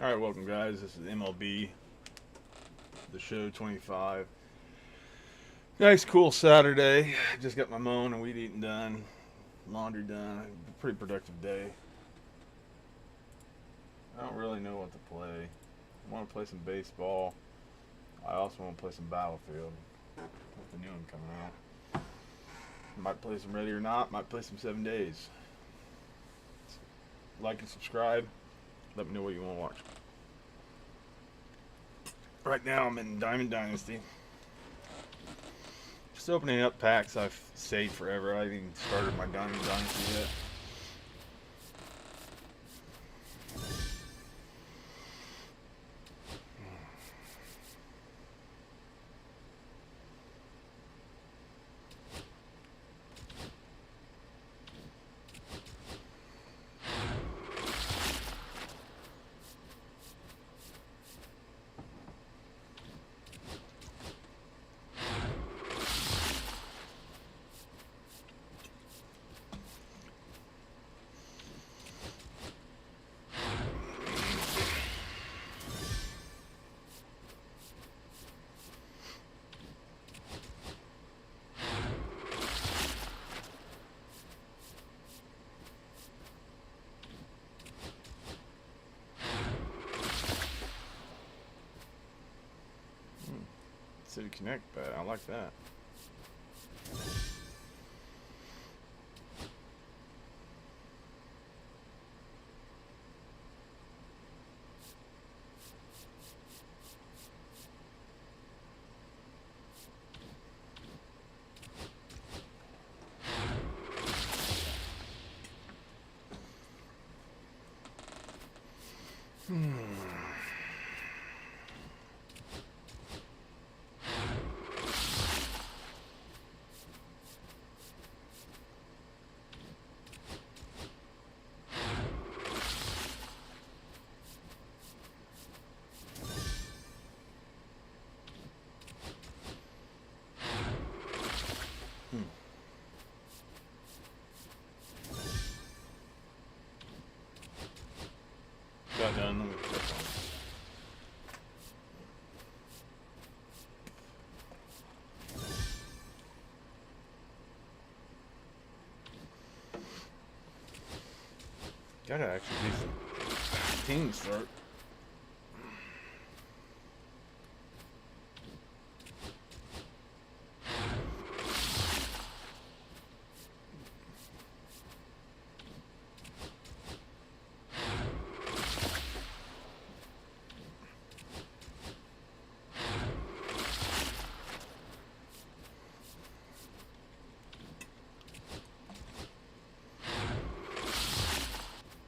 Alright, welcome guys. This is MLB The Show 25. Nice, cool Saturday. Just got my mowing and weed eating done. Laundry done. Pretty productive day. I don't really know what to play. I want to play some baseball. I also want to play some Battlefield with the new one coming out. Might play some Ready or Not. Might play some 7 Days. Like and subscribe. Let me know what you want to watch. Right now I'm in Diamond Dynasty. Just opening up packs I've saved forever. I haven't even started my Diamond Dynasty yet. City Connect bet. I like that. Got done. Let me check on it. Gotta actually do some team start.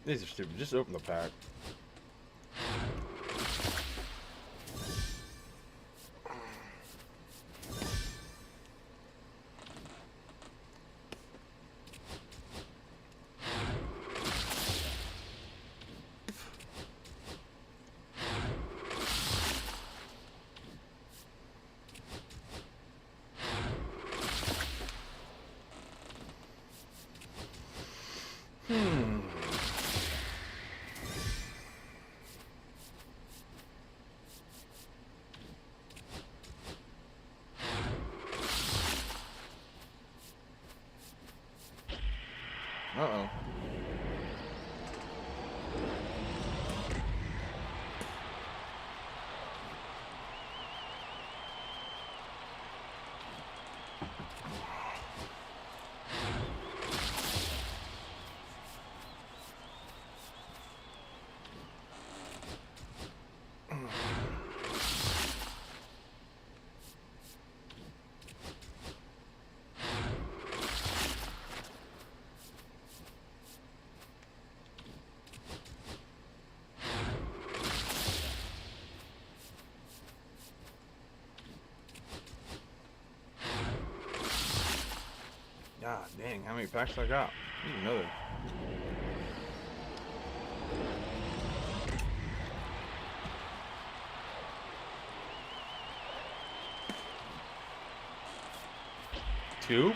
These are stupid. Just open the pack. Uh-oh. God dang, how many packs I got? Need another. Two?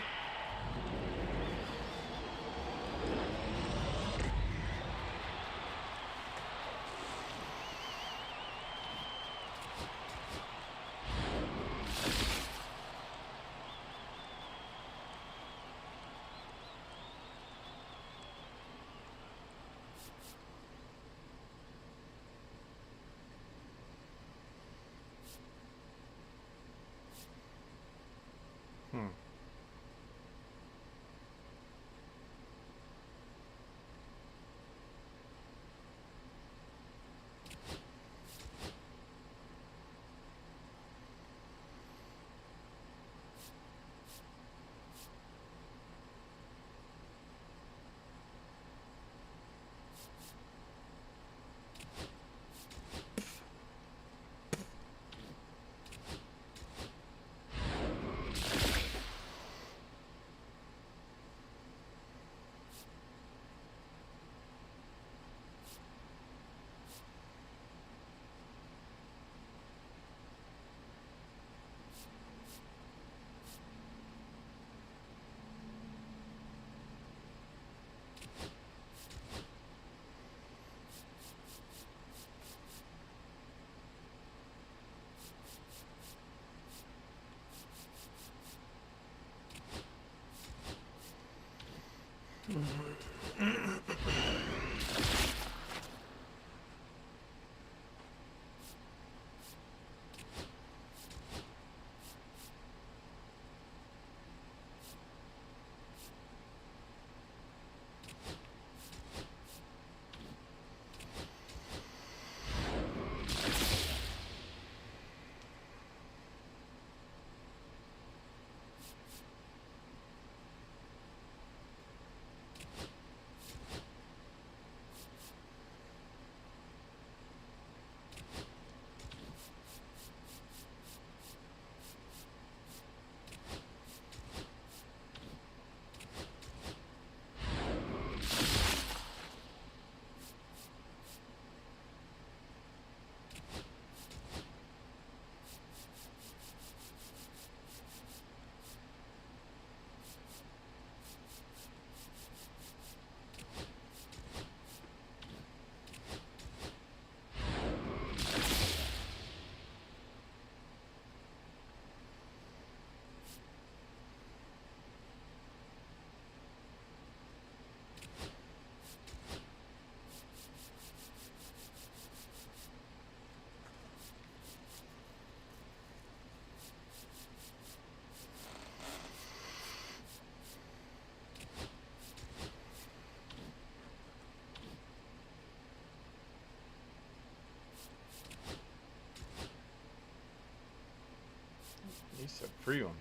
Said free ones.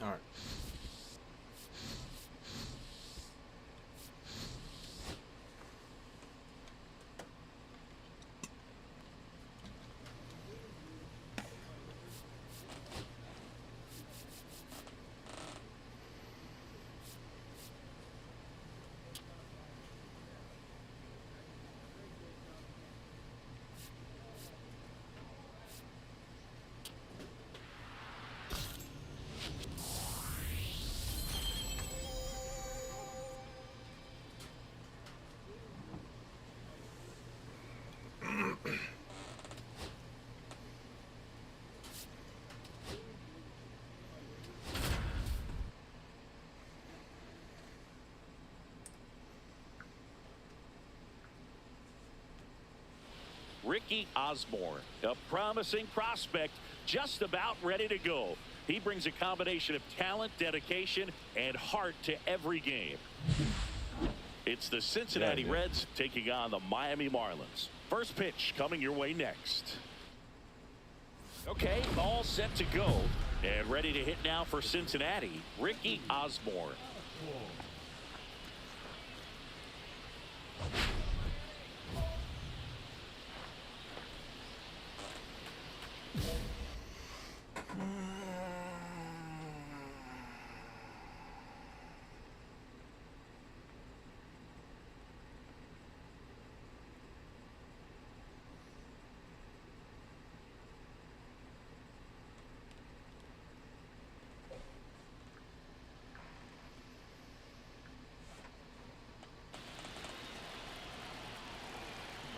All right. Ricky Osborne, a promising prospect, just about ready to go. He brings a combination of talent, dedication, and heart to every game. It's the Cincinnati Reds taking on the Miami Marlins. First pitch coming your way next. Okay, all set to go. And ready to hit now for Cincinnati, Ricky Osborne.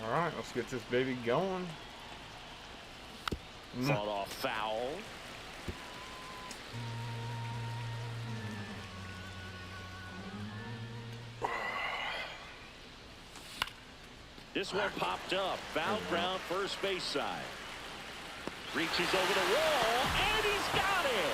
All right, let's get this baby going. Fought off foul. This one popped up. Foul ground, first base side. Reaches over the wall, and he's got it.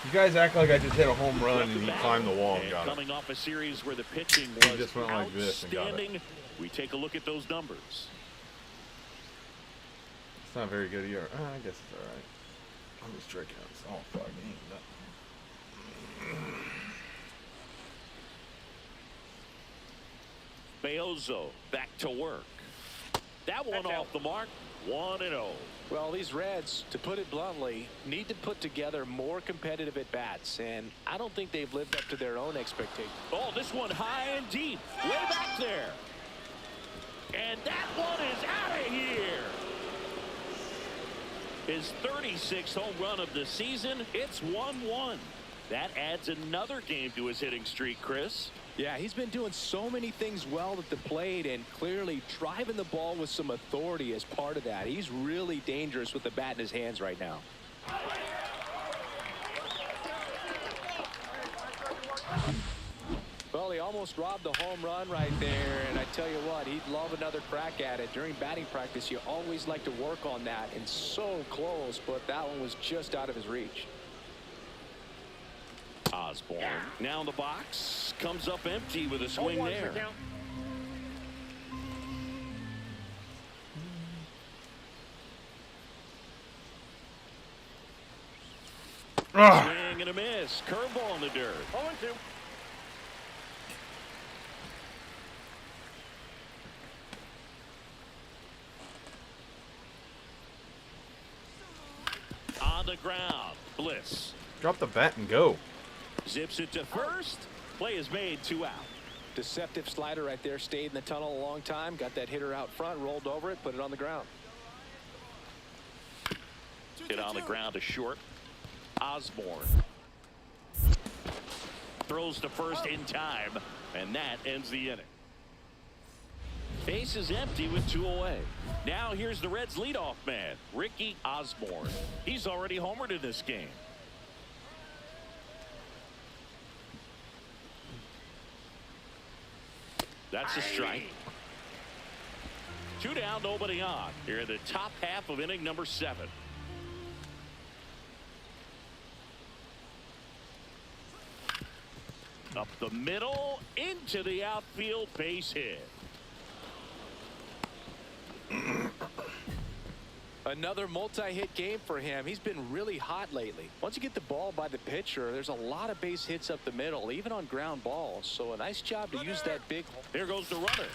You guys act like I just hit a home run and he climbed the wall and got it. Coming off a series where the pitching was just went like this and got it. outstanding, we take a look at those numbers. It's not very good either. I guess it's all right. I'm just strikeouts. Oh fuck, he ain't nothing. Beozo back to work. That one off the mark. 1-0. Well, these Reds, to put it bluntly, need to put together more competitive at-bats, and I don't think they've lived up to their own expectations. Oh, this one high and deep, way back there. And that one is out of here. His 36th home run of the season. It's 1-1. That adds another game to his hitting streak, Chris. Yeah, he's been doing so many things well at the plate and clearly driving the ball with some authority as part of that. He's really dangerous with the bat in his hands right now. Well, he almost robbed the home run right there, and I tell you what, he'd love another crack at it. During batting practice, you always like to work on that, and so close, but that one was just out of his reach. Osborne now in the box, comes up empty with a swing there. Swing and a miss. Curveball in the dirt. 0-2. On on the ground. Bliss Drop the bat and go. zips it to first. Play is made, 2 out. Deceptive slider right there. Stayed in the tunnel a long time. Got that hitter out front. Rolled over it. Put it on the ground. Hit on the ground to short. Osborne throws to first in time, and that ends the inning. Base is empty with 2 away. Now here's the Reds' leadoff man, Ricky Osborne. He's already homered in this game. That's a strike. 2 down, nobody on. Here in the top half of inning number 7. Up the middle, into the outfield, base hit. Another multi-hit game for him. He's been really hot lately. Once you get the ball by the pitcher, there's a lot of base hits up the middle, even on ground balls. So a nice job to use that big. Here goes the runner.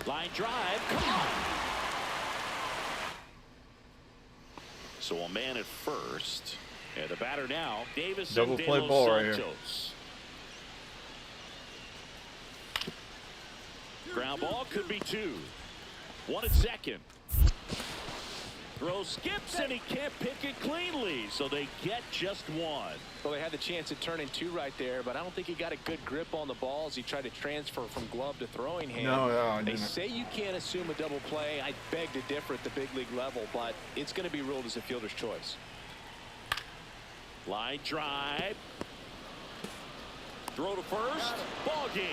Line drive. Come on. So a man at first. And the batter now, Davis. Double play ball right here. Ground ball could be 2. 1 at second. Throw skips and he can't pick it cleanly, so they get just 1. Well, they had the chance at turning 2 right there, but I don't think he got a good grip on the ball as he tried to transfer from glove to throwing hand. No, I they didn't. say you can't assume a double play. I beg to differ at the big league level, but it's going to be ruled as a fielder's choice. Line drive. Throw to first. Ball game.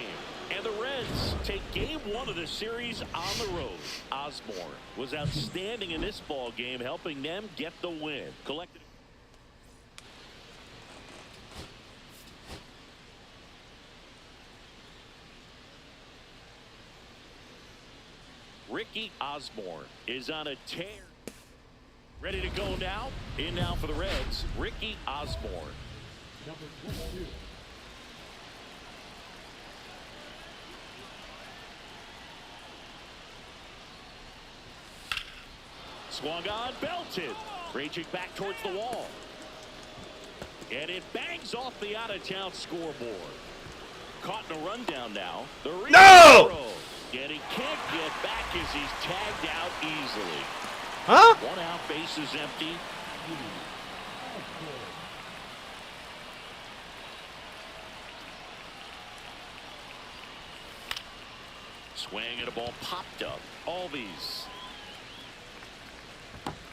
And the Reds take game 1 of the series on the road. Osborne was outstanding in this ball game, helping them get the win. Collected. Ricky Osborne is on a tear. Ready to go now. In now for the Reds, Ricky Osborne. Number 22. Swung on, belted. Raging back towards the wall. And it bangs off the out-of-town scoreboard. Caught in a rundown now. The No! throw. And he can't get back as he's tagged out easily. Huh? 1 out, base is empty. Swing and a ball popped up. Albies.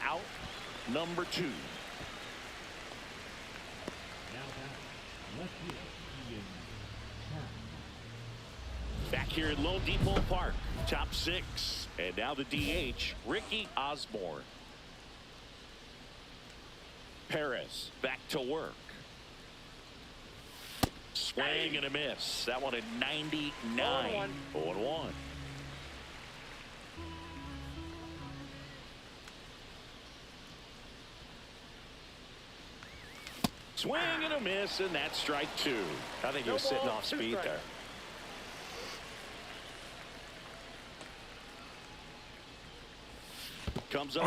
Out number 2. Now back. Left field. Ian Happ. Back here at Lone Depot Park, top 6. And now the DH, Ricky Osborne. Perez back to work. Swing and a miss. That one at 99. 0-1. Swing and a miss, and that's strike 2. I think he was sitting off speed there. Comes up,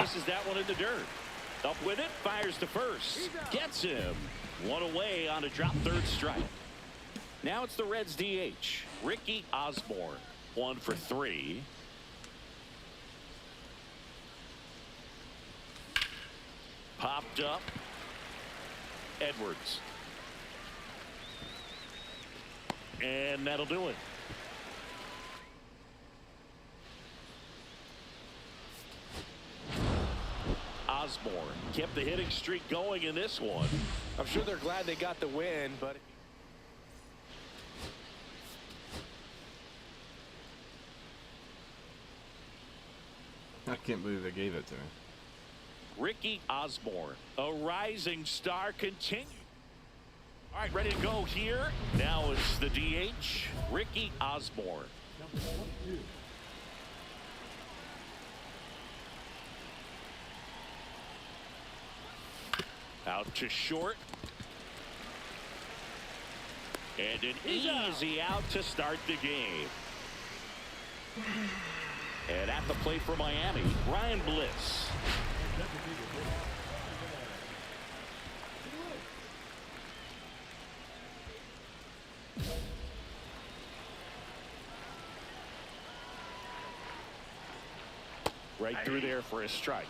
chases that one in the dirt. Up with it, fires to first. Gets him. 1 away on a drop third strike. Now it's the Reds DH, Ricky Osborne. 1 for 3. Popped up. Edwards. And that'll do it. Osborne kept the hitting streak going in this one. I'm sure they're glad they got the win, but I can't believe they gave it to me. Ricky Osborne, a rising star, continues. All right, ready to go here. Now it's the DH, Ricky Osborne. Number 22. Out to short. And an easy out to start the game. And at the plate for Miami, Ryan Bliss. designated hitter. Right through there for a strike.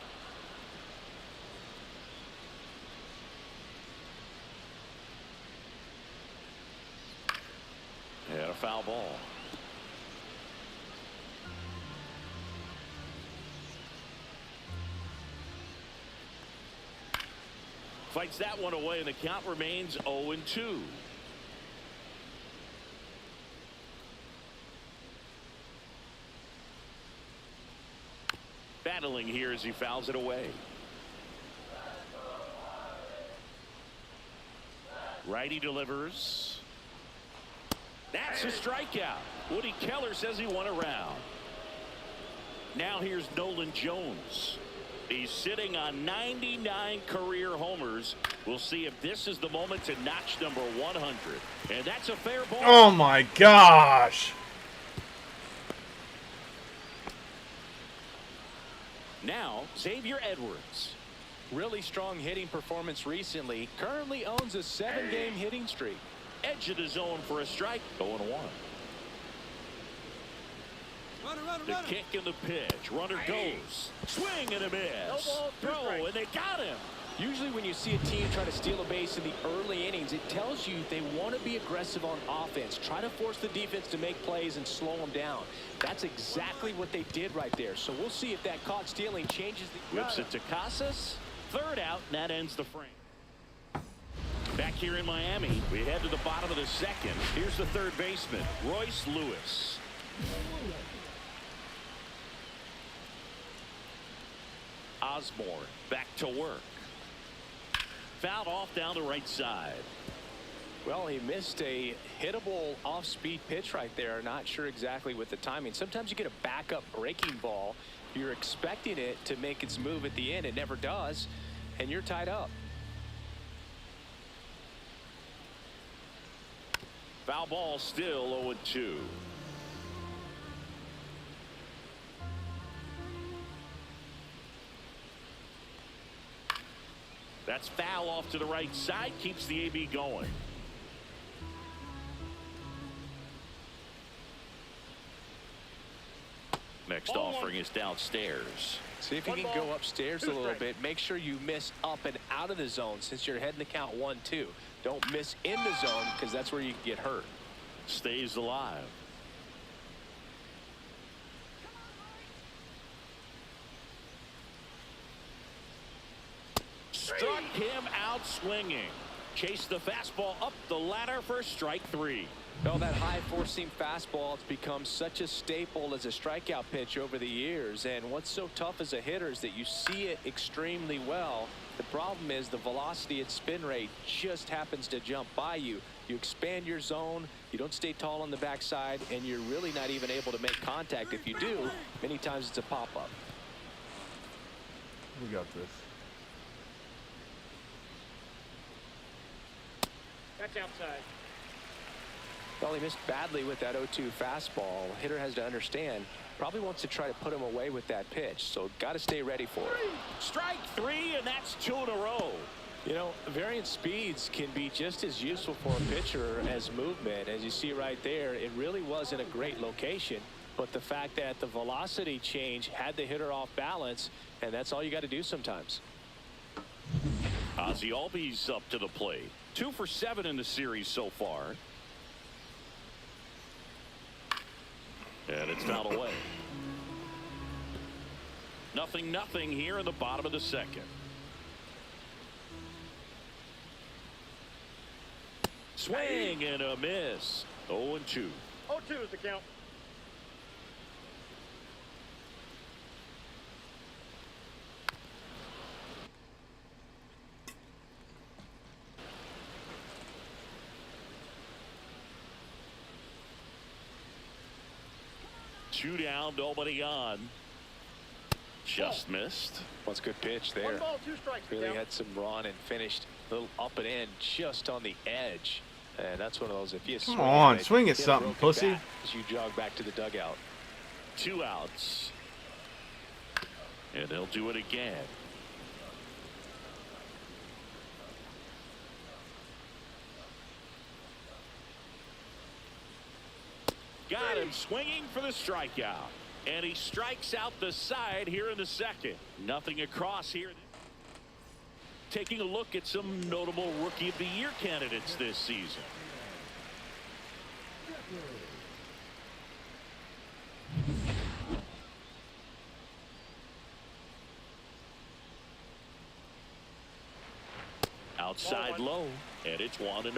And a foul ball. Fights that one away, and the count remains 0-2. Battling here as he fouls it away. Righty delivers. That's a strikeout. Woody Keller says he won a round. Now here's Nolan Jones. He's sitting on 99 career homers. We'll see if this is the moment to notch number 100. And that's a fair ball. Oh my gosh. Now, Xavier Edwards. Really strong hitting performance recently. Currently owns a 7-game hitting streak. Edge of the zone for a strike. 0-1. The kick and the pitch. Runner goes. Swing and a miss. Throw, and they got him. Usually when you see a team try to steal a base in the early innings, it tells you they want to be aggressive on offense. Try to force the defense to make plays and slow them down. That's exactly what they did right there. So we'll see if that caught stealing changes the... Whips it to Casas. Third out, and that ends the frame. Back here in Miami, we head to the bottom of the second. Here's the third baseman, Royce Lewis. Osborne back to work. Fouled off down the right side. Well, he missed a hittable off-speed pitch right there. Not sure exactly with the timing. Sometimes you get a backup breaking ball. You're expecting it to make its move at the end. It never does, and you're tied up. Foul ball, still 0-2. That's foul off to the right side. Keeps the AB going. Next offering is downstairs. See if you can go upstairs a little bit. Make sure you miss up and out of the zone since you're heading the count 1-2. Don't miss in the zone because that's where you can get hurt. Stays alive. Struck him out swinging. Chased the fastball up the ladder for strike 3. Well, that high four-seam fastball has become such a staple as a strikeout pitch over the years. And what's so tough as a hitter is that you see it extremely well. The problem is the velocity and spin rate just happens to jump by you. You expand your zone, you don't stay tall on the backside, and you're really not even able to make contact. If you do, many times it's a pop-up. We got this. That's outside. Well, he missed badly with that 0-2 fastball. Hitter has to understand, probably wants to try to put him away with that pitch, so got to stay ready for it. Strike 3, and that's 2 in a row. You know, variant speeds can be just as useful for a pitcher as movement. As you see right there, it really was in a great location, but the fact that the velocity change had the hitter off balance, and that's all you got to do sometimes. Ozzie Albies up to the plate. 2 for 7 in the series so far. And it's fouled away. 0-0 here in the bottom of the second. Swing and a miss. 0-2. 0-2 is the count. Two down, nobody on. Just missed. What's a good pitch there. 1 ball, 2 strikes. Really had some run and finished a little up and in just on the edge. And that's one of those, if you Come on, swing at hit a something, broken pussy. bat as you jog back to the dugout. 2 outs. And they'll do it again. And swinging for the strikeout. And he strikes out the side here in the second. Nothing across here. Taking a look at some notable Rookie of the Year candidates this season. Outside low, and it's 1-0.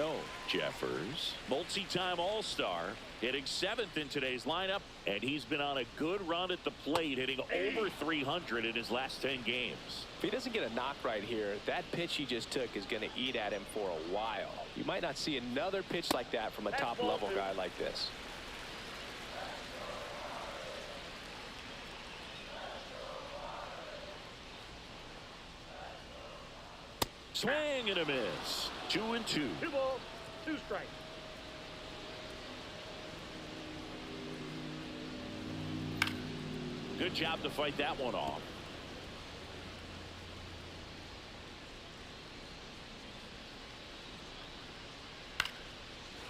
Jeffers, multi-time All-Star, hitting 7th in today's lineup, and he's been on a good run at the plate, hitting over 300 in his last 10 games. If he doesn't get a knock right here, that pitch he just took is going to eat at him for a while. You might not see another pitch like that from a top-level guy like this. Swing and a miss. 2-2. 2 balls, 2 strikes. Good job to fight that one off.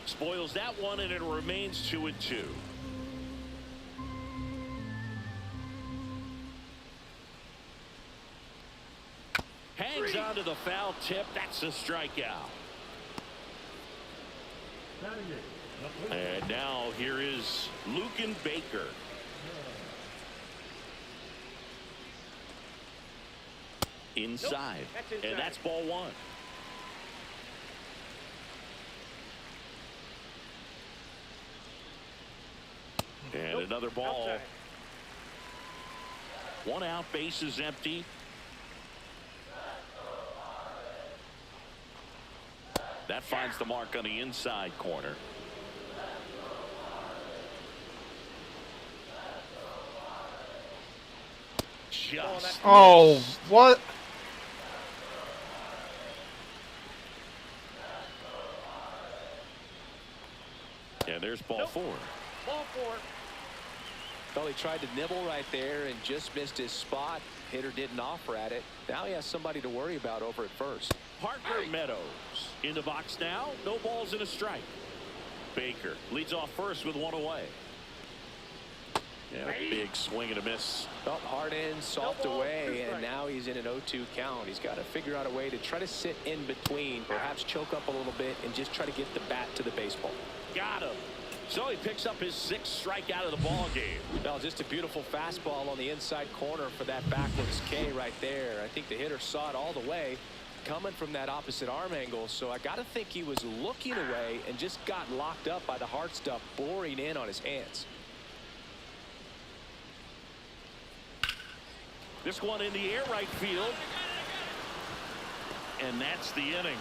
Spoils that one, and it remains 2-2. Hangs onto the foul tip. That's a strikeout. Batting eighth, the And now here is Luken Baker. Inside. That's inside. And that's ball 1. And another ball. Outside. 1 out, base is empty. That finds the mark on the inside corner. Just Oh, what? and there's ball 4. Ball 4. Well, he tried to nibble right there and just missed his spot. Hitter didn't offer at it. Now he has somebody to worry about over at first. Parker Meadows in the box now. No balls and a strike. Baker leads off first with 1 away. And a big swing and a miss. Felt hard in, soft No ball, 2 away, and strikes. now he's in an 0-2 count. He's got to figure out a way to try to sit in between, perhaps choke up a little bit, and just try to get the bat to the baseball. Got him. So he picks up his 6th strikeout of the ball game. Well, just a beautiful fastball on the inside corner for that backwards K right there. I think the hitter saw it all the way coming from that opposite arm angle, so I got to think he was looking away and just got locked up by the hard stuff boring in on his hands. This one in the air right field. And that's the inning.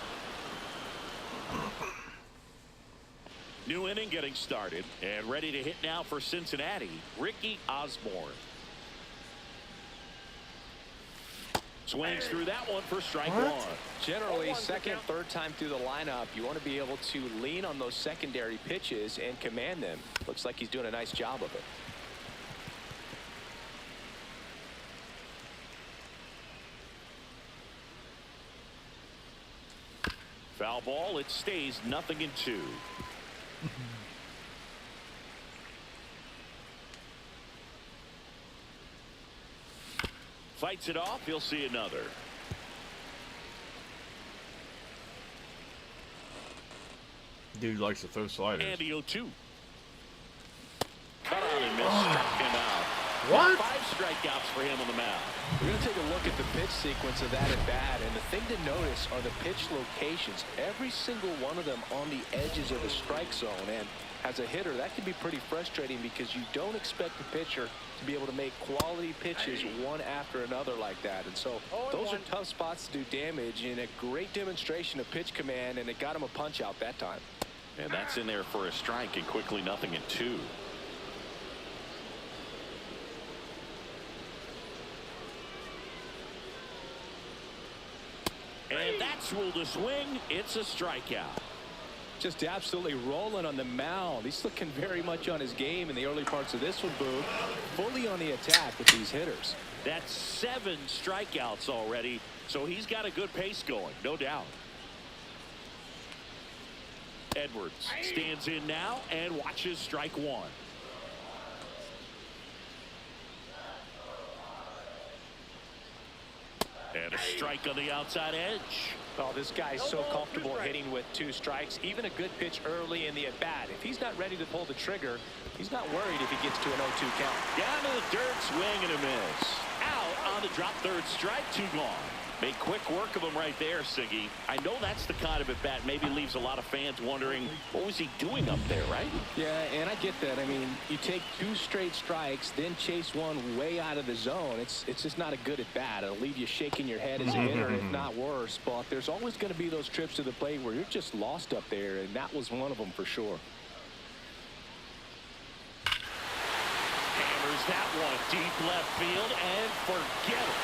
New inning getting started and ready to hit now for Cincinnati. Ricky Osborne. Swings through that one for strike 1. Generally, second, third time through the lineup, you want to be able to lean on those secondary pitches and command them. Looks like he's doing a nice job of it. Foul ball. It stays 0-2. Fights it off. He'll see another. Dude likes to throw sliders. And the 0-2. Cut on and miss. Struck him out. What? 5 strikeouts for him on the mound. We're going to take a look at the pitch sequence of that at bat, and the thing to notice are the pitch locations. Every single one of them on the edges of the strike zone, and as a hitter, that can be pretty frustrating because you don't expect the pitcher to be able to make quality pitches one after another like that. And so those are tough spots to do damage, and a great demonstration of pitch command, and it got him a punch out that time. And that's in there for a strike, and quickly 0-2. And that's ruled a swing. It's a strikeout. Just absolutely rolling on the mound. He's looking very much on his game in the early parts of this one, Boo. Fully on the attack with these hitters. That's 7 strikeouts already, so he's got a good pace going, no doubt. Edwards stands in now and watches strike 1. And a strike on the outside edge. Oh, this guy's so comfortable hitting with 2 strikes. Even a good pitch early in the at-bat. If he's not ready to pull the trigger, he's not worried if he gets to an 0-2 count. Down to the dirt, swing and a miss. Out on the drop, third strike, 2 gone. Made quick work of him right there, Siggy. I know that's the kind of at-bat maybe leaves a lot of fans wondering, what was he doing up there, right? Yeah, and I get that. I mean, you take 2 straight strikes, then chase one way out of the zone. It's just not a good at-bat. It'll leave you shaking your head as a hitter, if not worse. But there's always going to be those trips to the plate where you're just lost up there, and that was one of them for sure. Hammers that one deep left field, and forget it.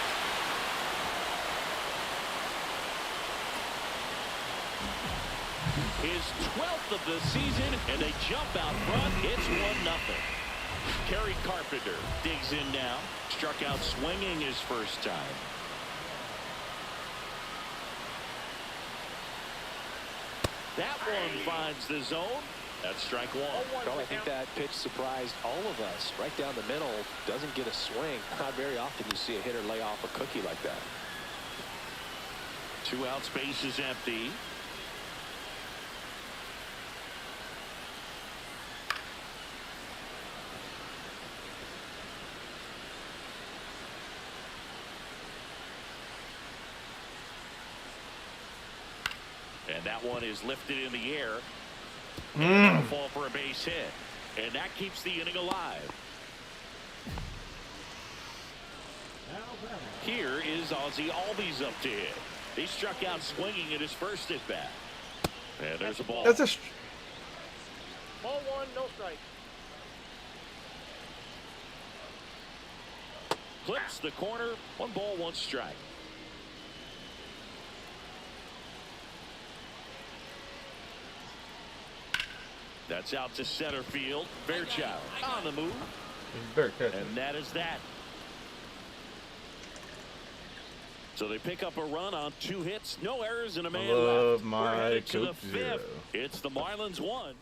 His 12th of the season, and they jump out front. It's 1-0. Kerry Carpenter digs in now. Struck out swinging his first time. That one finds the zone. That's strike 1. Well, I think that pitch surprised all of us. Right down the middle, doesn't get a swing. Not very often you see a hitter lay off a cookie like that. 2 out, space is empty. And that one is lifted in the air. And a fall for a base hit. And that keeps the inning alive. Here is Ozzie Albies up to hit. He struck out swinging at his first at bat. And there's a ball. That's a. Ball 1, no strike. Clips the corner. 1 ball, 1 strike. That's out to center field. Fairchild on the move. And that is that. So they pick up a run on 2 hits, no errors, and a man left. We're headed to the 5th. It's the Marlins 1.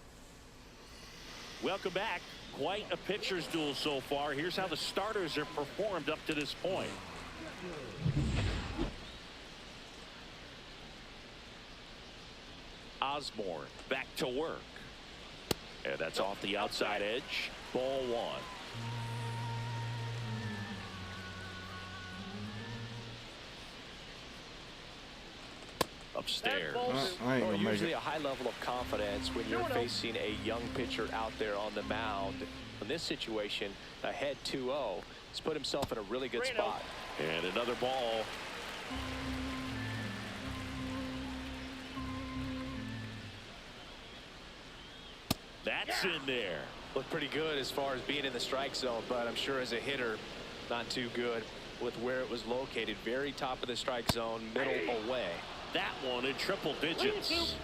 Welcome back. Quite a pitcher's duel so far. Here's how the starters have performed up to this point. Osborne back to work. And that's off the outside edge. Ball 1. Upstairs. Usually a high level of confidence when you're facing a young pitcher out there on the mound. In this situation, ahead 2-0, he's put himself in a really good spot. And another ball. That's in there. Looked pretty good as far as being in the strike zone, but I'm sure as a hitter, not too good with where it was located. Very top of the strike zone, middle away. That one in triple digits.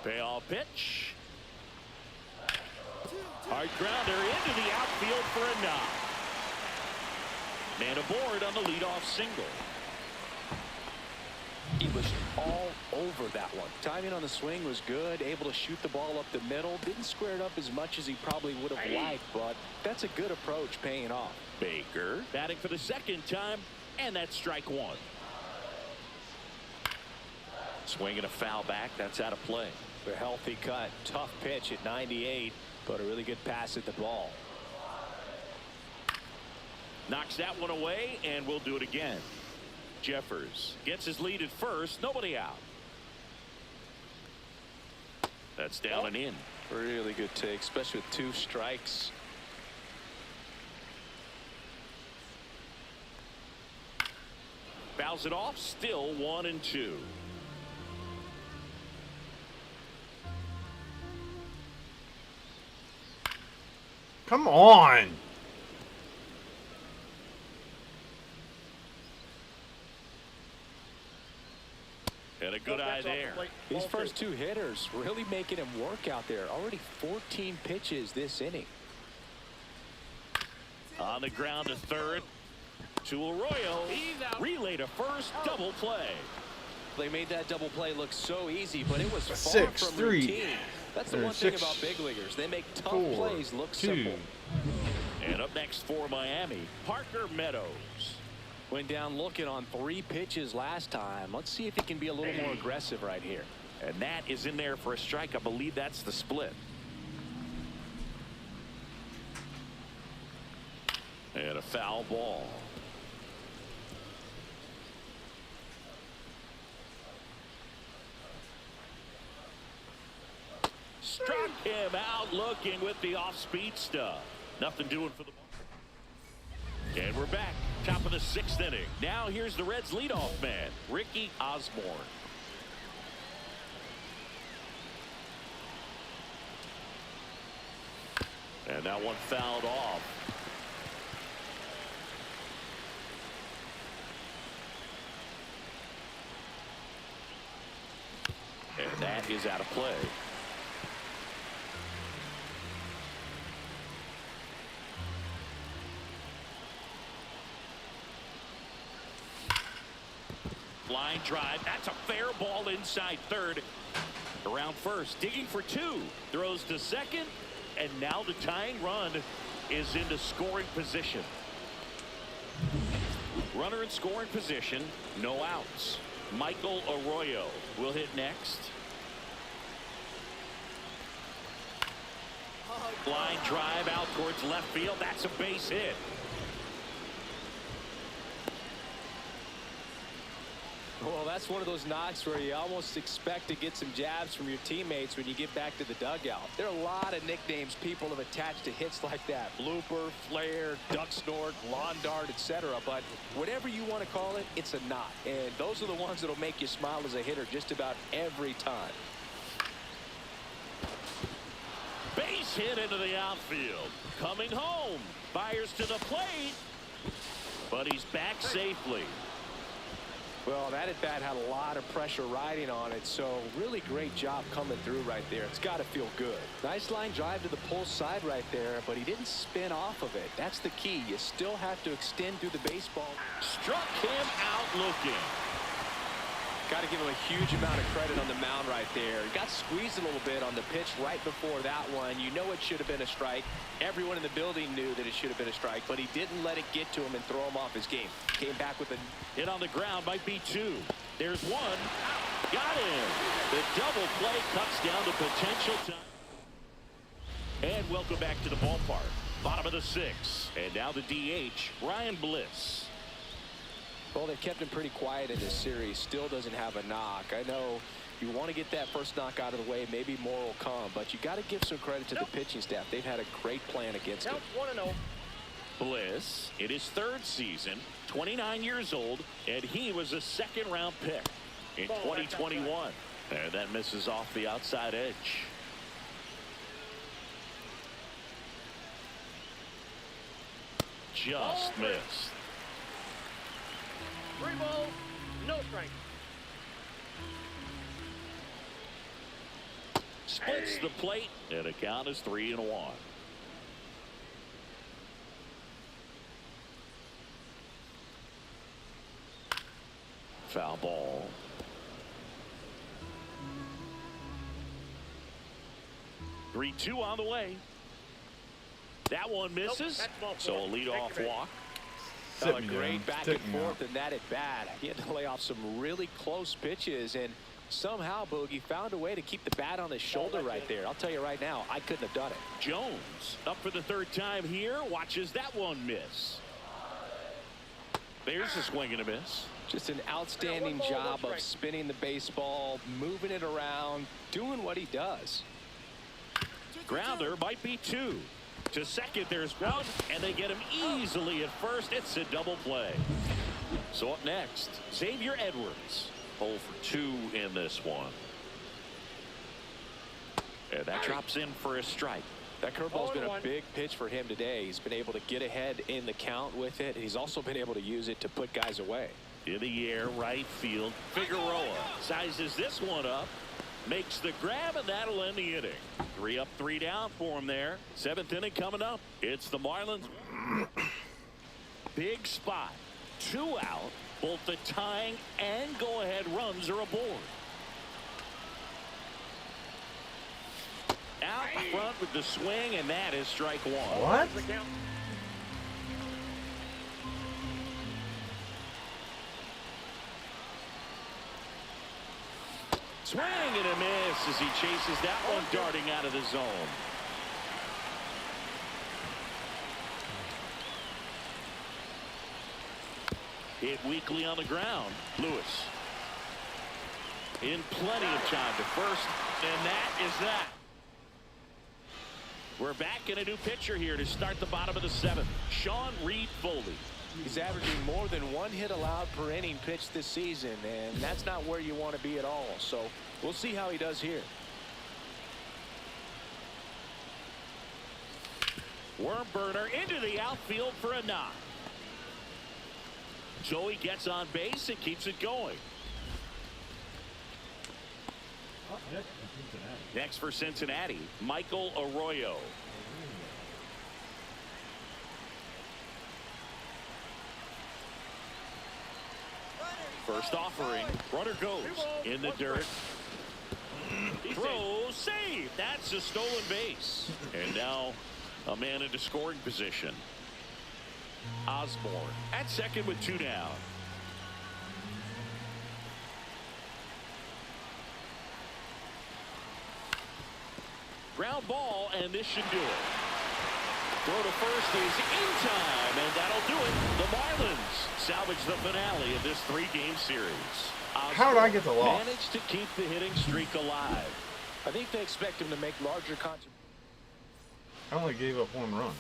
Payoff pitch. Hard grounder into the outfield for a knock. Man aboard on the leadoff single. He was all over that one. Timing on the swing was good. Able to shoot the ball up the middle. Didn't square it up as much as he probably would have liked, but that's a good approach paying off. Baker batting for the 2nd time, and that's strike 1. Swinging a foul back. That's out of play. A healthy cut. Tough pitch at 98, but a really good pass at the ball. Knocks that one away, and we'll do it again. Jeffers gets his lead at first. Nobody out. That's down and in. Really good take, especially with 2 strikes. Fouls it off. Still 1-2. Come on. And a good eye there. These first 2 hitters really making him work out there. Already 14 pitches this inning. On the ground to third. To Arroyo. Relay to first. Double play. They made that double play look so easy, but it was far 6, from 3. routine. That's the Or one thing 6, about big leaguers. They make tough 4, plays look 2. simple. And up next for Miami, Parker Meadows. Went down looking on 3 pitches last time. Let's see if he can be a little more aggressive right here. And that is in there for a strike. I believe that's the split. And a foul ball. Struck him out looking with the off-speed stuff. Nothing doing for the ball. And we're back. Top of the 6th inning. Now here's the Reds' leadoff man, Ricky Osborne. And that one fouled off. And that is out of play. Line drive. That's a fair ball inside third. Around first. Digging for 2. Throws to second. And now the tying run is into scoring position. Runner in scoring position. No outs. Michael Arroyo will hit next. Line drive out towards left field. That's a base hit. Well, that's one of those knocks where you almost expect to get some jabs from your teammates when you get back to the dugout. There are a lot of nicknames people have attached to hits like that. Blooper, flare, duck snort, lawn dart, etc. But whatever you want to call it, it's a knock. And those are the ones that'll make you smile as a hitter just about every time. Base hit into the outfield. Coming home. Fires to the plate. But he's back safely. Well, that at bat had a lot of pressure riding on it, so really great job coming through right there. It's got to feel good. Nice line drive to the pull side right there, but he didn't spin off of it. That's the key. You still have to extend through the baseball. Struck him out looking. Got to give him a huge amount of credit on the mound right there. He got squeezed a little bit on the pitch right before that one. You know it should have been a strike. Everyone in the building knew that it should have been a strike, but he didn't let it get to him and throw him off his game. Came back with a hit on the ground. Might be 2. There's 1. Got him. The double play cuts down the potential time. And welcome back to the ballpark. Bottom of the 6th. And now the DH, Ryan Bliss. Well, they've kept him pretty quiet in this series. Still doesn't have a knock. I know you want to get that first knock out of the way. Maybe more will come. But you got to give some credit to the pitching staff. They've had a great plan against him. Counts 1-0. Bliss in his 3rd season, 29 years old, and he was a 2nd-round pick in 2021. And that misses off the outside edge. Just missed. 3 balls, no strike. Splits the plate, and a count is 3-1. Foul ball. Three, 2 on the way. That one misses. So a leadoff walk. A great back and forth in that at bat. He had to lay off some really close pitches, and somehow Boogie found a way to keep the bat on his shoulder right there. I'll tell you right now, I couldn't have done it. Jones up for the 3rd time here. Watches that one miss. There's a swing and a miss. Just an outstanding job of spinning the baseball, moving it around, doing what he does. Grounder might be 2. To second, there's 1, and they get him easily at first. It's a double play. So up next, Xavier Edwards. 0 for 2 in this one. And that drops in for a strike. That curveball's been a big pitch for him today. He's been able to get ahead in the count with it. He's also been able to use it to put guys away. In the air, right field. Figueroa sizes this one up. Makes the grab, and that'll end the inning. 3 up, 3 down for him there. 7th inning coming up. It's the Marlins. Big spot 2 out. Both the tying and go-ahead runs are aboard. Out front with the swing, and that is strike 1. What? The count. Swing and a miss as he chases that one darting out of the zone. Hit weakly on the ground. Lewis in plenty of time to first, and that is that. We're back in a new pitcher here to start the bottom of the 7th. Sean Reed-Foley. He's averaging more than 1 hit allowed per inning pitched this season, and that's not where you want to be at all. So we'll see how he does here. Worm burner into the outfield for a knock. So he gets on base and keeps it going. Up next for Cincinnati. Next for Cincinnati, Michael Arroyo. First offering, runner goes in the dirt. Throw, save. That's a stolen base. And now a man into scoring position. Osborne at second with 2 down. Ground ball, and this should do it. Throw to first is in time, and that'll do it. The Marlins salvage the finale of this 3-game series. How did I get the loss? Managed to keep the hitting streak alive. I think they expect him to make larger contributions. I only gave up 1 run.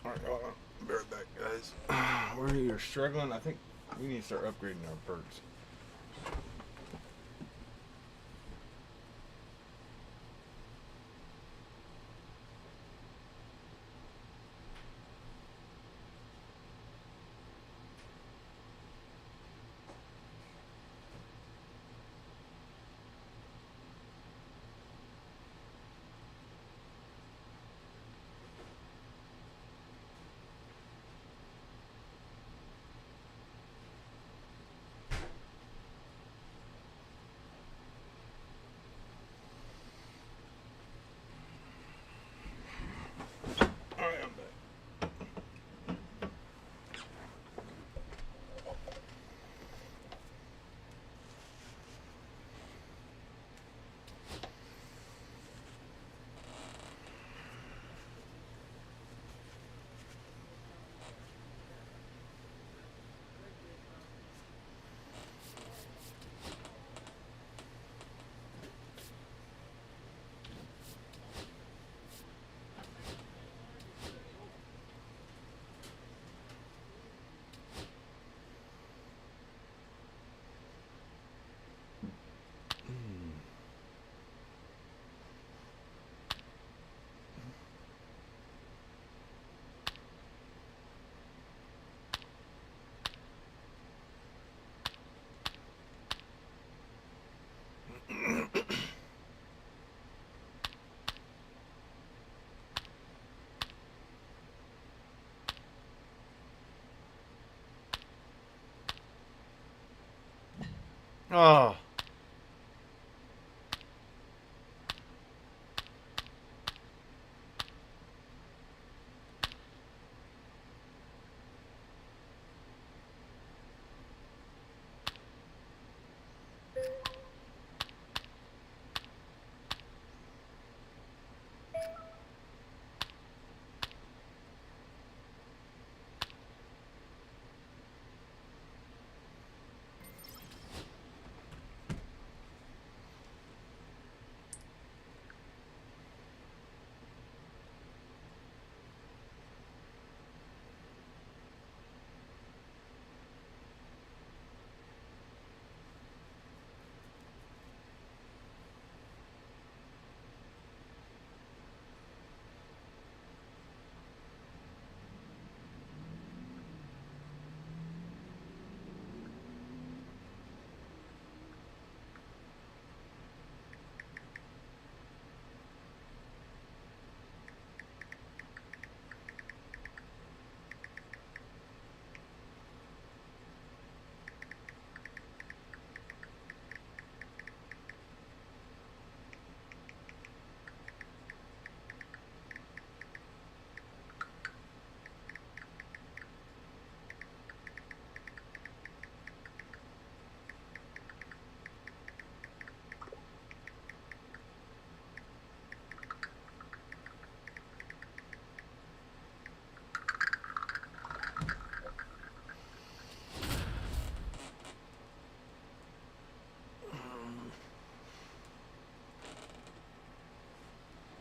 All right, hold on. Bear it back, guys. We're here struggling. I think we need to start upgrading our perks. Oh.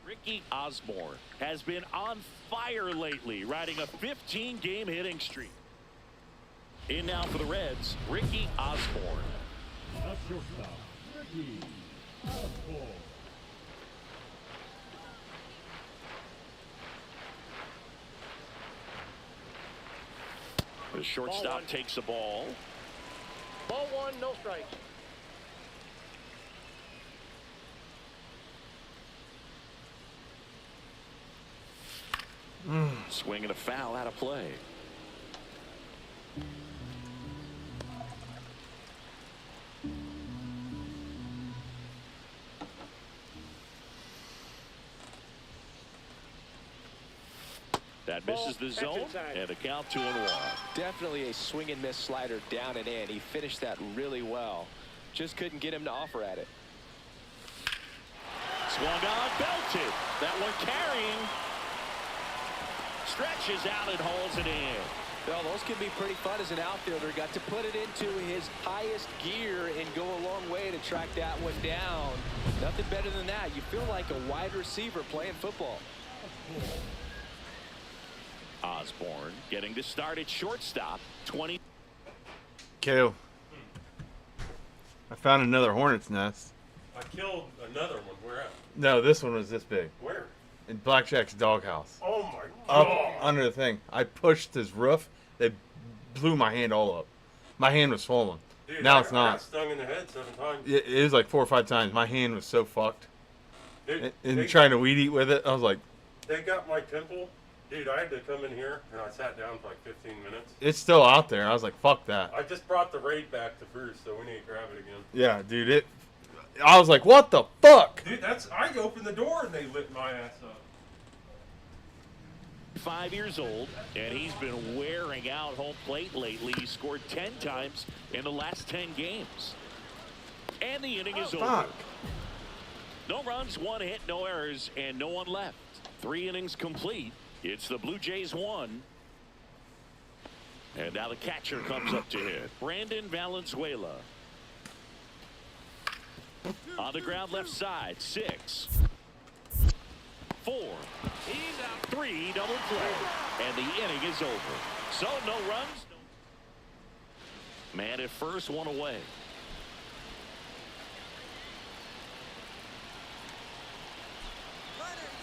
Ricky Osborne has been on fire lately, riding a 15-game hitting streak. In now for the Reds, Ricky Osborne. That's shortstop, Ricky Osborne. The shortstop takes the ball. Ball one, no strikes. Swing and a foul out of play. That misses the zone, and a count 2-1. Definitely a swing and miss slider down and in. He finished that really well. Just couldn't get him to offer at it. Swung on, belted. That one carrying. Stretches out and holds it in. Well, those can be pretty fun as an outfielder. Got to put it into his highest gear and go a long way to track that one down. Nothing better than that. You feel like a wide receiver playing football. Osborne getting to start at shortstop. 20. Kale. I found another hornet's nest. I killed another one. Where at? No, this one was this big. Where? In Blackjack's doghouse. Oh my Up god! under the thing. I pushed his roof. They blew my hand all up. My hand was swollen. Dude, Now I it's not. got stung in the head 7 times. It was like 4 or 5 times. My hand was so fucked. Dude, And trying to weed eat with it, I was like, they got my temple. Dude, I had to come in here and I sat down for like 15 minutes. it's still out there. I was like, fuck that. I just brought the raid back to first, so we need to grab it again. Yeah, dude. I was like, what the fuck? Dude, I opened the door and they lit my ass up. 5 years old, and he's been wearing out home plate lately. He scored 10 times in the last 10 games. And the inning is over. Fuck. No runs, 1 hit, no errors, and no one left. 3 innings complete. It's the Blue Jays 1. And now the catcher comes up to hit. Brandon Valenzuela. On the ground left side. 6. 4. He's out. 3, double play. And the inning is over. So no runs. Man at first, 1 away.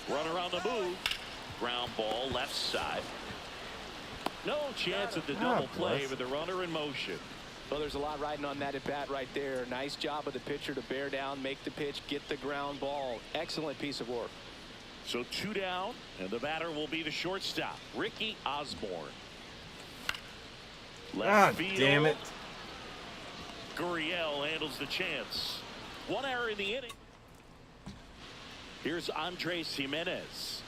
Runner on the move. Ground ball left side. No chance at the double play with the runner in motion. Well, there's a lot riding on that at bat right there. Nice job of the pitcher to bear down, make the pitch, get the ground ball. Excellent piece of work. So 2 down, and the batter will be the shortstop, Ricky Osborne. God damn it. Gurriel handles the chance. 1 error in the inning. Here's Andres Jimenez.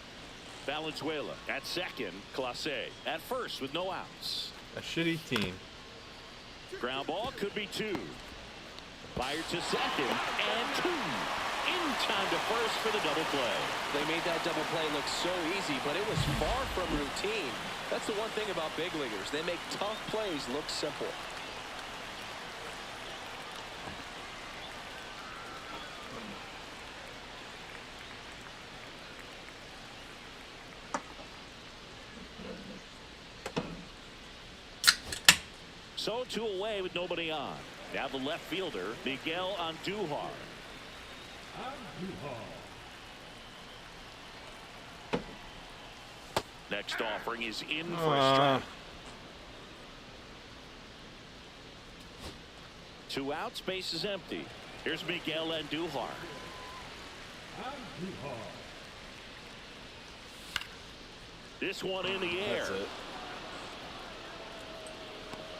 Valenzuela at second. Clase at first with no outs. A shitty team. Ground ball could be 2. Fired to second and 2. In time to first for the double play. They made that double play look so easy, but it was far from routine. That's the one thing about big leaguers. They make tough plays look simple. So 2 away with nobody on. Now the left fielder, Miguel Andujar. Next offering is in for a strike. 2 outs, base is empty. Here's Miguel Andujar. This one in the air. That's it.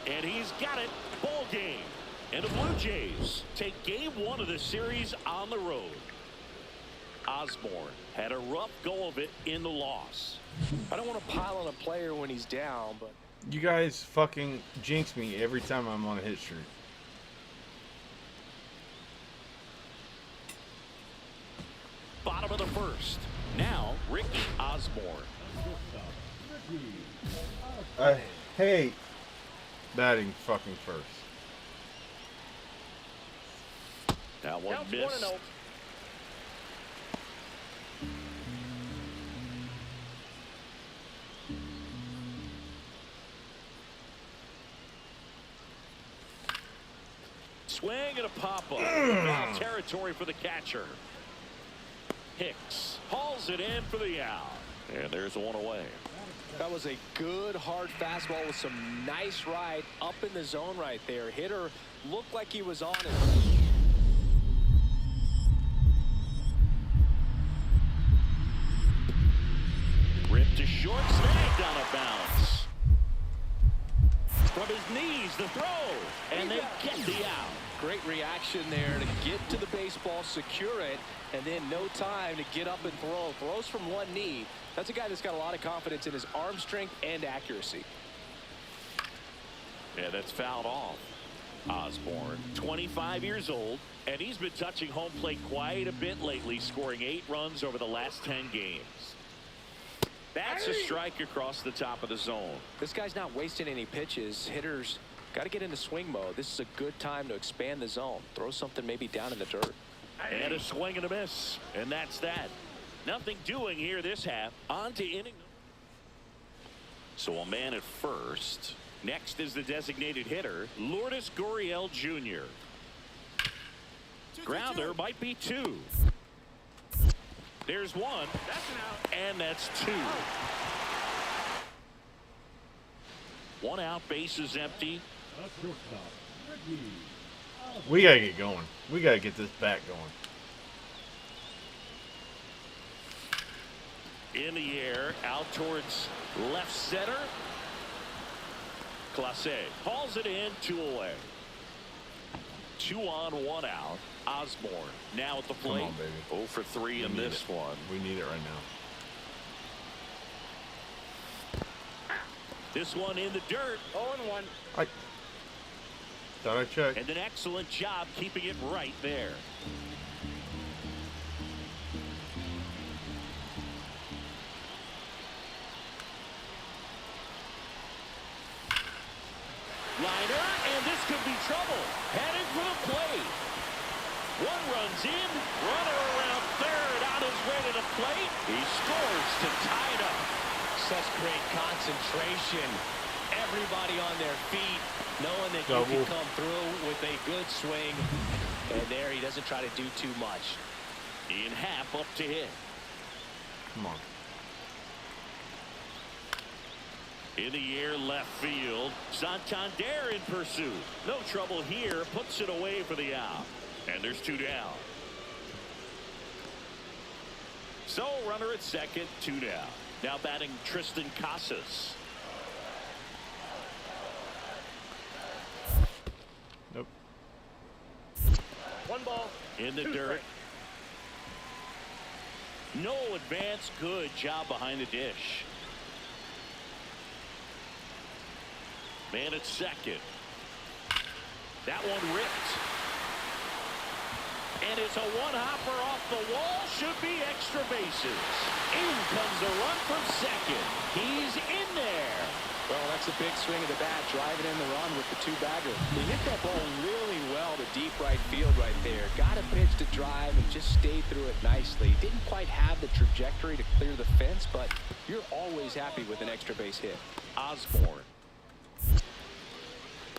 And he's got it. Ball game. And the Blue Jays take game 1 of the series on the road. Osborne had a rough go of it in the loss. I don't want to pile on a player when he's down, but You guys fucking jinx me every time I'm on a hit streak. Bottom of the first. Now Ricky Osborne. I hate batting fucking first. That one Counts missed. 1-0. Swing and a pop-up. Foul territory for the catcher. Hicks hauls it in for the out. And there's one away. that was a good hard fastball with some nice ride up in the zone right there. Hitter looked like he was on it. Ripped to short, snagged on a bounce. From his knees, the throw, and they get the out. Great reaction there to get to the baseball, secure it, and then no time to get up and throw. Throws from one knee. That's a guy that's got a lot of confidence in his arm strength and accuracy. Yeah, that's fouled off. Osborne, 25 years old, and he's been touching home plate quite a bit lately, scoring 8 runs over the last 10 games. That's a strike across the top of the zone. This guy's not wasting any pitches. Hitters got to get into swing mode. This is a good time to expand the zone. Throw something maybe down in the dirt. And a swing and a miss. And that's that. Nothing doing here this half. On to inning. So a man at first. Next is the designated hitter, Lourdes Gurriel Jr. Grounder might be 2. There's 1. That's an out. And that's 2. 1 out, base is empty. We gotta get going. We gotta get this back going. In the air, out towards left center. Clase hauls it in, 2 away. 2 on, 1 out. Osborne now at the plate. Come on, baby. 0 for 3 in this one. We need it right now. This one in the dirt. 0-1. I thought I checked. And an excellent job keeping it right there. Liner, and this could be trouble. Headed for the plate. 1 runs in, runner around third, out his way to the plate. He scores to tie it up. Such great concentration. Everybody on their feet, knowing that Double. you can come through with a good swing. And there he doesn't try to do too much. In half up to hit. Come on. In the air left field. Santander in pursuit. No trouble here. Puts it away for the out. And there's 2 down. So runner at second, 2 down. Now batting Tristan Casas. Nope. 1 ball. In the 2 dirt. strikes. No advance. Good job behind the dish. Man at second. That one ripped. And it's a one-hopper off the wall. Should be extra bases. In comes the run from second. He's in there. Well, that's a big swing of the bat, driving in the run with the 2-bagger. He hit that ball really well to deep right field right there. Got a pitch to drive and just stayed through it nicely. Didn't quite have the trajectory to clear the fence, but you're always happy with an extra base hit. Osborne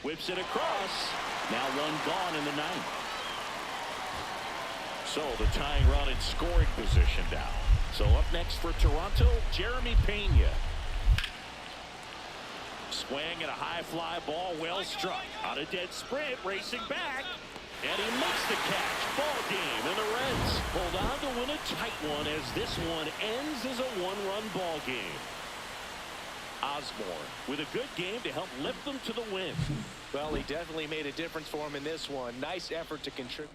whips it across. Now one gone in the ninth. So the tying run in scoring position now. So up next for Toronto, Jeremy Pena. Swing and a high fly ball, well struck. On a dead sprint, racing back. And he makes the catch. Ball game, and the Reds hold on to win a tight one as this one ends as a one-run ball game. Osborne with a good game to help lift them to the win. Well, he definitely made a difference for him in this one. Nice effort to contribute.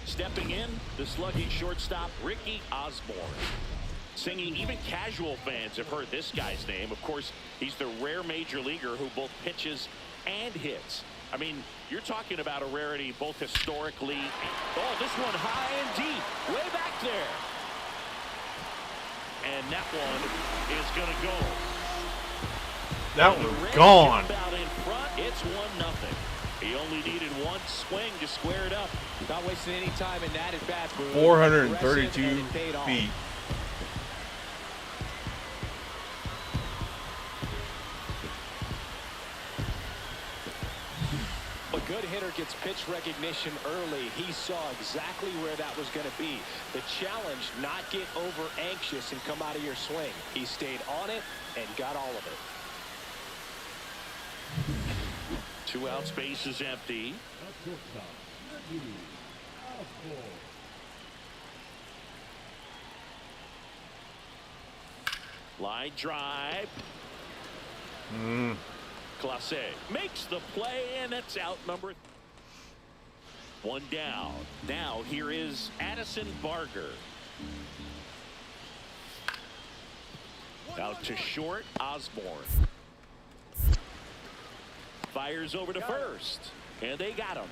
Stepping in, the slugging shortstop, Ricky Osborne. Singing, even casual fans have heard this guy's name. Of course, he's the rare major leaguer who both pitches and hits. I mean, you're talking about a rarity both historically. Oh, this one high and deep, way back there. And that one is going to go. That one's gone. Out in front, it's 1-0. He only needed one swing to square it up. Not wasting any time in that at bat. 432 feet. A good hitter gets pitch recognition early. He saw exactly where that was going to be. The challenge, not get over anxious and come out of your swing. He stayed on it and got all of it. 2 outs, base is empty. At shortstop, Ricky Osborne. Line drive. Clase makes the play, and it's out number. 1 down. Now here is Addison Barger. Out to short, Osborne. Fires over to first, and they got him.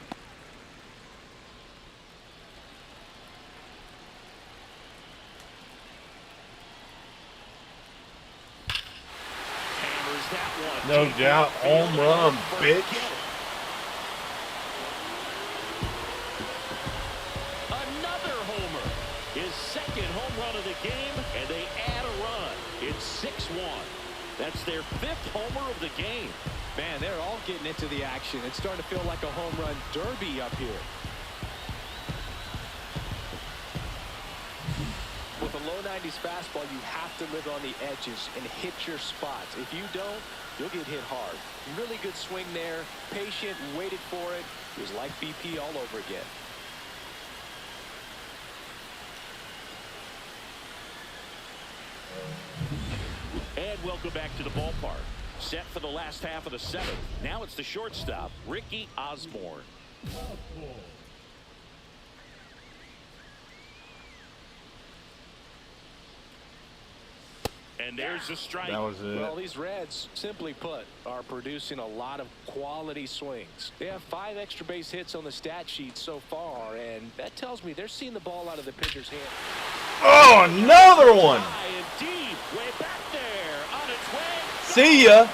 Hammers that one. No doubt, home run, bitch. Another homer. His second home run of the game, and they add a run. It's 6-1. That's their 5th homer of the game. Man, they're all getting into the action. It's starting to feel like a home run derby up here. With a low 90s fastball, you have to live on the edges and hit your spots. If you don't, you'll get hit hard. Really good swing there. Patient, waited for it. It was like BP all over again. And welcome back to the ballpark. Set for the last half of the 7th. Now it's the shortstop, Ricky Osborne. And there's the strike. That was it. Well, these Reds, simply put, are producing a lot of quality swings. They have 5 extra base hits on the stat sheet so far, and that tells me they're seeing the ball out of the pitcher's hand. Oh, another one. High and deep, way back there, on its way. See ya.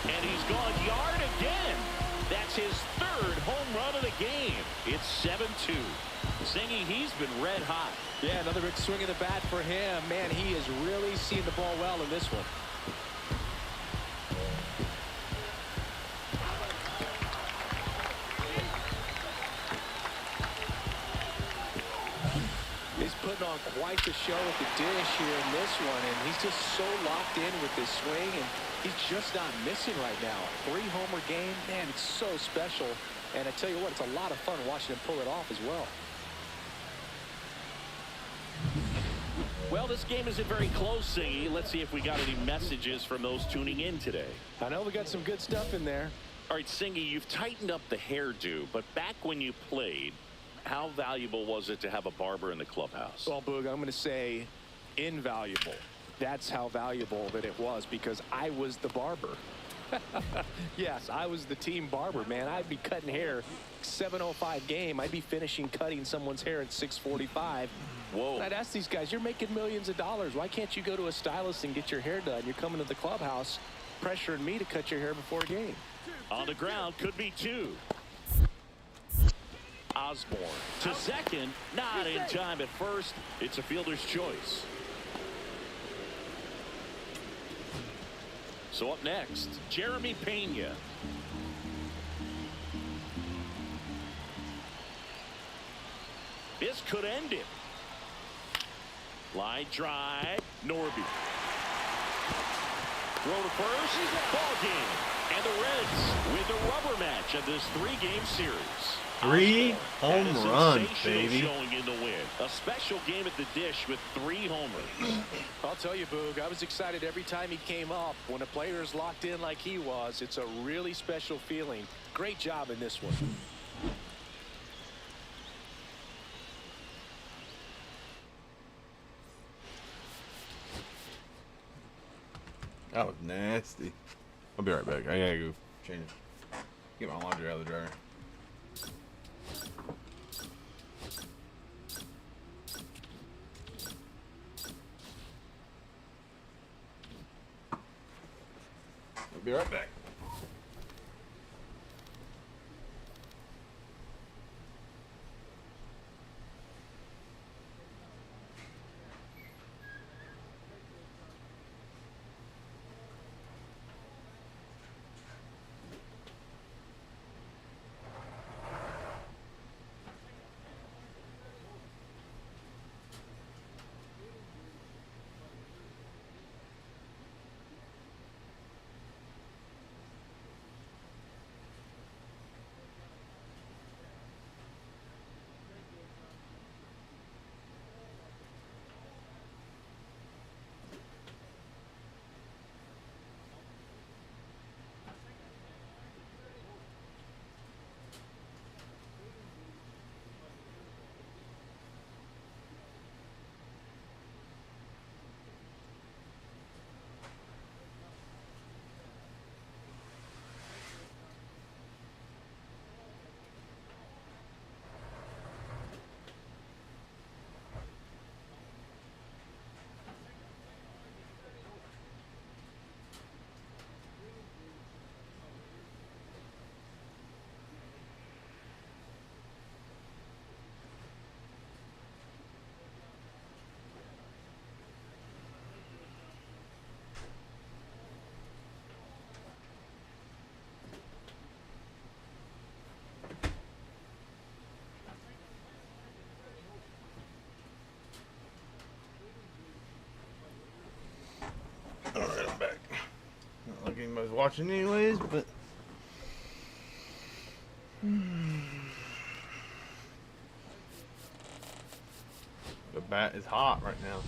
And he's gone yard again. That's his 3rd home run of the game. It's 7-2. Zingy, he's been red hot. Yeah, another big swing of the bat for him. Man, he is really seeing the ball well in this one. He's putting on quite the show at the dish here in this one, and he's just so locked in with this swing, and he's just not missing right now. 3-homer game, man, it's so special. And I tell you what, it's a lot of fun watching him pull it off as well. Well, this game isn't very close, Singy. Let's see if we got any messages from those tuning in today. I know we got some good stuff in there. All right, Singy, you've tightened up the hairdo, but back when you played, how valuable was it to have a barber in the clubhouse? Well, Boog, I'm going to say invaluable. That's how valuable that it was, because I was the barber. Yes, I was the team barber, man. I'd be cutting hair 7:05 game. I'd be finishing cutting someone's hair at 6:45. Whoa. And I'd ask these guys, you're making millions of dollars. Why can't you go to a stylist and get your hair done? You're coming to the clubhouse pressuring me to cut your hair before a game. On the ground, could be two. Osborne to second, not in time at first. It's a fielder's choice. So up next, Jeremy Pena. This could end it. Line drive, Norby. Throw to first, ball game. And the Reds win the rubber match of this 3-game series. 3 home runs, baby. Showing in the win. A special game at the dish with 3 homers. I'll tell you, Boog, I was excited every time he came up. When a player is locked in like he was, it's a really special feeling. Great job in this one. That was nasty. I'll be right back. I gotta go change it. Get my laundry out of the dryer. I'll be right back. Alright, I'm back. Not like anybody's watching anyways, but the bat is hot right now.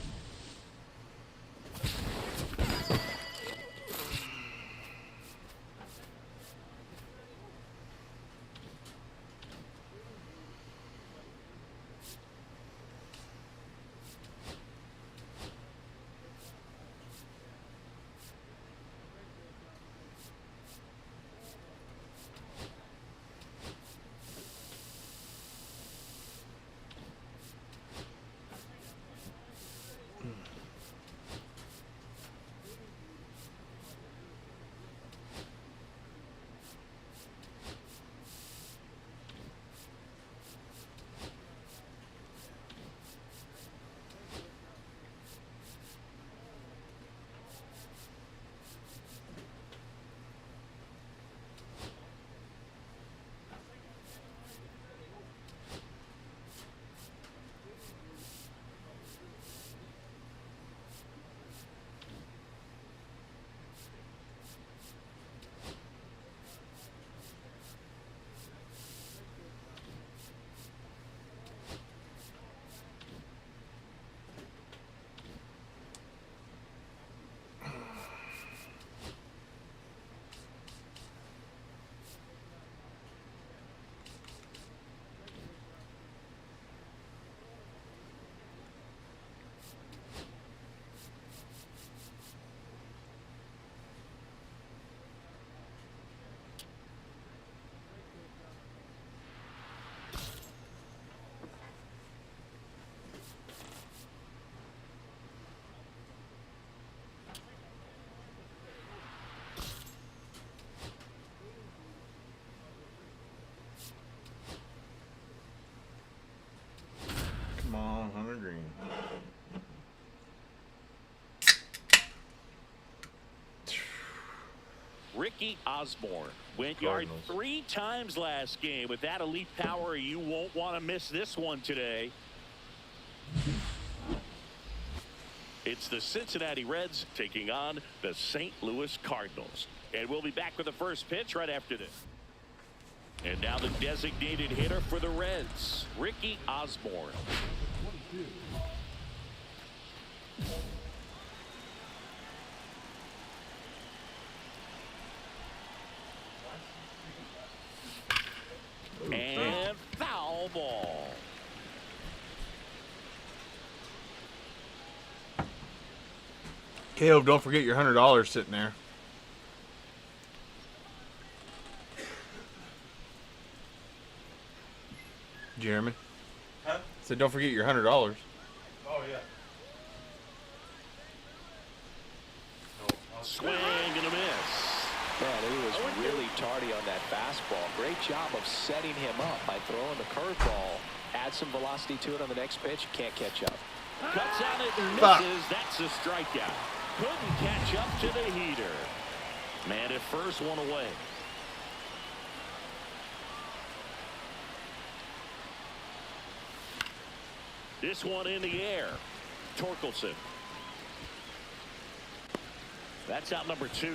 Ricky Osborne went Cardinals. yard 3 times last game. With that elite power, you won't want to miss this one today. It's the Cincinnati Reds taking on the St. Louis Cardinals. And we'll be back with the first pitch right after this. And now the designated hitter for the Reds, Ricky Osborne. 22. And foul ball. Caleb, don't forget your $100 sitting there. Jeremy. Huh? Said don't forget your $100. Oh, yeah. Swing and a miss. Man, he was really tardy on that fastball. Great job of setting him up by throwing the curveball. Add some velocity to it on the next pitch. Can't catch up. Cuts on it and Fuck. misses. That's a strikeout. Couldn't catch up to the heater. Man at first, one away. This one in the air. Torkelson. That's out number 2.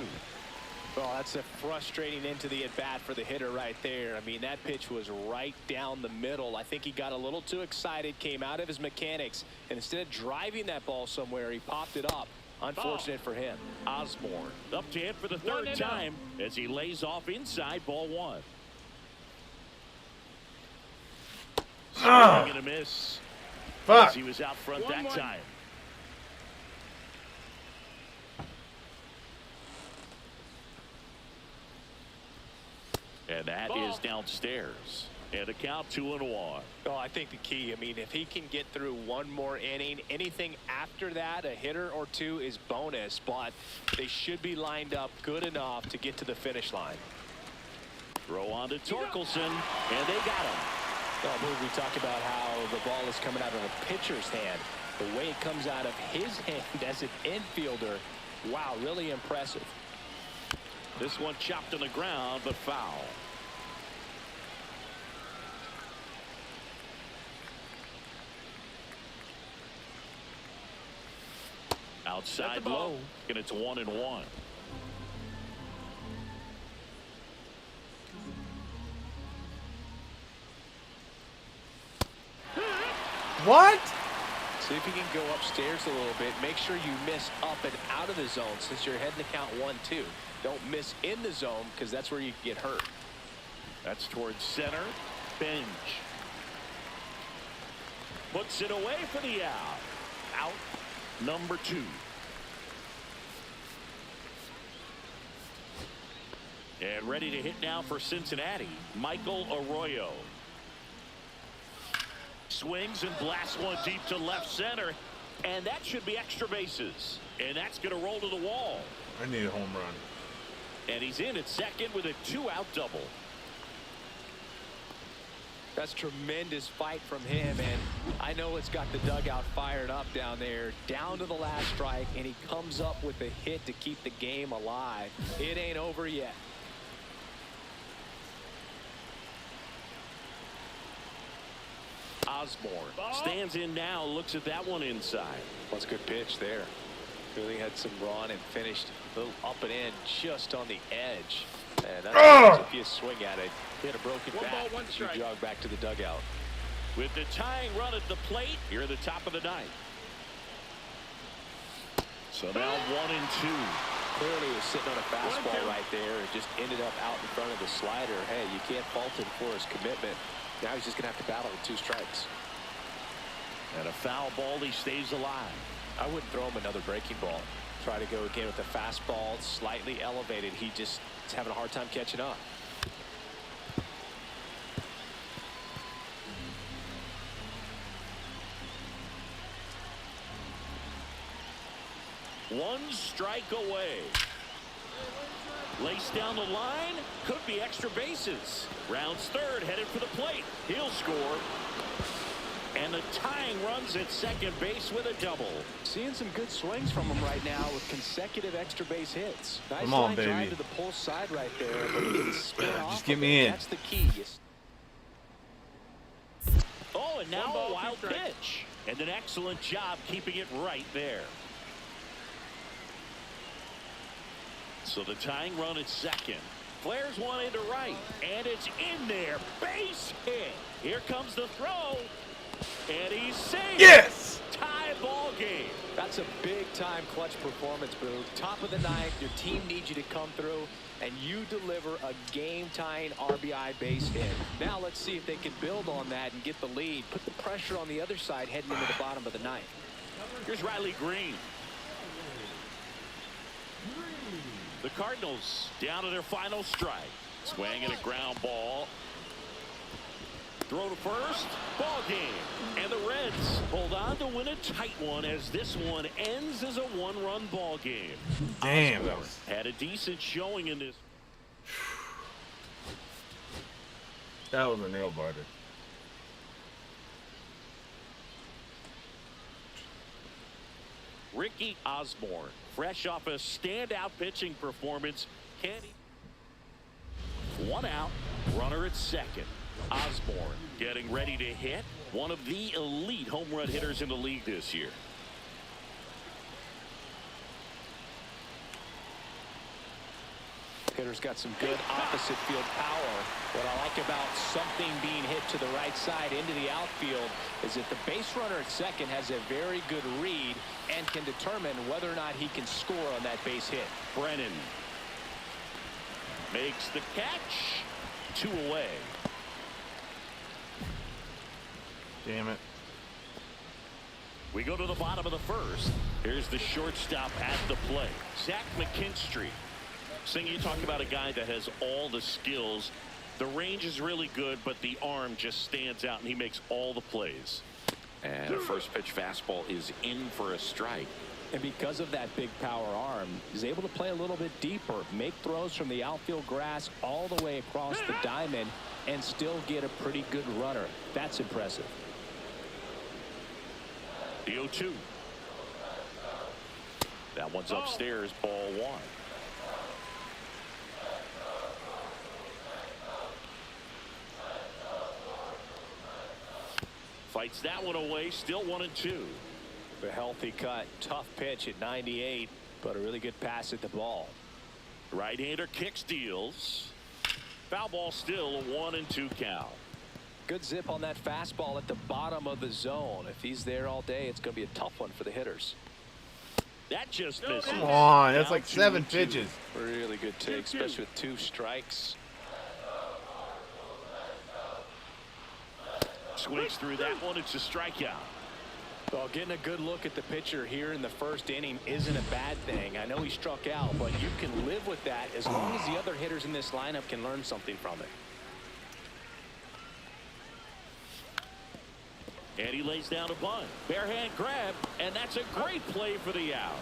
Oh, that's a frustrating into the at-bat for the hitter right there. I mean, that pitch was right down the middle. I think he got a little too excited, came out of his mechanics, and instead of driving that ball somewhere, he popped it up. Unfortunate for him. Osborne up to hit for the 3rd time as he lays off inside ball 1. Swing and a miss. Fuck. As he was out front that time. And that is downstairs. And a count 2-1. Oh, I think the key, I mean, if he can get through one more inning, anything after that, a hitter or two is bonus, but they should be lined up good enough to get to the finish line. Throw on to Torkelson, and they got him. Well, we talk about how the ball is coming out of the pitcher's hand. The way it comes out of his hand as an infielder, wow, really impressive. This one chopped on the ground, but foul. Outside low, and it's 1-1. What? See if you can go upstairs a little bit. Make sure you miss up and out of the zone since you're heading to count 1-2. Don't miss in the zone because that's where you get hurt. That's towards center. Bench. Puts it away for the out. Out number 2. And ready to hit now for Cincinnati, Michael Arroyo. Swings and blasts one deep to left center. And that should be extra bases. And that's going to roll to the wall. I need a home run. And he's in at second with a 2-out double. That's tremendous fight from him, and I know it's got the dugout fired up down there, down to the last strike, and he comes up with a hit to keep the game alive. It ain't over yet. Osborne stands in now, looks at that one inside. That's a good pitch there. Really had some run and finished a little up and in just on the edge. And that's if you swing at it, hit a broken bat, you jog back to the dugout. With the tying run at the plate, here at the top of the 9th. So now 1-2. Clearly he was sitting on a fastball right there and just ended up out in front of the slider. Hey, you can't fault him for his commitment. Now he's just going to have to battle with 2 strikes. And a foul ball, he stays alive. I wouldn't throw him another breaking ball. Try to go again with the fastball, slightly elevated. He just is having a hard time catching up. One strike away. Lace down the line. Could be extra bases. Rounds third, headed for the plate. He'll score. And the tying runs at second base with a double. Seeing some good swings from him right now with consecutive extra base hits. Nice Come on, line baby. drive to the pull side right there, but he didn't spin off Just get of me it. in. That's the key. Oh, and now ball, a wild 2 strikes. pitch. And an excellent job keeping it right there. So the tying run at second. Flares one into right. And it's in there. Base hit. Here comes the throw. And he's safe. Yes! Tie ball game. That's a big-time clutch performance, Boo. Top of the ninth, your team needs you to come through, and you deliver a game-tying RBI base hit. Now let's see if they can build on that and get the lead. Put the pressure on the other side heading into the bottom of the ninth. Here's Riley Green. The Cardinals down to their final strike. Swing and a ground ball. Throw to first. Ball game. And the Reds hold on to win a tight one as this one ends as a one-run ball game. Damn. Osborne had a decent showing in this. That was a nail biter. Ricky Osborne, fresh off a standout pitching performance. Can he? One out. Runner at second. Osborne getting ready to hit. One of the elite home run hitters in the league this year. Hitter's got some good opposite field power. What I like about something being hit to the right side into the outfield is that the base runner at second has a very good read and can determine whether or not he can score on that base hit. Brennan makes the catch. 2 away. Damn it. We go to the bottom of the first. Here's the shortstop at the plate. Zach McKinstry. Sing, you talk about a guy that has all the skills. The range is really good, but the arm just stands out, and he makes all the plays. And a first pitch fastball is in for a strike. And because of that big power arm, he's able to play a little bit deeper, make throws from the outfield grass all the way across the diamond, and still get a pretty good runner. That's impressive. The 0-2. That one's upstairs, ball 1. Fights that one away, still 1-2. A healthy cut, tough pitch at 98, but a really good pass at the ball. Right-hander kicks, deals. Foul ball, still a 1-2 count. Good zip on that fastball at the bottom of the zone. If he's there all day, it's going to be a tough one for the hitters. That just misses. Come on, that's Down like 7 2-2. pitches. Really good take, especially with 2 strikes. Swings through that one. It's a strikeout. Well, getting a good look at the pitcher here in the first inning isn't a bad thing. I know he struck out, but you can live with that as long as the other hitters in this lineup can learn something from it. And he lays down a bunt. Bare hand grab, and that's a great play for the out.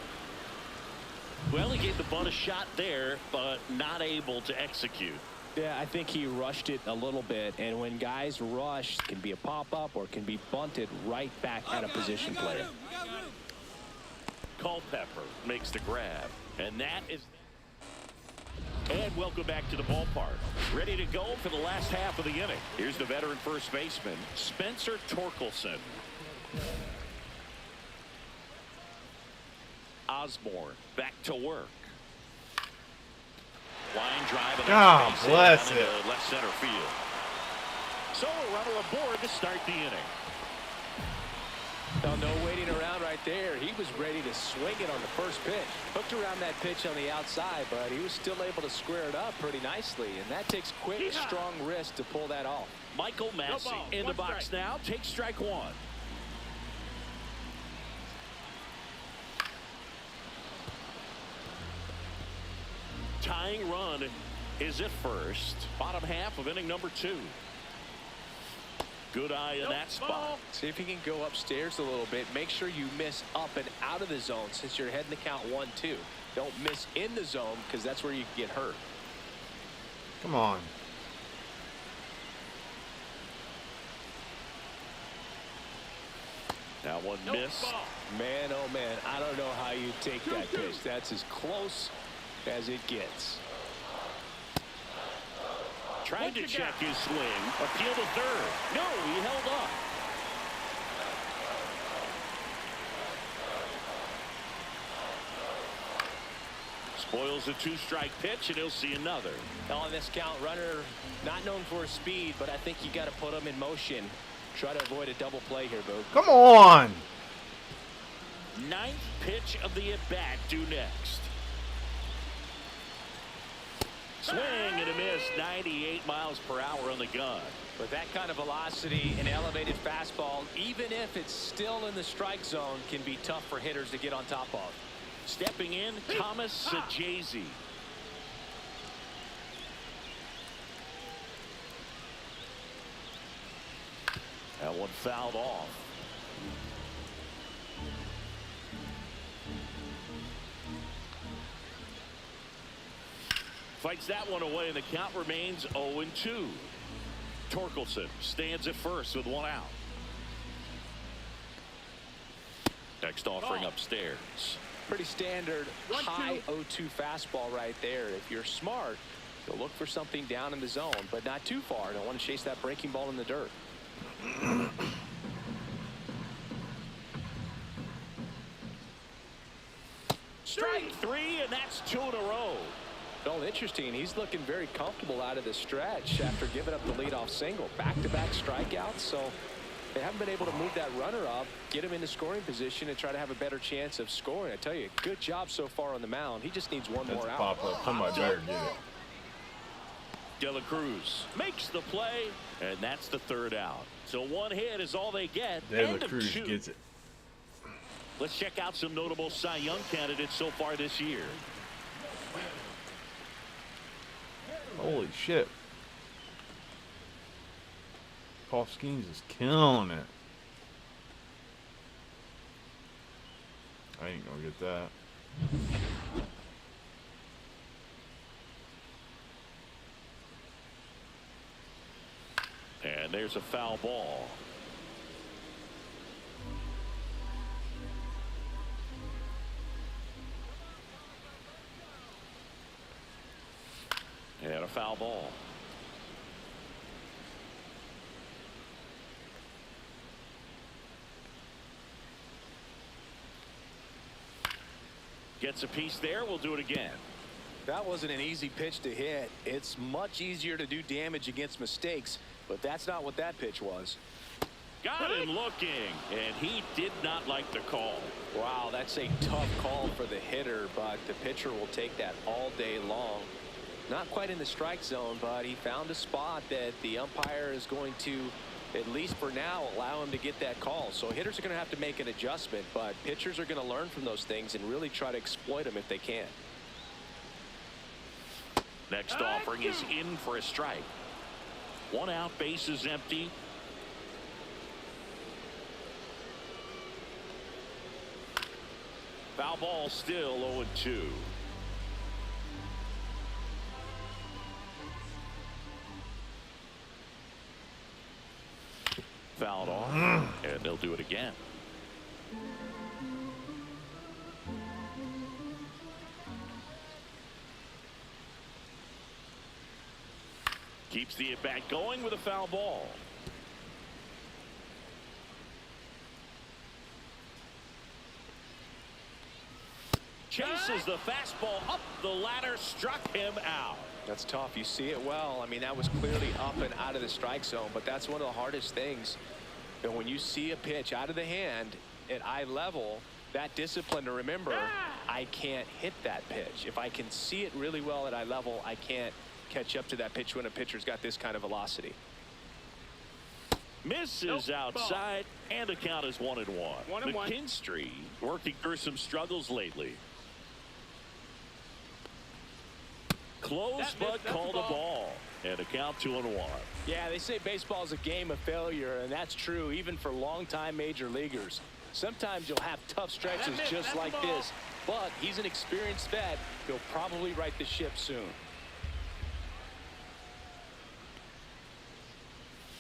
Well, he gave the bunt a shot there, but not able to execute. Yeah, I think he rushed it a little bit, and when guys rush, it can be a pop-up or it can be bunted right back at a position player. Culpepper makes the grab, and that is. And welcome back to the ballpark. Ready to go for the last half of the inning. Here's the veteran first baseman, Spencer Torkelson. Osborne back to work. Line drive. God bless it. Left center field. So a runner aboard to start the inning. No waiting around right there. He was ready to swing it on the first pitch. Hooked around that pitch on the outside, but he was still able to square it up pretty nicely. And that takes quick, strong wrist to pull that off. Michael Massey in the box now. Takes strike 1. Tying run is at first. Bottom half of inning number 2. Good eye in that spot. See if you can go upstairs a little bit. Make sure you miss up and out of the zone since you're heading to count 1-2. Don't miss in the zone because that's where you can get hurt. Come on. That one missed. Man, oh man, I don't know how you take that pitch. That's as close as it gets. Trying to check his swing. Appeal to third. No, he held up. Spoils a 2-strike pitch, and he'll see another. On this count, runner not known for his speed, but I think you got to put him in motion. Try to avoid a double play here, Boog. Come on. 9th pitch of the at-bat due next. Swing and a miss. 98 miles per hour on the gun. With that kind of velocity, an elevated fastball, even if it's still in the strike zone, can be tough for hitters to get on top of. Stepping in, Thomas Sajazi. That one fouled off. Fights that one away, and the count remains 0-2. Torkelson stands at first with one out. Next offering upstairs. Pretty standard high 0-2 fastball right there. If you're smart, you'll look for something down in the zone, but not too far. Don't want to chase that breaking ball in the dirt. Strike 3, and that's 2 in a row. Well, interesting. He's looking very comfortable out of the stretch after giving up the leadoff single. Back-to-back strikeouts, so they haven't been able to move that runner up, get him into scoring position, and try to have a better chance of scoring. I tell you, good job so far on the mound. He just needs one more out. Pop up. Somebody better get it. De La Cruz makes the play, and that's the 3rd out. So 1 hit is all they get. De La Cruz gets it. Let's check out some notable Cy Young candidates so far this year. Holy shit. Paul Skeens is killing it. I ain't gonna get that. And there's a foul ball. And a foul ball. Gets a piece there. We'll do it again. That wasn't an easy pitch to hit. It's much easier to do damage against mistakes, but that's not what that pitch was. Got him looking, and he did not like the call. Wow, that's a tough call for the hitter, but the pitcher will take that all day long. Not quite in the strike zone, but he found a spot that the umpire is going to, at least for now, allow him to get that call. So hitters are going to have to make an adjustment, but pitchers are going to learn from those things and really try to exploit them if they can. Next offering is in for a strike. 1 out, base is empty. Foul ball, still 0-2. Fouled off, and they'll do it again. Keeps the at-bat going with a foul ball. Chases the fastball up the ladder, struck him out. That's tough. You see it well. I mean, that was clearly up and out of the strike zone, but that's one of the hardest things. And when you see a pitch out of the hand at eye level, that discipline to remember, I can't hit that pitch. If I can see it really well at eye level, I can't catch up to that pitch when a pitcher's got this kind of velocity. Misses outside, and the count is 1-1. McKinstry working through some struggles lately. Close, but called a ball, and the count 2-1. Yeah, they say baseball is a game of failure, and that's true even for longtime major leaguers. Sometimes you'll have tough stretches just like this, but he's an experienced vet. He'll probably right the ship soon.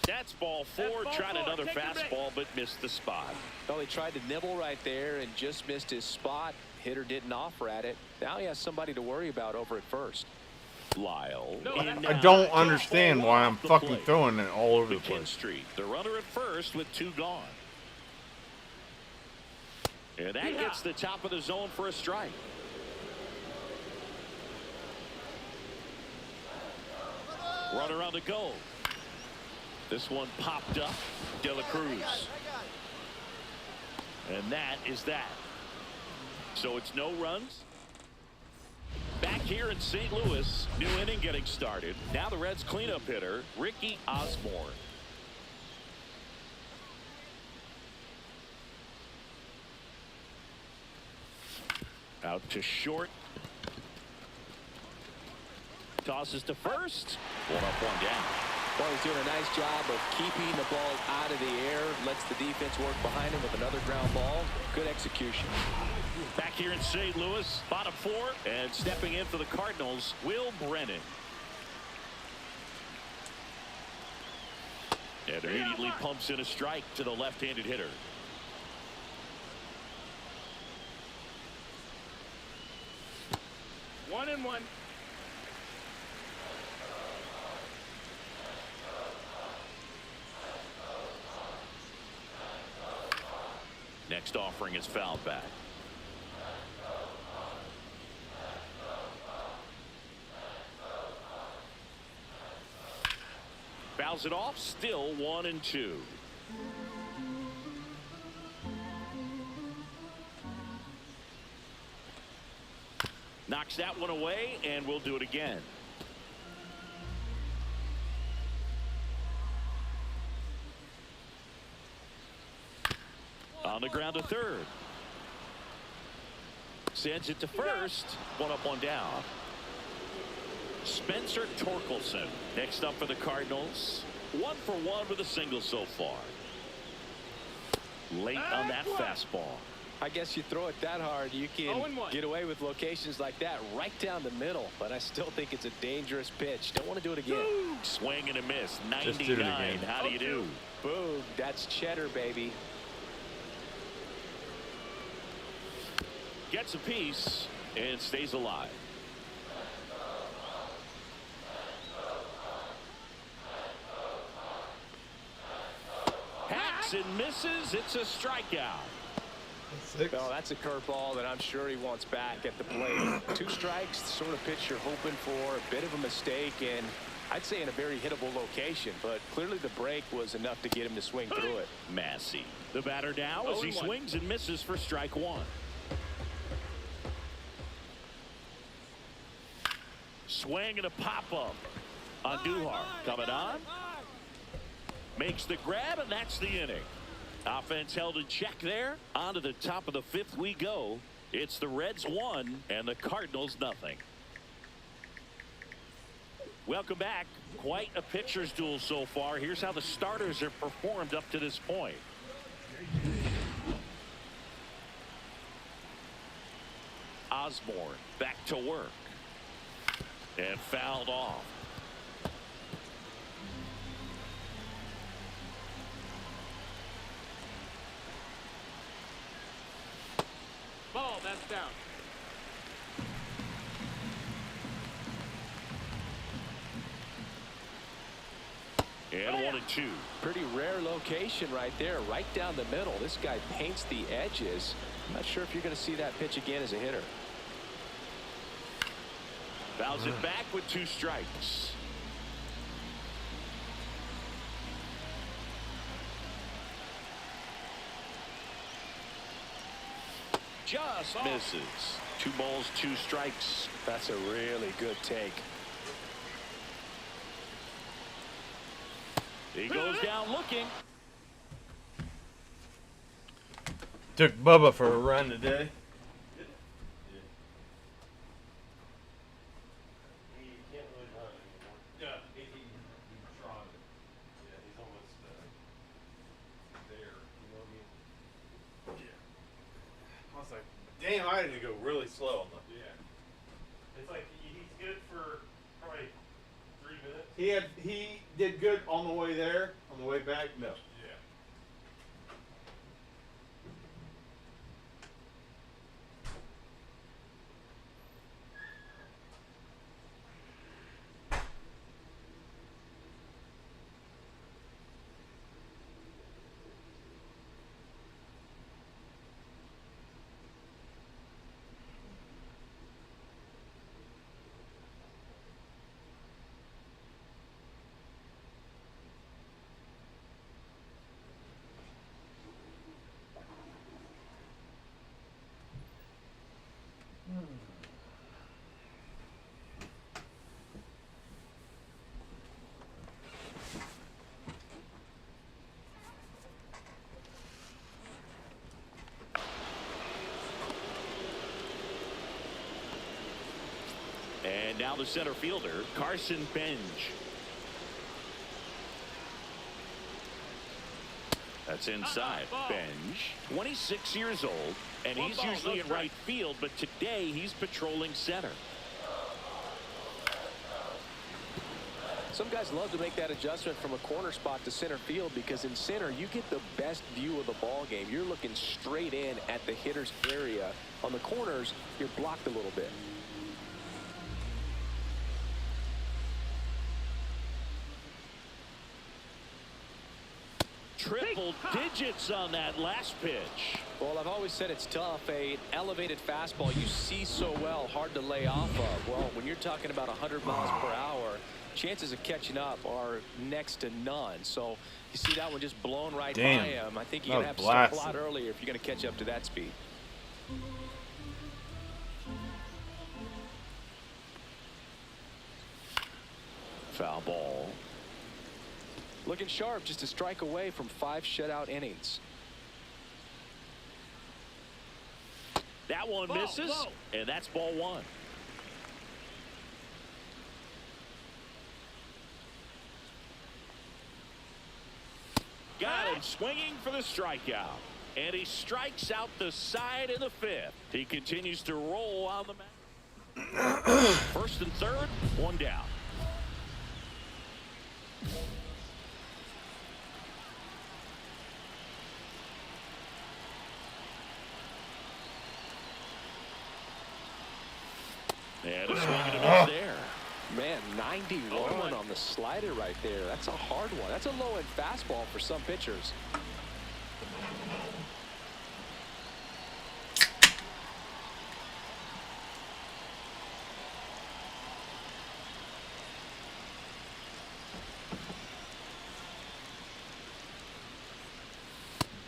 That's ball 4. Tried another fastball, but missed the spot. Well, he tried to nibble right there and just missed his spot. Hitter didn't offer at it. Now he has somebody to worry about over at first. Lyle. I don't understand why I'm fucking throwing it all over the place. Street. The runner at first with 2 gone. And that gets the top of the zone for a strike. Runner on the go. This one popped up. De La Cruz. And that is that. So it's no runs. Back here in St. Louis, new inning getting started. Now the Reds cleanup hitter, Ricky Osborne. Out to short. Tosses to first. 1 up, 1 down. Well, he's doing a nice job of keeping the ball out of the air. Lets the defense work behind him with another ground ball. Good execution. Back here in St. Louis, bottom 4, and stepping in for the Cardinals, Will Brennan. And immediately pumps in a strike to the left-handed hitter. One and one. Next offering is fouled back. Fouls it off, still 1-2. Knocks that one away, and we'll do it again. On the ground to third. Sends it to first. 1 up, 1 down. Spencer Torkelson next up for the Cardinals. 1 for 1 with a single so far. Late on that fastball. I guess you throw it that hard, you can get away with locations like that right down the middle. But I still think it's a dangerous pitch. Don't want to do it again. Swing and a miss. Just did it 99. again. How do you do? Boom. That's cheddar, baby. Gets a piece and stays alive. Hacks and misses. It's a strikeout. 6. No, that's a curveball that I'm sure he wants back at the plate. 2 strikes, the sort of pitch you're hoping for. A bit of a mistake, and I'd say in a very hittable location. But clearly the break was enough to get him to swing through it. Massey, the batter now as he swings and misses for strike 1. Swing and a pop-up on Duhar. Coming on. Makes the grab, and that's the inning. Offense held in check there. On to the top of the 5th we go. It's the Reds 1 and the Cardinals nothing. Welcome back. Quite a pitcher's duel so far. Here's how the starters have performed up to this point. Osborne back to work. And fouled off. Ball, that's down. And 1-2. Pretty rare location right there, right down the middle. This guy paints the edges. I'm not sure if you're going to see that pitch again as a hitter. Fouls it back with 2 strikes. Just misses. 2 balls, 2 strikes. That's a really good take. He goes down looking. Took Bubba for a run today. Damn, I had to go really slow on that. Yeah. It's like he's good for probably 3 minutes. did good on the way there. On the way back, no. Yeah. And now the center fielder, Carson Benj. That's inside. Benj, 26 years old, and he's usually in right field, but today he's patrolling center. Some guys love to make that adjustment from a corner spot to center field because in center you get the best view of the ball game. You're looking straight in at the hitter's area. On the corners, you're blocked a little bit. Triple digits on that last pitch. Well, I've always said it's tough. An elevated fastball you see so well, hard to lay off of. Well, when you're talking about 100 miles per hour, chances of catching up are next to none. So you see that one just blown right by him. I think you're going to have to start a lot earlier if you're going to catch up to that speed. Foul ball. Looking sharp, just a strike away from 5 shutout innings. That one misses, and that's ball 1. Got him swinging for the strikeout. And he strikes out the side in the 5th. He continues to roll on the mound. First and third, 1 down. And a swing and a miss there. Man, 91 on the slider right there. That's a hard one. That's a low-end fastball for some pitchers.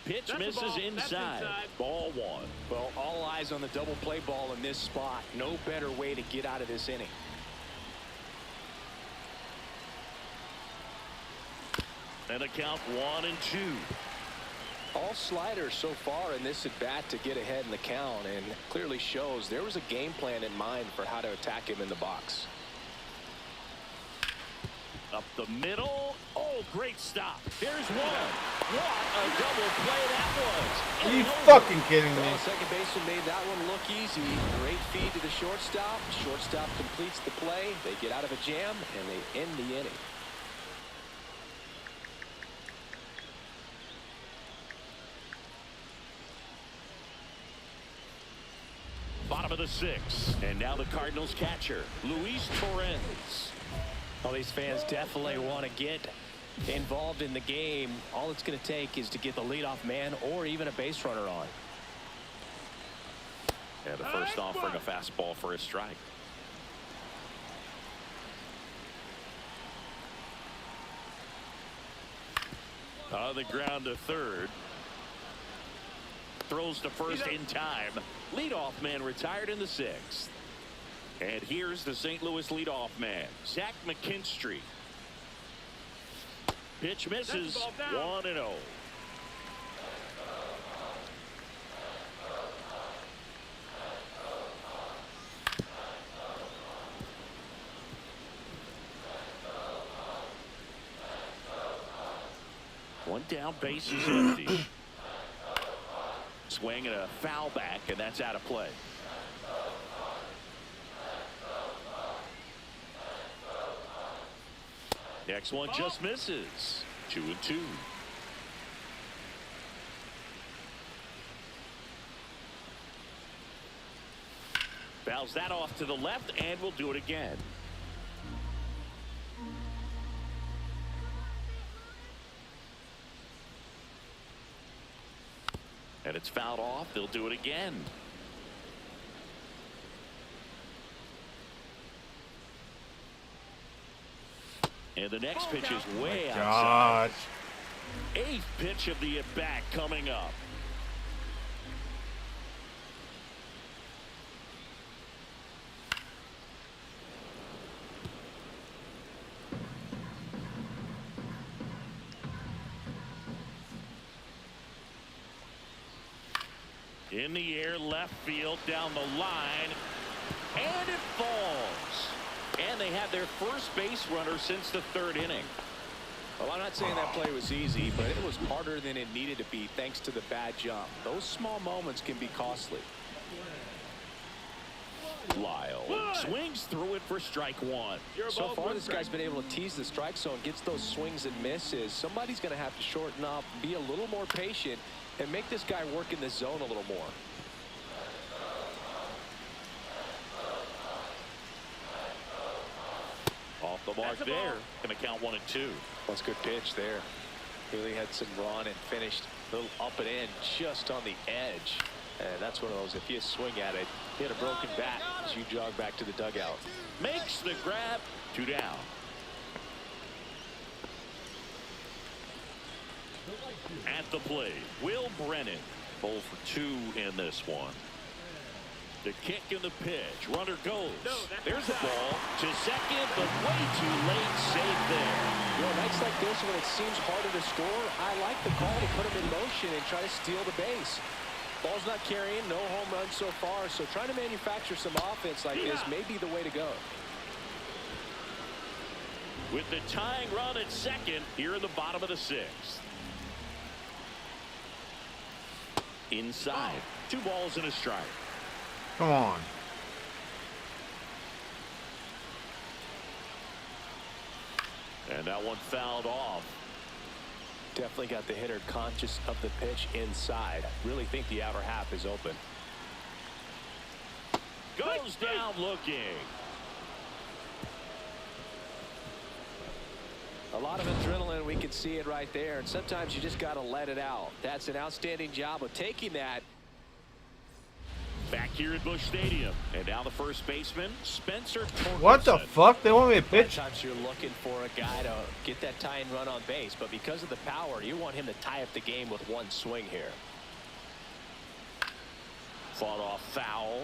Pitch misses inside. Ball 1. Well, all eyes on the double play ball in this spot. No better way to get out of this inning. And a count 1-2. All sliders so far in this at bat to get ahead in the count, and clearly shows there was a game plan in mind for how to attack him in the box. Up the middle. Oh, great stop. There's one. What a double play that was. Are you fucking kidding me? Well, second baseman made that one look easy. Great feed to the shortstop. Shortstop completes the play. They get out of a jam, and they end the inning. Bottom of the 6th. And now the Cardinals catcher, Luis Torrens. Well, these fans definitely want to get involved in the game. All it's going to take is to get the leadoff man or even a base runner on. And the first offering a fastball for a strike. On the ground to third. Throws to first in time. Leadoff man retired in the 6th. And here's the St. Louis leadoff man, Zach McKinstry. Pitch misses. 1-0. One down, base is empty. Swing and a foul back, and that's out of play. Next one just misses. 2-2. Fouls that off to the left, and we'll do it again. And it's fouled off. They'll do it again. And the next pitch is way outside. Gosh. 8th pitch of the at-bat coming up. In the air, left field, down the line, and it falls. And they have their first base runner since the 3rd inning. Well, I'm not saying that play was easy, but it was harder than it needed to be thanks to the bad jump. Those small moments can be costly. Lyle swings through it for strike 1. So far, this guy's been able to tease the strike zone, gets those swings and misses. Somebody's going to have to shorten up, be a little more patient, and make this guy work in this zone a little more. Off the mark there. Going to count 1-2. That's a good pitch there. Really had some run and finished a little up and in just on the edge. And that's one of those, if you swing at it, hit a broken bat as you jog back to the dugout. Makes the grab. 2 down. At the plate, Will Brennan. 0 for 2 in this one. The kick and the pitch. Runner goes. There's the ball to second, but way too late. Safe there. You know, nights like this when it seems harder to score, I like the call to put him in motion and try to steal the base. Ball's not carrying, no home runs so far, so trying to manufacture some offense like this may be the way to go. With the tying run at second here in the bottom of the 6th. Inside. 2 balls and a strike. Come on. And that one fouled off. Definitely got the hitter conscious of the pitch inside. Really think the outer half is open. Goes down looking. A lot of adrenaline, we can see it right there, and sometimes you just got to let it out. That's an outstanding job of taking that. Back here at Busch Stadium, and now the first baseman, Spencer Torkelson. What the fuck? They want me to pitch? Sometimes you're looking for a guy to get that tying run on base, but because of the power, you want him to tie up the game with one swing here. Fought off foul.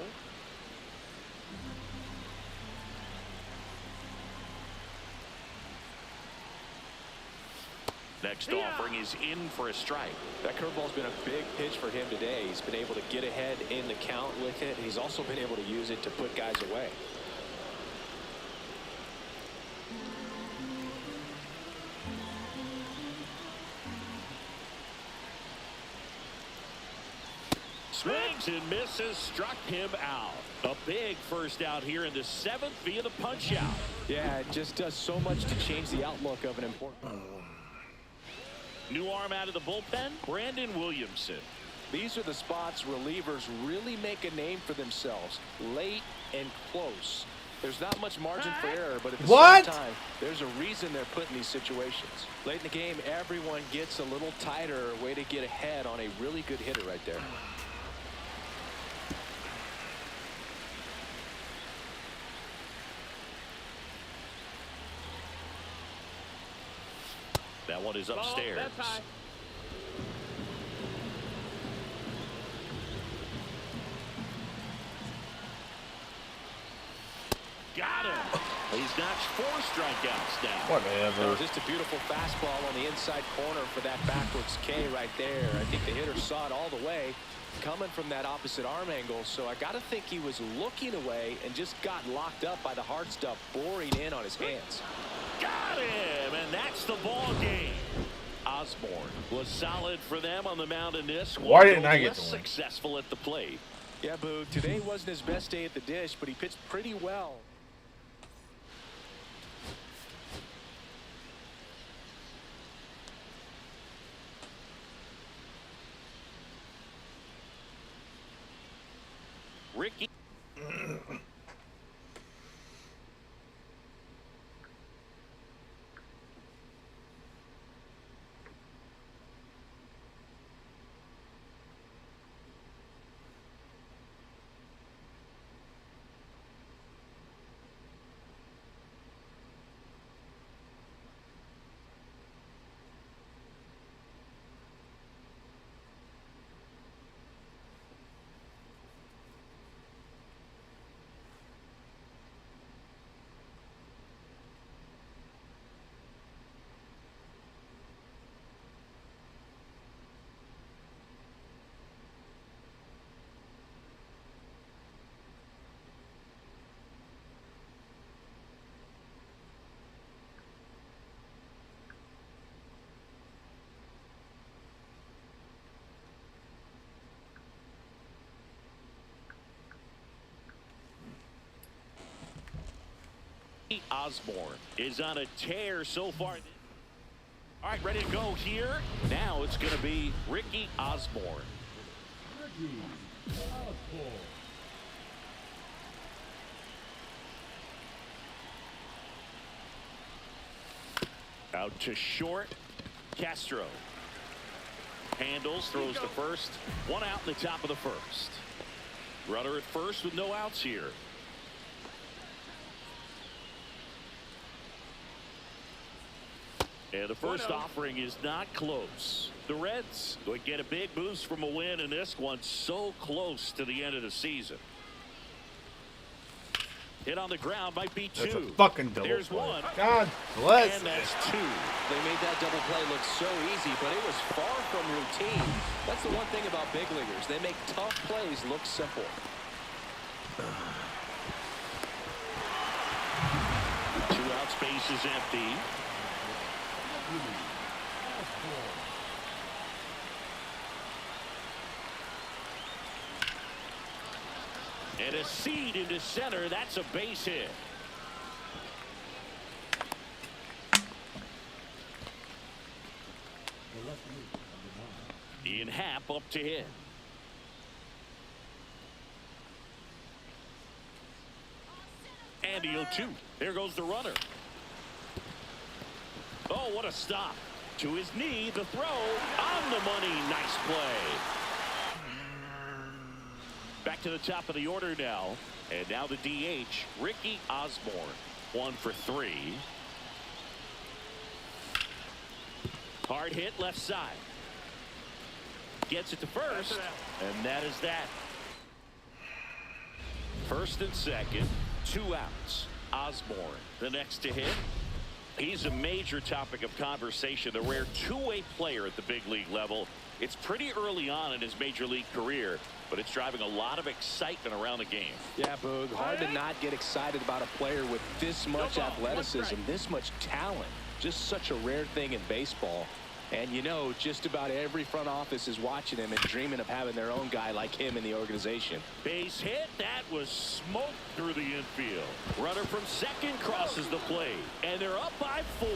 Next offering is in for a strike. That curveball's been a big pitch for him today. He's been able to get ahead in the count with it. He's also been able to use it to put guys away. Swings and misses, struck him out. A big first out here in the 7th via the punch out. Yeah, it just does so much to change the outlook of an important. New arm out of the bullpen, Brandon Williamson. These are the spots relievers really make a name for themselves. Late and close. There's not much margin for error, but at the same time, there's a reason they're put in these situations. Late in the game, everyone gets a little tighter. Way to get ahead on a really good hitter right there. That one is upstairs. That's high. Got him. He's notched 4 strikeouts now. Whatever. Just a beautiful fastball on the inside corner for that backwards K right there. I think the hitter saw it all the way coming from that opposite arm angle, so I got to think he was looking away and just got locked up by the hard stuff boring in on his hands. Got him, and that's the ball game. Osborne was solid for them on the mound in this one. Why didn't I get less the win? successful at the plate. Yeah, Boo, today wasn't his best day at the dish, but he pitched pretty well. Osborne is on a tear so far. All right, ready to go here. Now it's going to be Ricky Osborne. Ricky Osborne. Out to short. Castro handles, throws to first. One out in the top of the first. Runner at first with no outs here. And the first offering is not close. The Reds would get a big boost from a win in this one, so close to the end of the season. Hit on the ground might be two. That's a fucking double There's play. one. God bless. And that's two. They made that double play look so easy, but it was far from routine. That's the one thing about big leaguers. They make tough plays look simple. Two out, space is empty. And a seed into center. That's a base hit. Ian Happ up to hit. And the 0-2. There goes the runner. Oh, what a stop. To his knee, the throw on the money. Nice play. Back to the top of the order now. And now the DH, Ricky Osborne. 1 for 3. Hard hit left side. Gets it to first. And that is that. First and second. 2 outs. Osborne, the next to hit. He's a major topic of conversation, the rare two-way player at the big league level. It's pretty early on in his major league career, but it's driving a lot of excitement around the game. Yeah, Boog, hard to not get excited about a player with this much athleticism, this much talent. Just such a rare thing in baseball. And you know, just about every front office is watching him and dreaming of having their own guy like him in the organization. Base hit. That was smoked through the infield. Runner from second crosses the plate. And they're up by 4.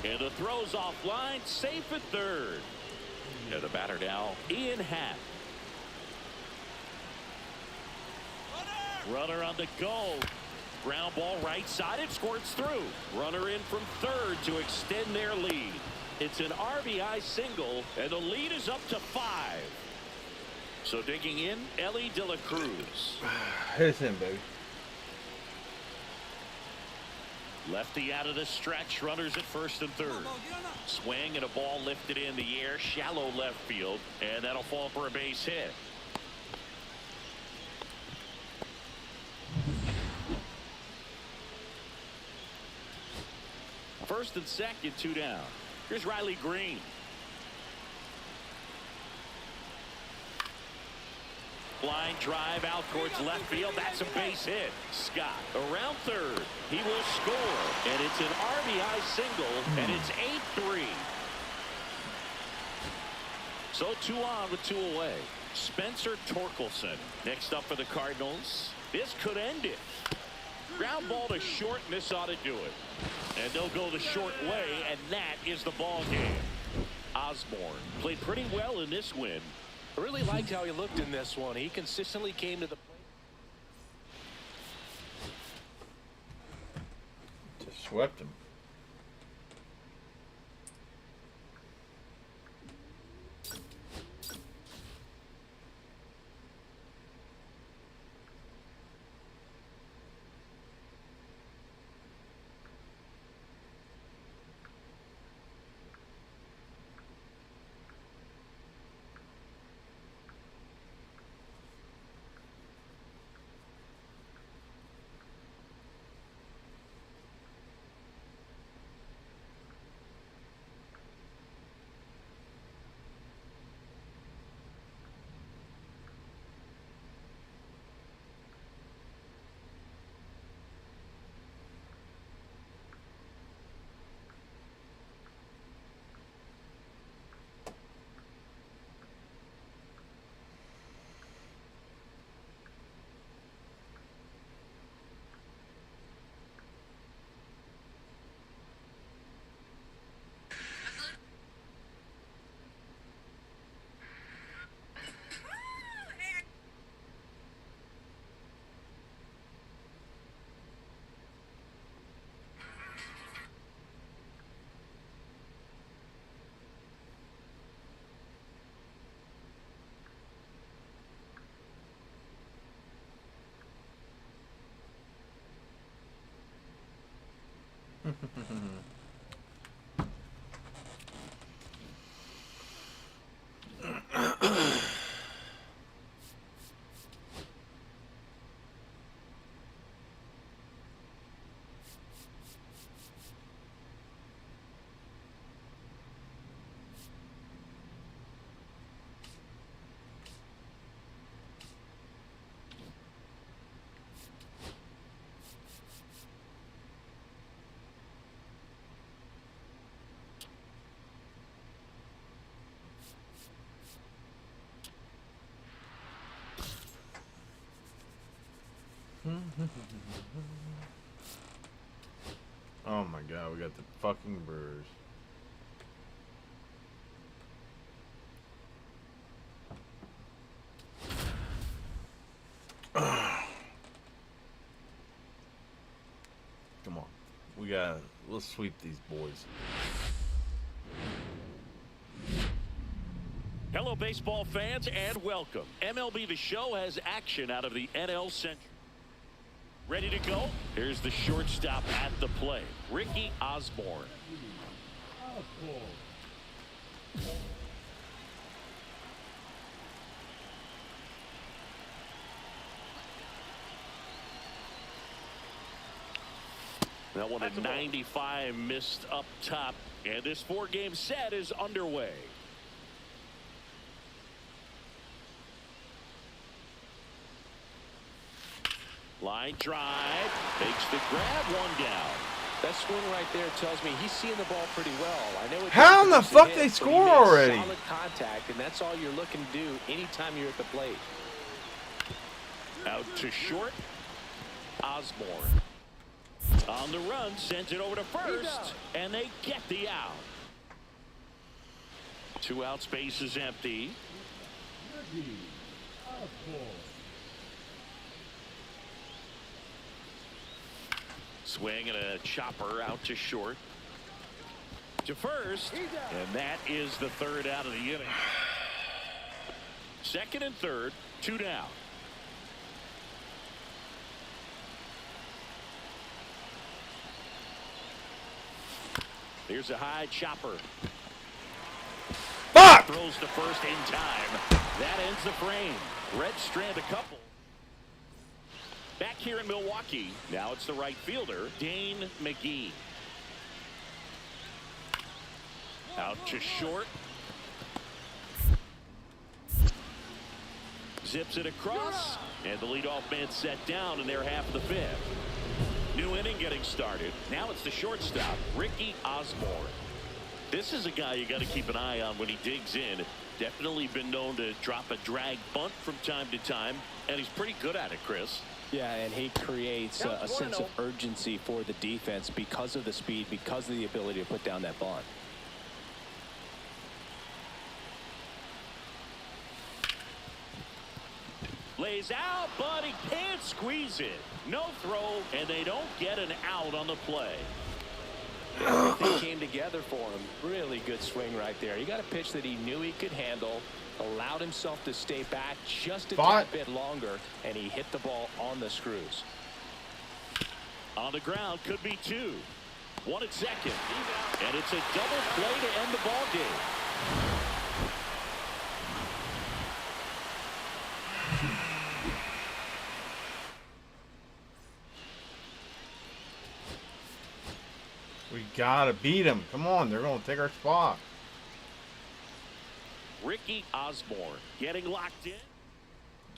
And the throw's offline. Safe at third. And the batter now, Ian Happ. Runner on the go. Ground ball right side. It squirts through. Runner in from third to extend their lead. It's an RBI single, and the lead is up to 5. So digging in, Ellie De La Cruz. Here's him, baby. Lefty out of the stretch. Runners at first and third. Swing and a ball lifted in the air. Shallow left field, and that'll fall for a base hit. First and second, 2 down. Here's Riley Green. Line drive out towards left field. That's a base hit. Scott around third. He will score. And it's an RBI single. And it's 8-3. So 2 on with 2 away. Spencer Torkelson next up for the Cardinals. This could end it. Ground ball to short, and this ought to do it. And they'll go the short way, and that is the ball game. Osborne played pretty well in this win. I really liked how he looked in this one. He consistently came to the plate. Just swept him. Oh my god, we got the fucking Brewers. Come on. Let's sweep these boys. Hello, baseball fans, and welcome. MLB The Show has action out of the NL Central. Ready to go? Here's the shortstop at the plate, Ricky Osborne. That one at 95 missed up top, and this 4-game set is underway. Line drive, makes the grab, one down. That swing right there tells me he's seeing the ball pretty well. I know. How in the fuck they score already? Solid contact, and that's all you're looking to do anytime you're at the plate. Out to short, Osborne. On the run, sends it over to first, and they get the out. 2 outs, base is empty. Swing and a chopper out to short. To first, and that is the 3rd out of the inning. 2nd and 3rd, 2 down. Here's a high chopper. Fuck! Throws to first in time. That ends the frame. Red strand a couple. Back here in Milwaukee, now it's the right fielder, Dane McGee. Out to short. Zips it across, and the leadoff man set down in their half of the 5th. New inning getting started. Now it's the shortstop, Ricky Osborne. This is a guy you got to keep an eye on when he digs in. Definitely been known to drop a drag bunt from time to time, and he's pretty good at it, Chris. Yeah, and he creates a sense of urgency for the defense because of the speed, because of the ability to put down that bunt. Lays out, but he can't squeeze it. No throw, and they don't get an out on the play. Everything came together for him. Really good swing right there. He got a pitch that he knew he could handle, allowed himself to stay back just a tad bit longer, and he hit the ball on the screws. On the ground, could be 2. 1 at second, and it's a double play to end the ball game. We gotta beat them. Come on, they're gonna take our spot. Ricky Osborne getting locked in.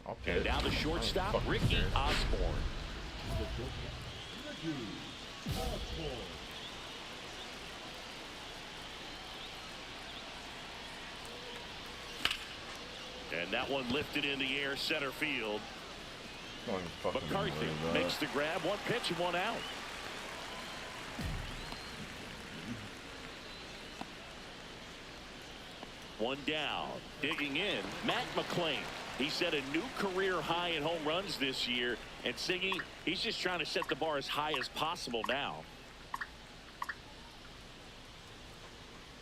Okay. And now the shortstop, Ricky Osborne. And that one lifted in the air, center field. McCarthy makes the grab, 1 pitch and 1 out. One down, digging in, Matt McClain. He set a new career high in home runs this year, and Siggy, he's just trying to set the bar as high as possible now.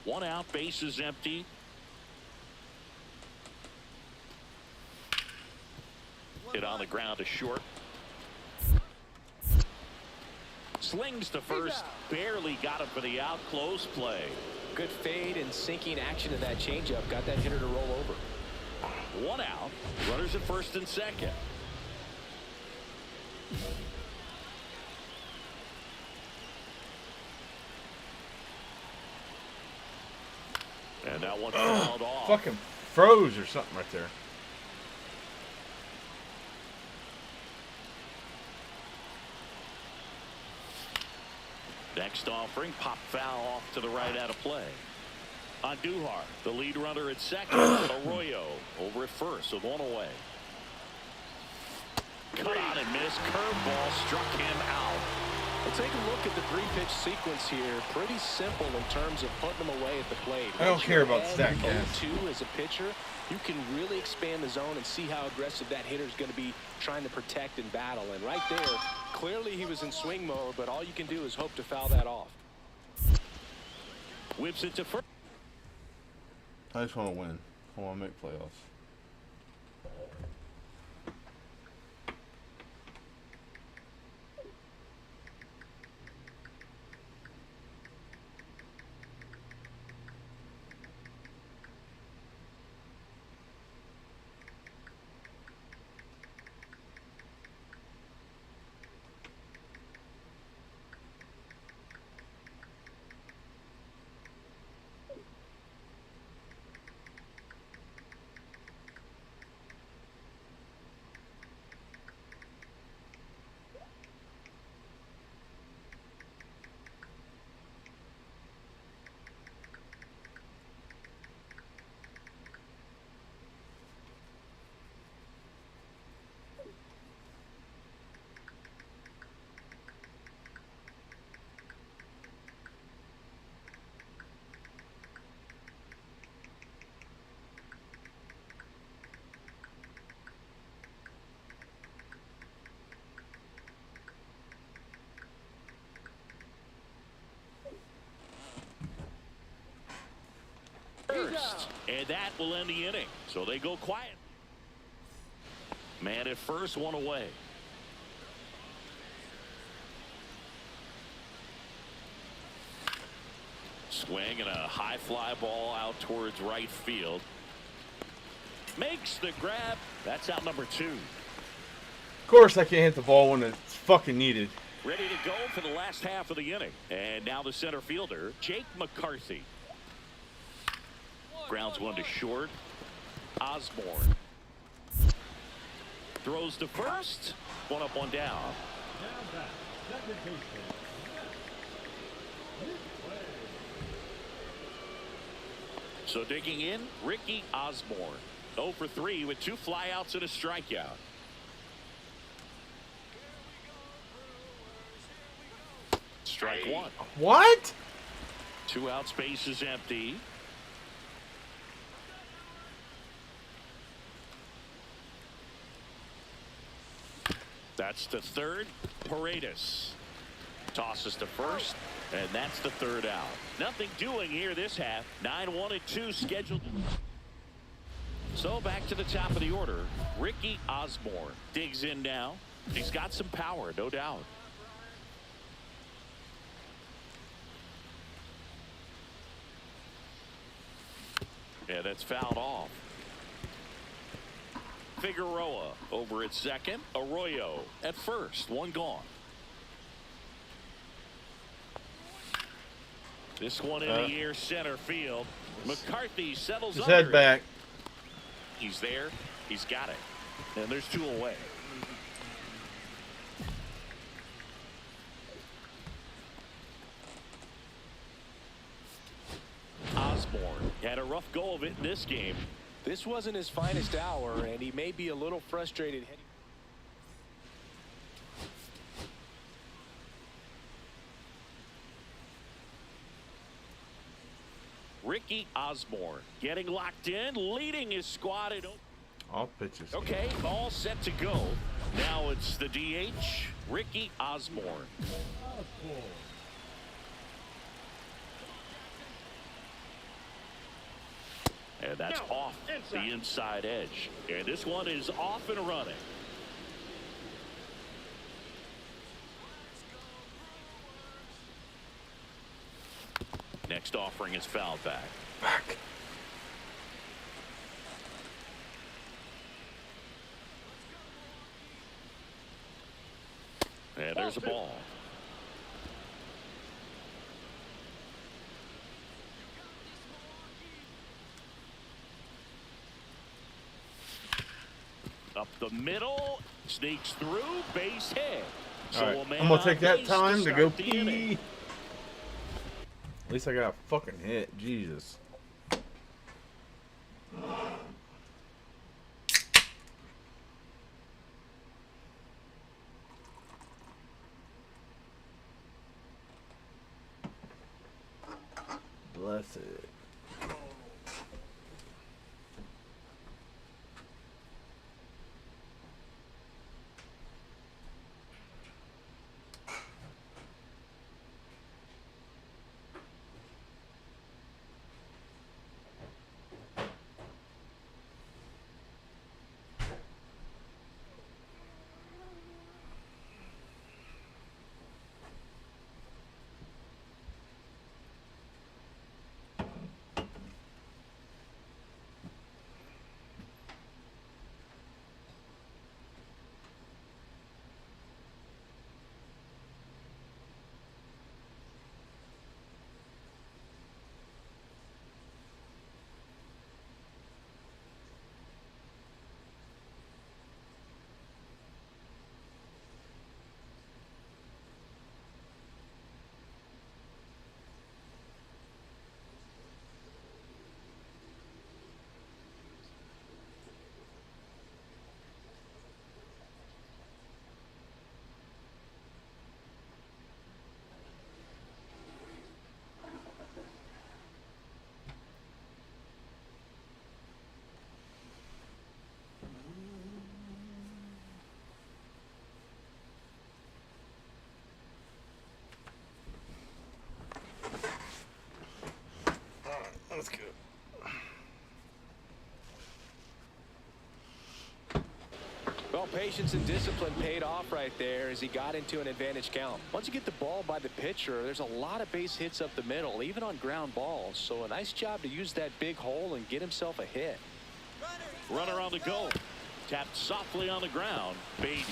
1 out, base is empty. Hit on the ground to short. slings to first. Barely got him for the out. Close play. Good fade and sinking action of that changeup got that hitter to roll over. One out. Runners at first and second. And that one fouled off. Fucking froze or something right there. Next offering, pop foul off to the right out of play. Andujar, the lead runner at second. Arroyo over at first with one away. Cut on and missed. Curveball struck him out. Well, take a look at the three-pitch sequence here. Pretty simple in terms of putting them away at the plate. I don't Once care you're about ahead stat 0-2 as a pitcher, you can really expand the zone and see how aggressive that hitter is going to be trying to protect and battle. And right there, clearly he was in swing mode, but all you can do is hope to foul that off. Whips it to first. I just want to win. I want to make playoffs. And that will end the inning. So they go quiet. Man at first, one away. Swing and a high fly ball out towards right field. Makes the grab. That's out number 2. Of course I can't hit the ball when it's fucking needed. Ready to go for the last half of the inning. And now the center fielder, Jake McCarthy. Grounds one to short. Osborne throws to first. One up, one down. Now back, second baseman. So digging in, Ricky Osborne. 0 for 3 with 2 flyouts and a strikeout. Strike one. What? 2 outs, base is empty. That's the third. Paredes tosses to first, and that's the third out. Nothing doing here this half. 9-1 and 2 scheduled. So back to the top of the order. Ricky Osborne digs in now. He's got some power, no doubt. Yeah, that's fouled off. Figueroa over at second. Arroyo at first. One gone. This one in the air center field. McCarthy settles His under head back. He's there. He's got it. And there's 2 away. Osborne had a rough go of it in this game. This wasn't his finest hour, and he may be a little frustrated. Ricky Osborne getting locked in, leading his squad. All pitches. Okay, all set to go. Now it's the DH, Ricky Osborne. Osborne. And that's off the inside edge. And this one is off and running. next offering is fouled back. Fuck. And there's a ball. Up the middle, sneaks through, base hit. So All right. a man I'm gonna on take that base time to go start the inning. pee. At least I got a fucking hit. Jesus. Bless it. Let's go. Well, patience and discipline paid off right there as he got into an advantage count. Once you get the ball by the pitcher, there's a lot of base hits up the middle, even on ground balls. So a nice job to use that big hole and get himself a hit. Runner on the go. Tapped softly on the ground. Beatty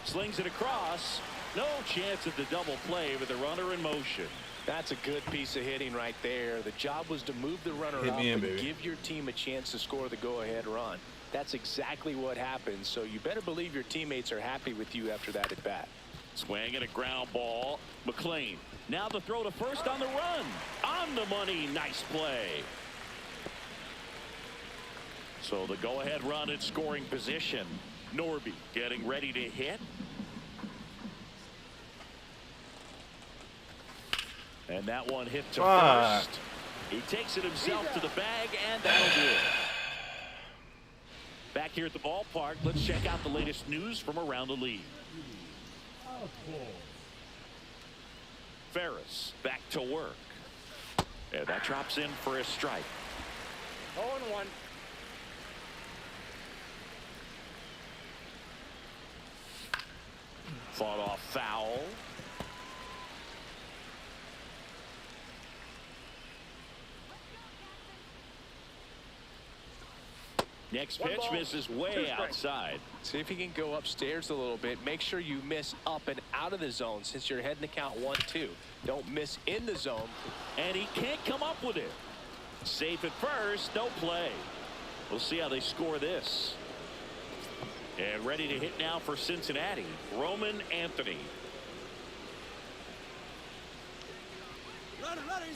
slings it across. No chance at the double play with the runner in motion. That's a good piece of hitting right there. The job was to move the runner Hit up me in, and baby. give your team a chance to score the go-ahead run. That's exactly what happened. So you better believe your teammates are happy with you after that at-bat. Swing and a ground ball. McLean now the throw to first on the run. On the money. Nice play. So the go-ahead run in scoring position. Norby getting ready to hit. And that one hit to first. He takes it himself to the bag, and that'll do it. Back here at the ballpark, let's check out the latest news from around the league. Ferris back to work. And that drops in for a strike. 0-1. Fought off foul. Next pitch misses way outside. See if he can go upstairs a little bit. Make sure you miss up and out of the zone since you're heading to count 1-2. Don't miss in the zone. And he can't come up with it. Safe at first, no play. We'll see how they score this. And ready to hit now for Cincinnati, Roman Anthony.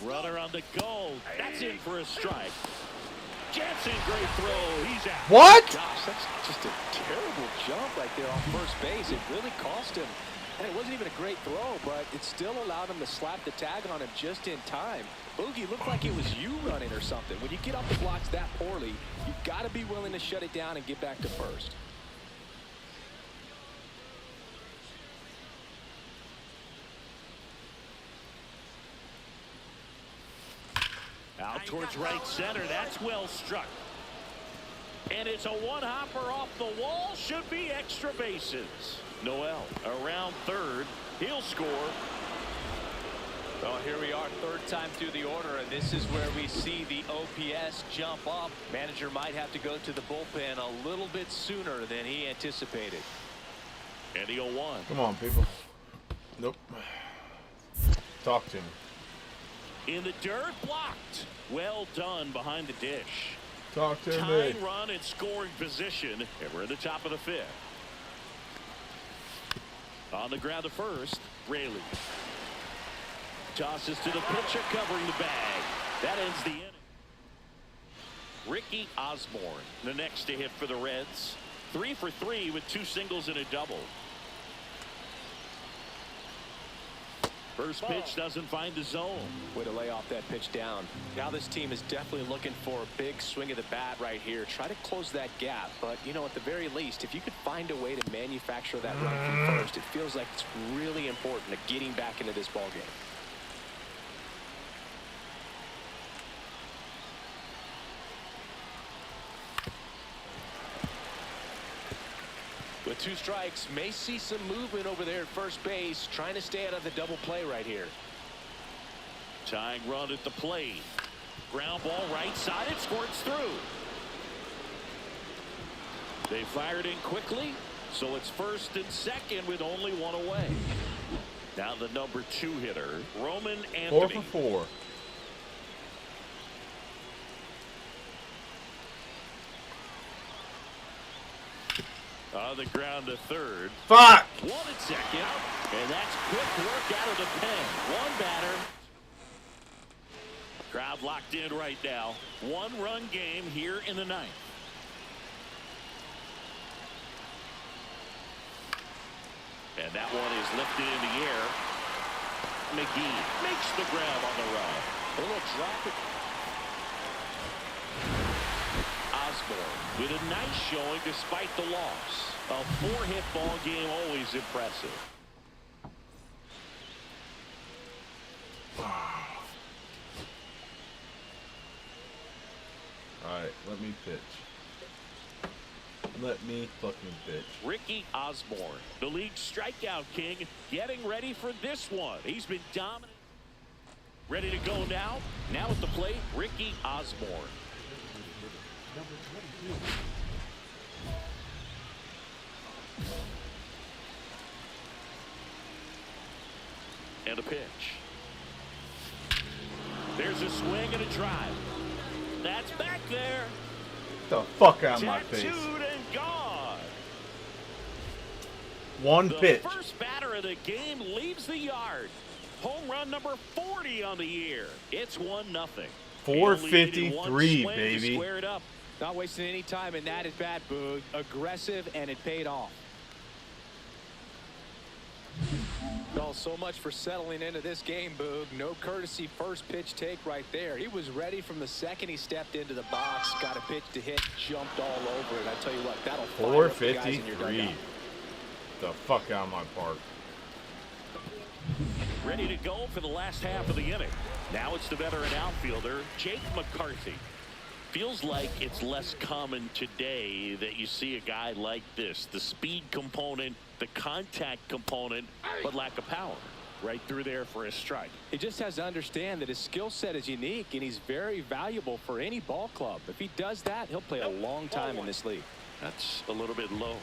Runner on the go. That's in for a strike. Jansen, great throw. He's out. What? Gosh, that's just a terrible jump right there on first base. It really cost him. And it wasn't even a great throw, but it still allowed him to slap the tag on him just in time. Boogie looked like it was you running or something. When you get off the blocks that poorly, you've got to be willing to shut it down and get back to first. Out towards right center. That's well struck. And it's a one-hopper off the wall. Should be extra bases. Noel around third. He'll score. Well, here we are, third time through the order, and this is where we see the OPS jump up. Manager might have to go to the bullpen a little bit sooner than he anticipated. And the 0-1. Come on, people. Nope. Talk to me. In the dirt, blocked. Well done behind the dish. Talk to me. Tying run in scoring position, and we're at the top of the 5th. On the ground to first, Rayleigh. Tosses to the pitcher, covering the bag. That ends the inning. Ricky Osborne, the next to hit for the Reds. 3 for 3 with 2 singles and a double. First pitch doesn't find the zone. Way to lay off that pitch down. Now this team is definitely looking for a big swing of the bat right here. Try to close that gap. But, you know, at the very least, if you could find a way to manufacture that run from first, it feels like it's really important to getting back into this ballgame. With 2 strikes, may see some movement over there at first base, trying to stay out of the double play right here. Tying run at the plate. Ground ball right side. It squirts through. They fired in quickly, so it's first and second with only 1 away. Now the number 2 hitter, Roman Anthony. 4 for 4. On the ground to third. Fuck! 1 at second. And that's quick work out of the pen. 1 batter. Crowd locked in right now. 1-run game here in the 9th. And that one is lifted in the air. McGee makes the grab on the run. A little drop. Osborne with a nice showing despite the loss. A 4-hit ball game, always impressive. Alright, let me pitch. Let me fucking pitch. Ricky Osborne, the league strikeout king, getting ready for this one. He's been dominant. Ready to go now. Now at the plate, Ricky Osborne. Number 22. And a pitch. There's a swing and a drive. That's back there. Get the fuck out of my face. Tattooed and gone. 1 The pitch. first batter of the game leaves the yard. Home run number 40 on the year. It's 1-0. 453, baby. Square it up. Not wasting any time in that at bat, Boog. Aggressive, and it paid off. Well, so much for settling into this game, Boog. No courtesy first pitch take right there. He was ready from the second he stepped into the box, got a pitch to hit, jumped all over it. I tell you what, that'll fire up the guys in your 453. dugout. The fuck out of my park. Ready to go for the last half of the inning. Now it's the veteran outfielder, Jake McCarthy. Feels like it's less common today that you see a guy like this. The speed component, the contact component, but lack of power. Right through there for a strike. He just has to understand that his skill set is unique, and he's very valuable for any ball club. If he does that, he'll play a long time in this league. That's a little bit low.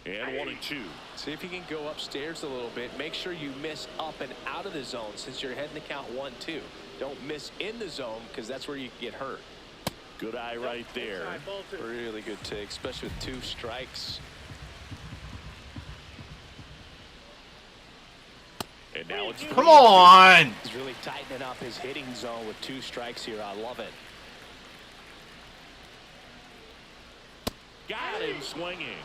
And 1-2. See if you can go upstairs a little bit. Make sure you miss up and out of the zone since you're heading to count 1-2. Don't miss in the zone because that's where you get hurt. Good eye right there. Really good take, especially with 2 strikes. And now it's Come on! He's really tightening up his hitting zone with 2 strikes here. I love it. Got him swinging.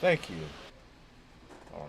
Thank you. Oh.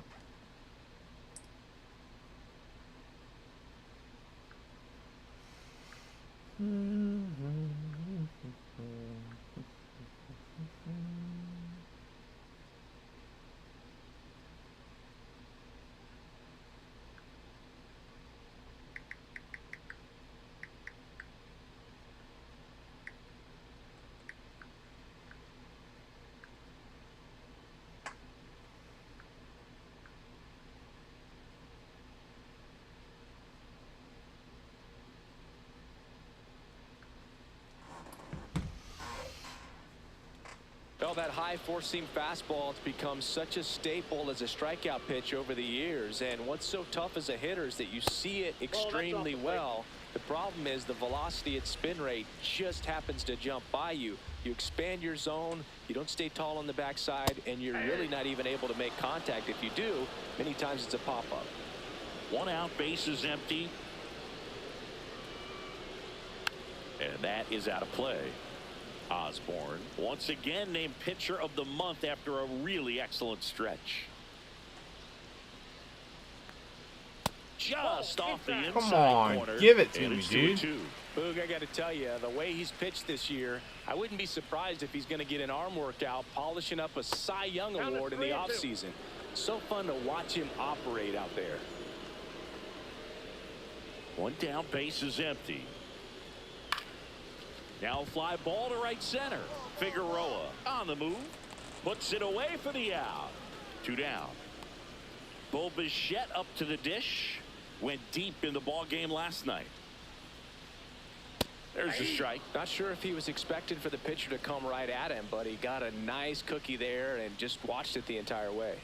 Well, that high four-seam fastball has become such a staple as a strikeout pitch over the years. And what's so tough as a hitter is that you see it extremely well. The problem is the velocity at spin rate just happens to jump by you. You expand your zone, you don't stay tall on the backside, and you're really not even able to make contact. If you do, many times it's a pop-up. 1 out, base is empty. And that is out of play. Osborne once again named pitcher of the month after a really excellent stretch. Just off the inside corner. Give it to And me, it's dude. 2-2. Boog, I got to tell you, the way he's pitched this year, I wouldn't be surprised if he's going to get an arm workout polishing up a Cy Young award in the offseason. So fun to watch him operate out there. 1 down, base is empty. Now a fly ball to right center. Figueroa on the move. Puts it away for the out. 2 down. Bo Bichette up to the dish. Went deep in the ball game last night. There's a strike. Not sure if he was expecting for the pitcher to come right at him, but he got a nice cookie there and just watched it the entire way.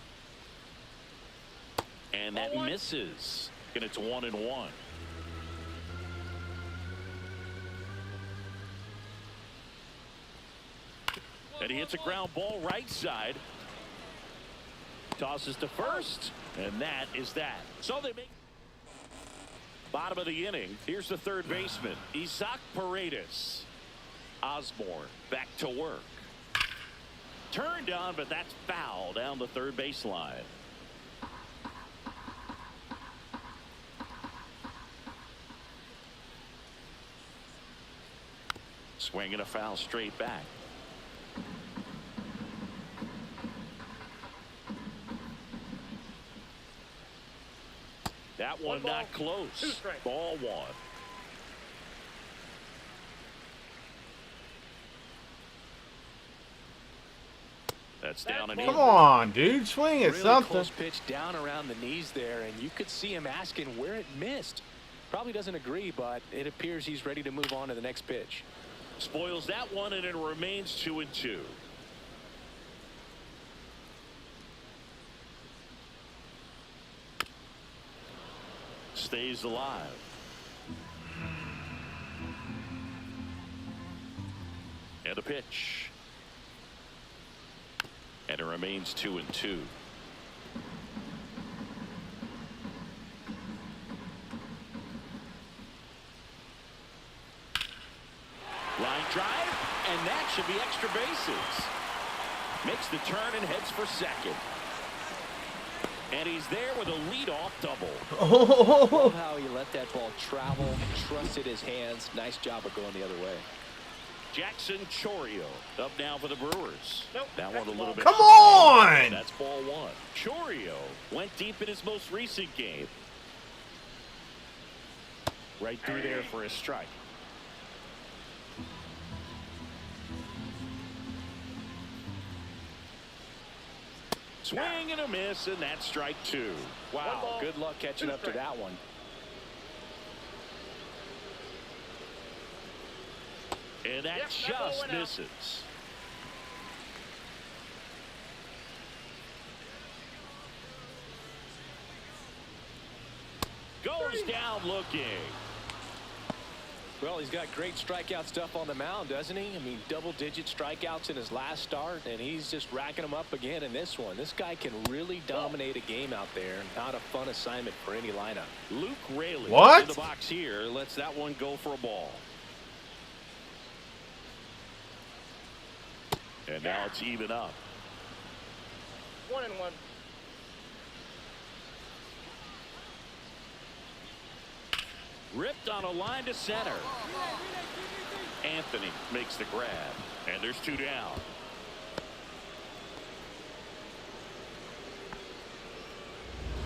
And that misses. And it's 1-1. And he hits a ground ball right side. Tosses to first. And that is that. So they make bottom of the inning. Here's the third baseman, Isaac Paredes. Osborne back to work. Turned on, but that's foul down the third baseline. Swinging a foul straight back. That one not close. Ball 1. That's down and in. Come on, dude. Swing at Really something. close pitch down around the knees there, and you could see him asking where it missed. Probably doesn't agree, but it appears he's ready to move on to the next pitch. Spoils that one, and it remains 2-2. Stays alive. And a pitch. And it remains 2-2. Line drive, and that should be extra bases. Makes the turn and heads for second. And he's there with a leadoff double. Love how he let that ball travel, trusted his hands. Nice job of going the other way. Jackson Chorio up now for the Brewers. That one a little bit. Come on! That's ball 1. Chorio went deep in his most recent game. Right through there for a strike. Swing and a miss, and that's strike 2. Wow, good luck catching up to that one. And that just misses. Goes down looking. Well, he's got great strikeout stuff on the mound, doesn't he? I mean, double-digit strikeouts in his last start, and he's just racking them up again in this one. This guy can really dominate a game out there. Not a fun assignment for any lineup. Luke Raley What? in the box here. Lets that one go for a ball. And now it's even up. 1-1. Ripped on a line to center. Anthony makes the grab. And there's 2 down.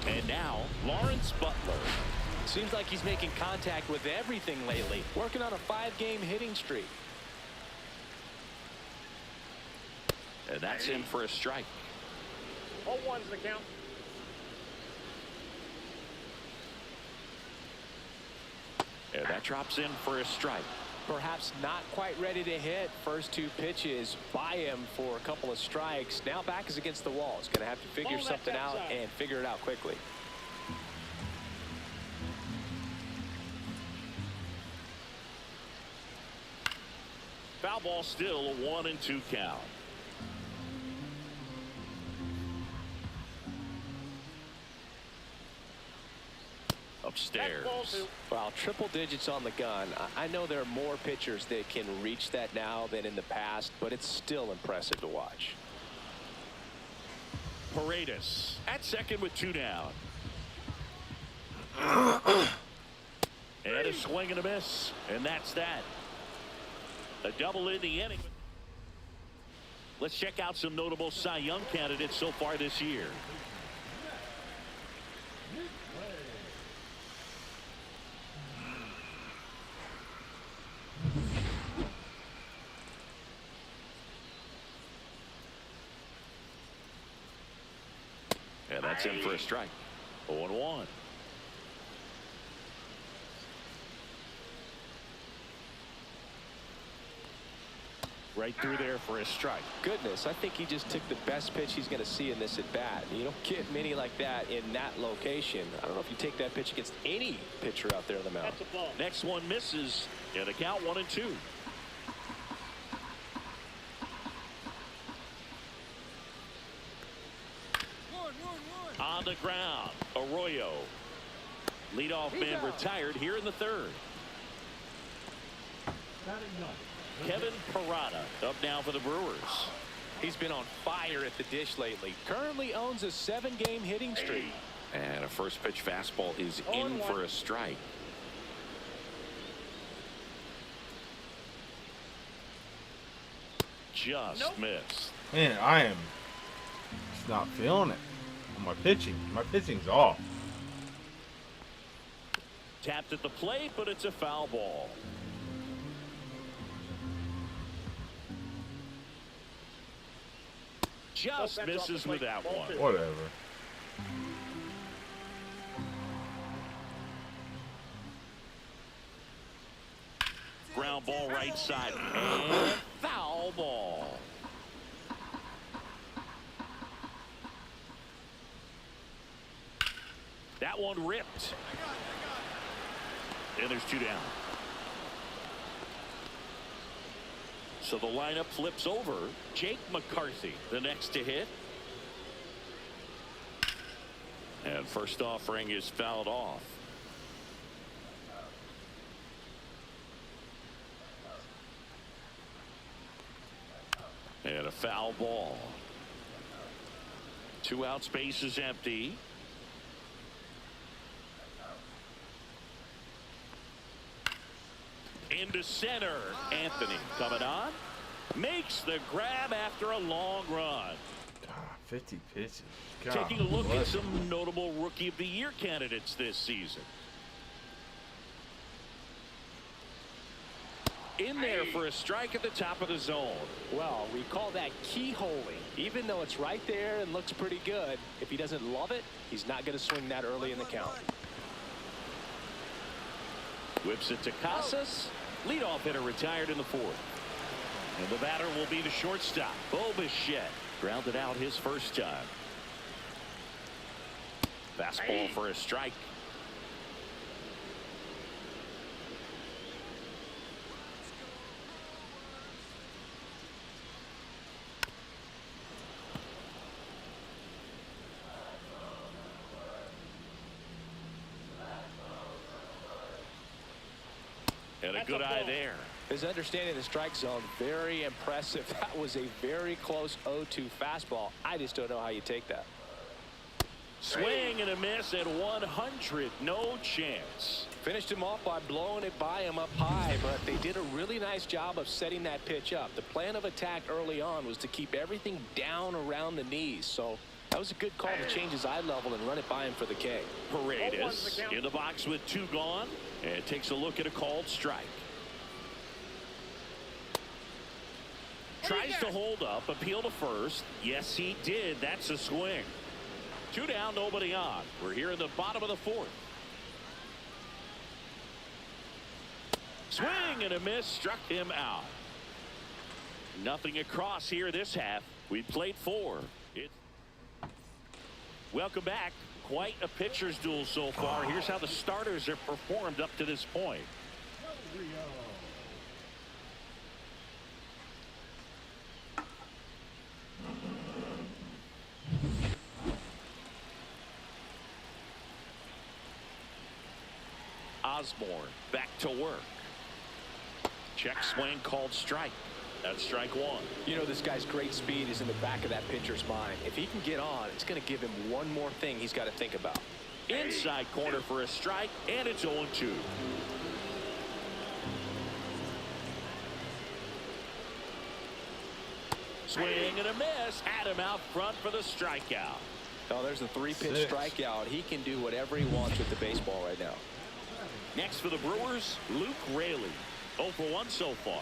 And now Lawrence Butler. Seems like he's making contact with everything lately. Working on a 5-game hitting streak. And that's in for a strike. All 1's the count. And that drops in for a strike. perhaps not quite ready to hit. First 2 pitches by him for a couple of strikes. Now back is against the wall. He's going to have to figure something out and figure it out quickly. Foul ball, still a 1-2 count. Upstairs. Well, triple digits on the gun. I know there are more pitchers that can reach that now than in the past, but it's still impressive to watch. Paredes at second with 2 down. And a swing and a miss, and that's that. A double in the inning. Let's check out some notable Cy Young candidates so far this year. And that's in for a strike. 0-1. Right through there for a strike. Goodness, I think he just took the best pitch he's going to see in this at bat. You don't get many like that in that location. I don't know if you take that pitch against any pitcher out there on the mound. That's a ball. Next one misses, and a count 1-2. On the ground, Arroyo. Leadoff man retired here in the 3rd. Kevin Parada up now for the Brewers. He's been on fire at the dish lately. Currently owns a 7-game hitting streak. And a first pitch fastball is in for a strike. Just missed. Man, I am just not feeling it on my pitching. My pitching's off. Tapped at the plate, but it's a foul ball. Just misses with that one. Whatever. Ground ball right side. And foul ball. That one ripped. And there's 2 down. So the lineup flips over. Jake McCarthy, the next to hit. And first offering is fouled off. And a foul ball. 2 out, space is empty. Into center. Anthony coming on. Makes the grab after a long run. God, 50 pitches. God, Taking a look at some notable Rookie of the Year candidates this season. In there for a strike at the top of the zone. Well, we call that keyholing. Even though it's right there and looks pretty good, if he doesn't love it, he's not going to swing that early in the count. Whips it to Casas. Leadoff hitter retired in the 4th. And the batter will be the shortstop, Bo Bichette. Grounded out his first time. Fastball for a strike. And a good eye there. His understanding of the strike zone, very impressive. That was a very close 0-2 fastball. I just don't know how you take that. Swing and a miss at 100. No chance. Finished him off by blowing it by him up high, but they did a really nice job of setting that pitch up. The plan of attack early on was to keep everything down around the knees. So that was a good call to change his eye level and run it by him for the K. Paredes in the box with 2 gone and takes a look at a called strike. Tries to hold up, appeal to first. Yes, he did. That's a swing. 2 down, nobody on. We're here in the bottom of the 4th. Swing and a miss, struck him out. Nothing across here this half. We played 4. Welcome back. Quite a pitcher's duel so far. Here's how the starters have performed up to this point. Osborne back to work. Check swing called strike. That's strike 1. You know, this guy's great speed is in the back of that pitcher's mind. If he can get on, it's going to give him one more thing he's got to think about. Inside corner for a strike, and it's 0-2. Swing and a miss. Had him out front for the strikeout. Oh, there's a 3-pitch strikeout. He can do whatever he wants with the baseball right now. Next for the Brewers, Luke Raley. 0 for 1 so far.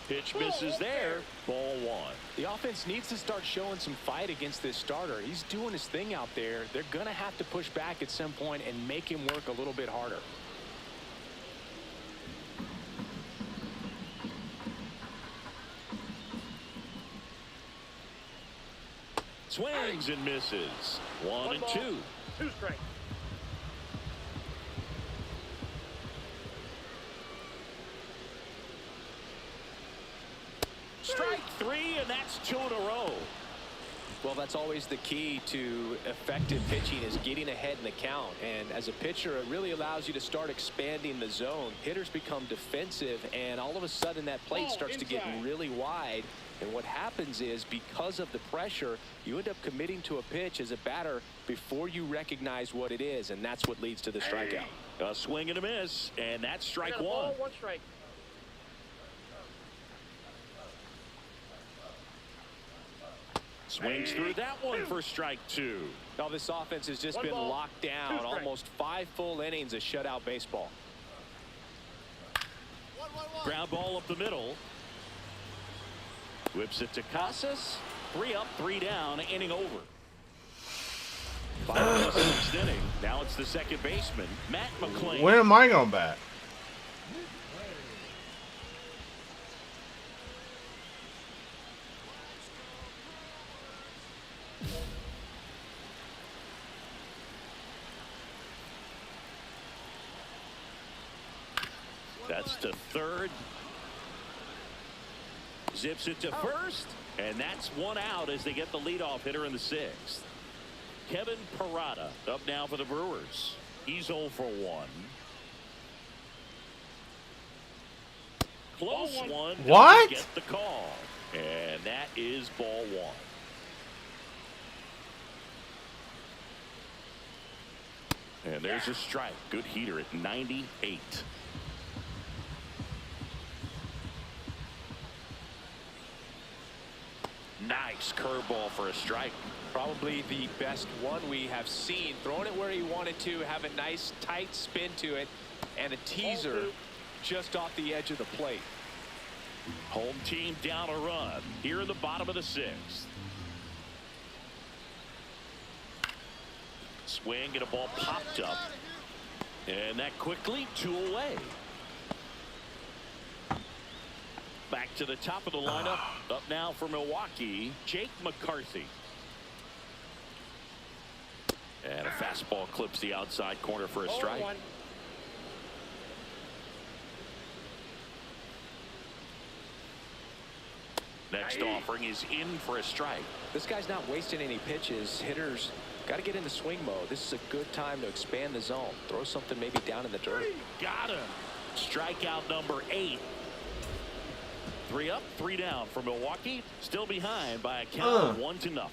Pitch misses there. Ball 1. The offense needs to start showing some fight against this starter. He's doing his thing out there. They're going to have to push back at some point and make him work a little bit harder. Swings and misses. 1 and 2. 2 strikes. Strike 3, and that's 2 in a row. Well, that's always the key to effective pitching, is getting ahead in the count. And as a pitcher, it really allows you to start expanding the zone. Hitters become defensive, and all of a sudden that plate starts to get really wide. And what happens is, because of the pressure, you end up committing to a pitch as a batter before you recognize what it is, and that's what leads to the strikeout. A swing and a miss, and that's strike 1. Ball, 1 strike. Swings through that one for strike 2. Now, this offense has just 1 been ball, locked 2 down. strikes. Almost 5 full innings of shutout baseball. Ground ball up the middle. Whips it to Casas. 3 up, 3 down, inning over. Final of the 6th inning. Now it's the second baseman, Matt McClain. When am I going back? That's to third. Zips it to first, and that's 1 out as they get the leadoff hitter in the 6th. Kevin Parada up now for the Brewers. He's 0 for 1. Close one. What? Get the call, and that is ball 1. And there's a strike. Good heater at 98. Nice curveball for a strike. Probably the best one we have seen. Throwing it where he wanted to, have a nice tight spin to it, and a teaser just off the edge of the plate. Home team down a run here in the bottom of the 6th. Swing and a ball popped up, and that quickly 2 away. Back to the top of the lineup. Up now for Milwaukee, Jake McCarthy. And a fastball clips the outside corner for a strike. 0-1. Next offering is in for a strike. This guy's not wasting any pitches. Hitters got to get into swing mode. This is a good time to expand the zone. Throw something maybe down in the dirt. Got him. Strikeout number 8. 3 up, 3 down for Milwaukee. Still behind by a count of 1-0.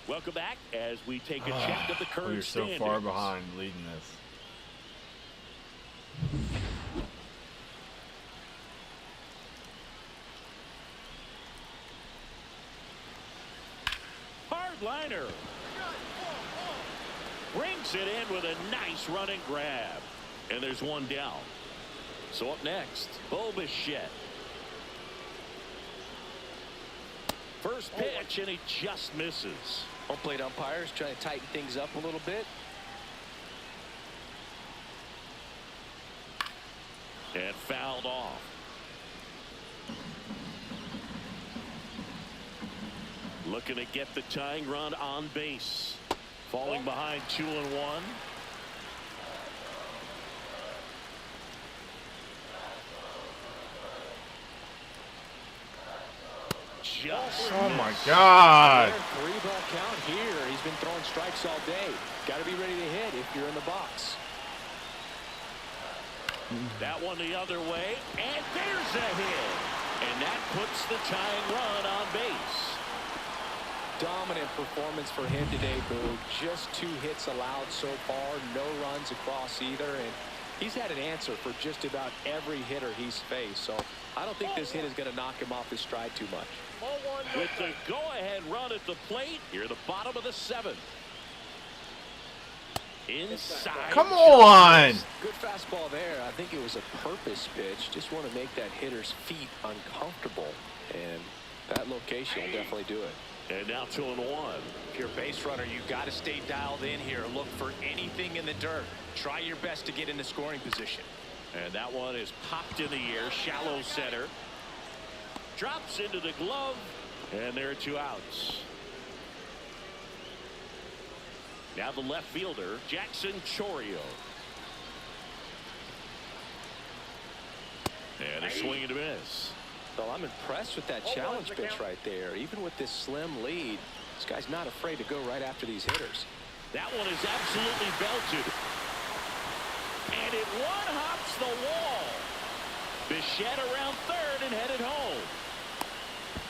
Welcome back as we take a check of the current You're so standings. far behind leading this. Hardliner brings it in with a nice running grab, and there's 1 down. So up next, Bo Bichette. First pitch, and he just misses. Home plate umpires trying to tighten things up a little bit. And fouled off. Looking to get the tying run on base. Falling behind 2-1. Just Oh my missed. God. 3-ball count here. He's been throwing strikes all day. Got to be ready to hit if you're in the box. That one the other way, and there's a hit. And that puts the tying run on base. Dominant performance for him today, Boo. Just 2 hits allowed so far, no runs across either, and he's had an answer for just about every hitter he's faced. So I don't think this hit is going to knock him off his stride too much. With the go-ahead run at the plate, here the bottom of the 7th. Inside. Come on. Good fastball there. I think it was a purpose pitch. Just want to make that hitter's feet uncomfortable, and that location will definitely do it. And now 2-1. If you're a base runner, you've got to stay dialed in here. Look for anything in the dirt. Try your best to get into scoring position. And that one is popped in the air, shallow center. Drops into the glove, and there are 2 outs. Now the left fielder, Jackson Chourio. And a swing and a miss. Well, I'm impressed with that challenge pitch right there. Even with this slim lead, this guy's not afraid to go right after these hitters. That one is absolutely belted. And it one-hops the wall. Bichette around third and headed home.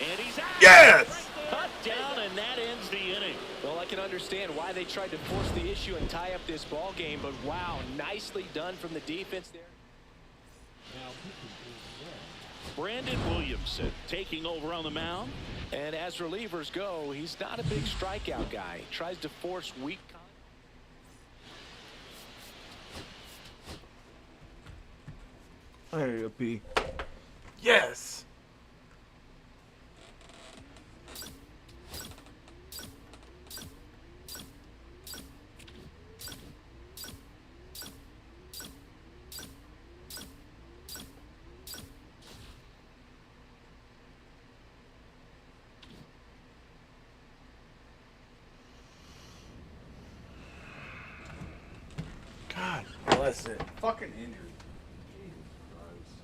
And he's out. Yes! Cut down, and that ends the inning. Well, I can understand why they tried to force the issue and tie up this ball game, but wow, nicely done from the defense there. Now pitching is red. Brandon Williamson taking over on the mound. And as relievers go, he's not a big strikeout guy. He tries to force weak contact. There you go, P. Yes. God bless it. Fucking injured. Jesus Christ.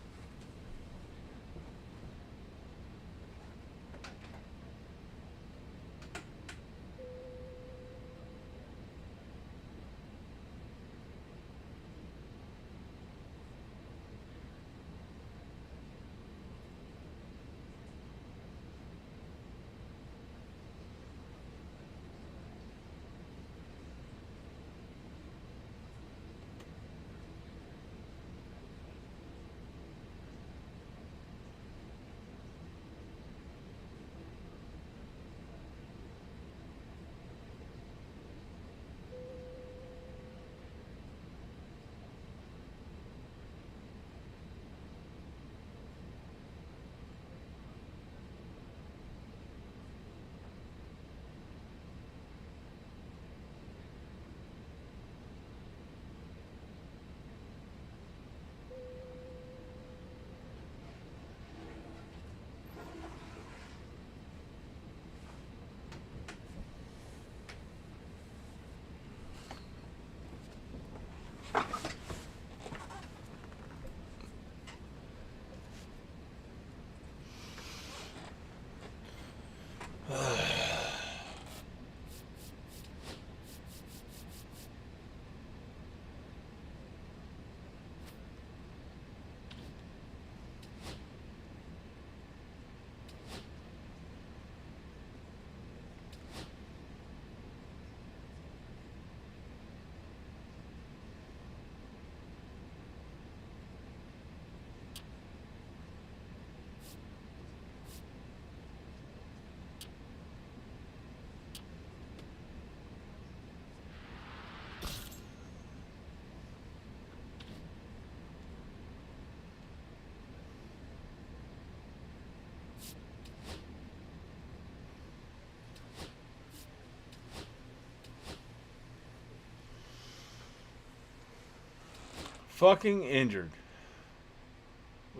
Fucking injured.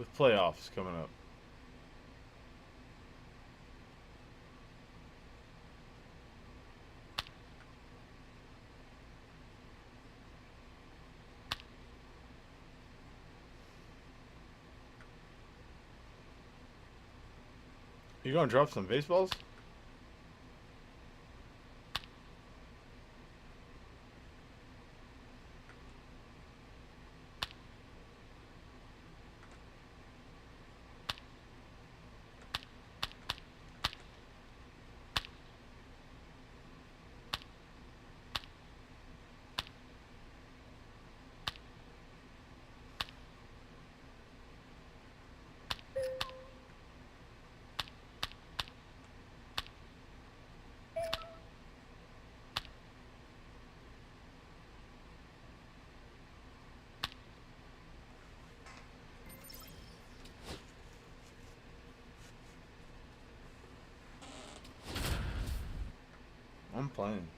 with playoffs coming up. You gonna drop some baseballs? I'm playing.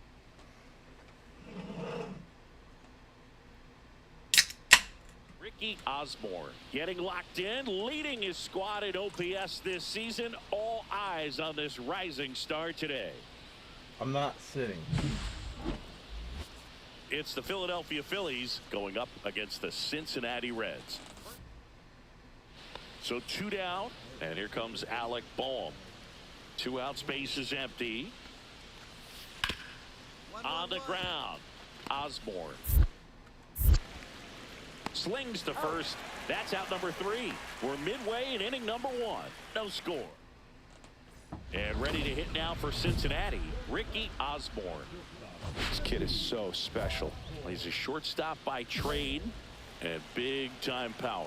Ricky Osborne getting locked in, leading his squad at OPS this season. All eyes on this rising star today. I'm not sitting. It's the Philadelphia Phillies going up against the Cincinnati Reds. So 2 down, and here comes Alec Boehm. 2 out, space is empty. On the ground, Osborne slings to first. That's out number 3. We're midway in inning number 1. No score. And ready to hit now for Cincinnati, Ricky Osborne. This kid is so special. He's a shortstop by trade and big time power.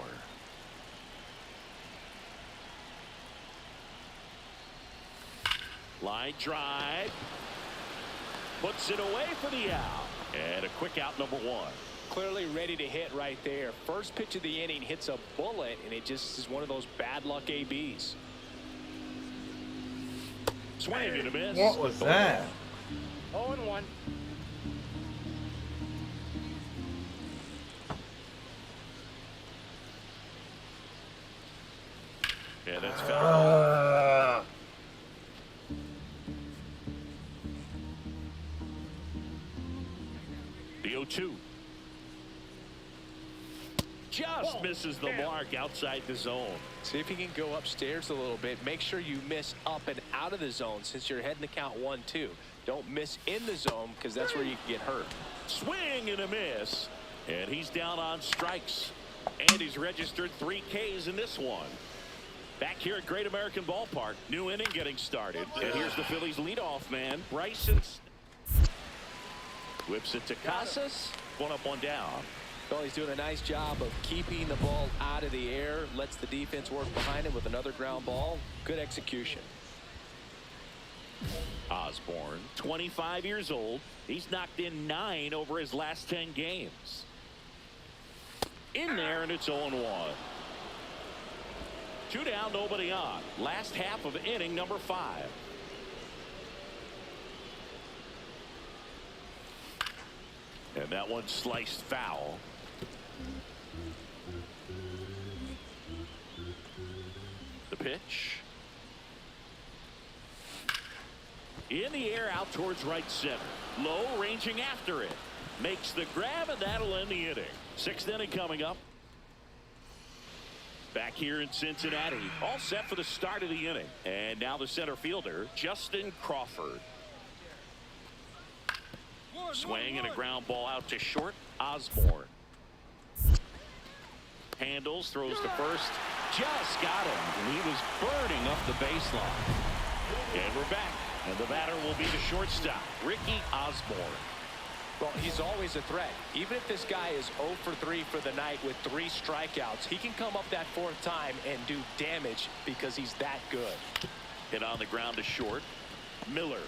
Line drive. Puts it away for the out. And a quick out number 1. Clearly ready to hit right there. First pitch of the inning hits a bullet, and it just is one of those bad luck ABs. Swing and a miss. What was that? 0-1. Yeah, that's foul. The 0-2. Just misses the mark outside the zone. See if you can go upstairs a little bit. Make sure you miss up and out of the zone since you're heading to count 1-2. Don't miss in the zone because that's where you can get hurt. Swing and a miss. And he's down on strikes. And he's registered 3 Ks in this one. Back here at Great American Ballpark. New inning getting started. And here's the Phillies leadoff man, Bryson. Whips it to Casas. 1 up, 1 down. Well, he's doing a nice job of keeping the ball out of the air. Lets the defense work behind him with another ground ball. Good execution. Osborne, 25 years old. He's knocked in 9 over his last 10 games. In there, and it's 0-1. 2 down, nobody on. Last half of inning number 5. And that one sliced foul. The pitch. In the air out towards right center. Low, ranging after it. Makes the grab, and that'll end the inning. 6th inning coming up. Back here in Cincinnati. All set for the start of the inning. And now the center fielder, Justin Crawford. Swing and a ground ball out to short. Osborne handles, throws to first. Just got him. He was burning up the baseline. And we're back. And the batter will be the shortstop, Ricky Osborne. Well, he's always a threat. Even if this guy is 0 for 3 for the night with 3 strikeouts, he can come up that 4th time and do damage because he's that good. Hit on the ground to short. Miller.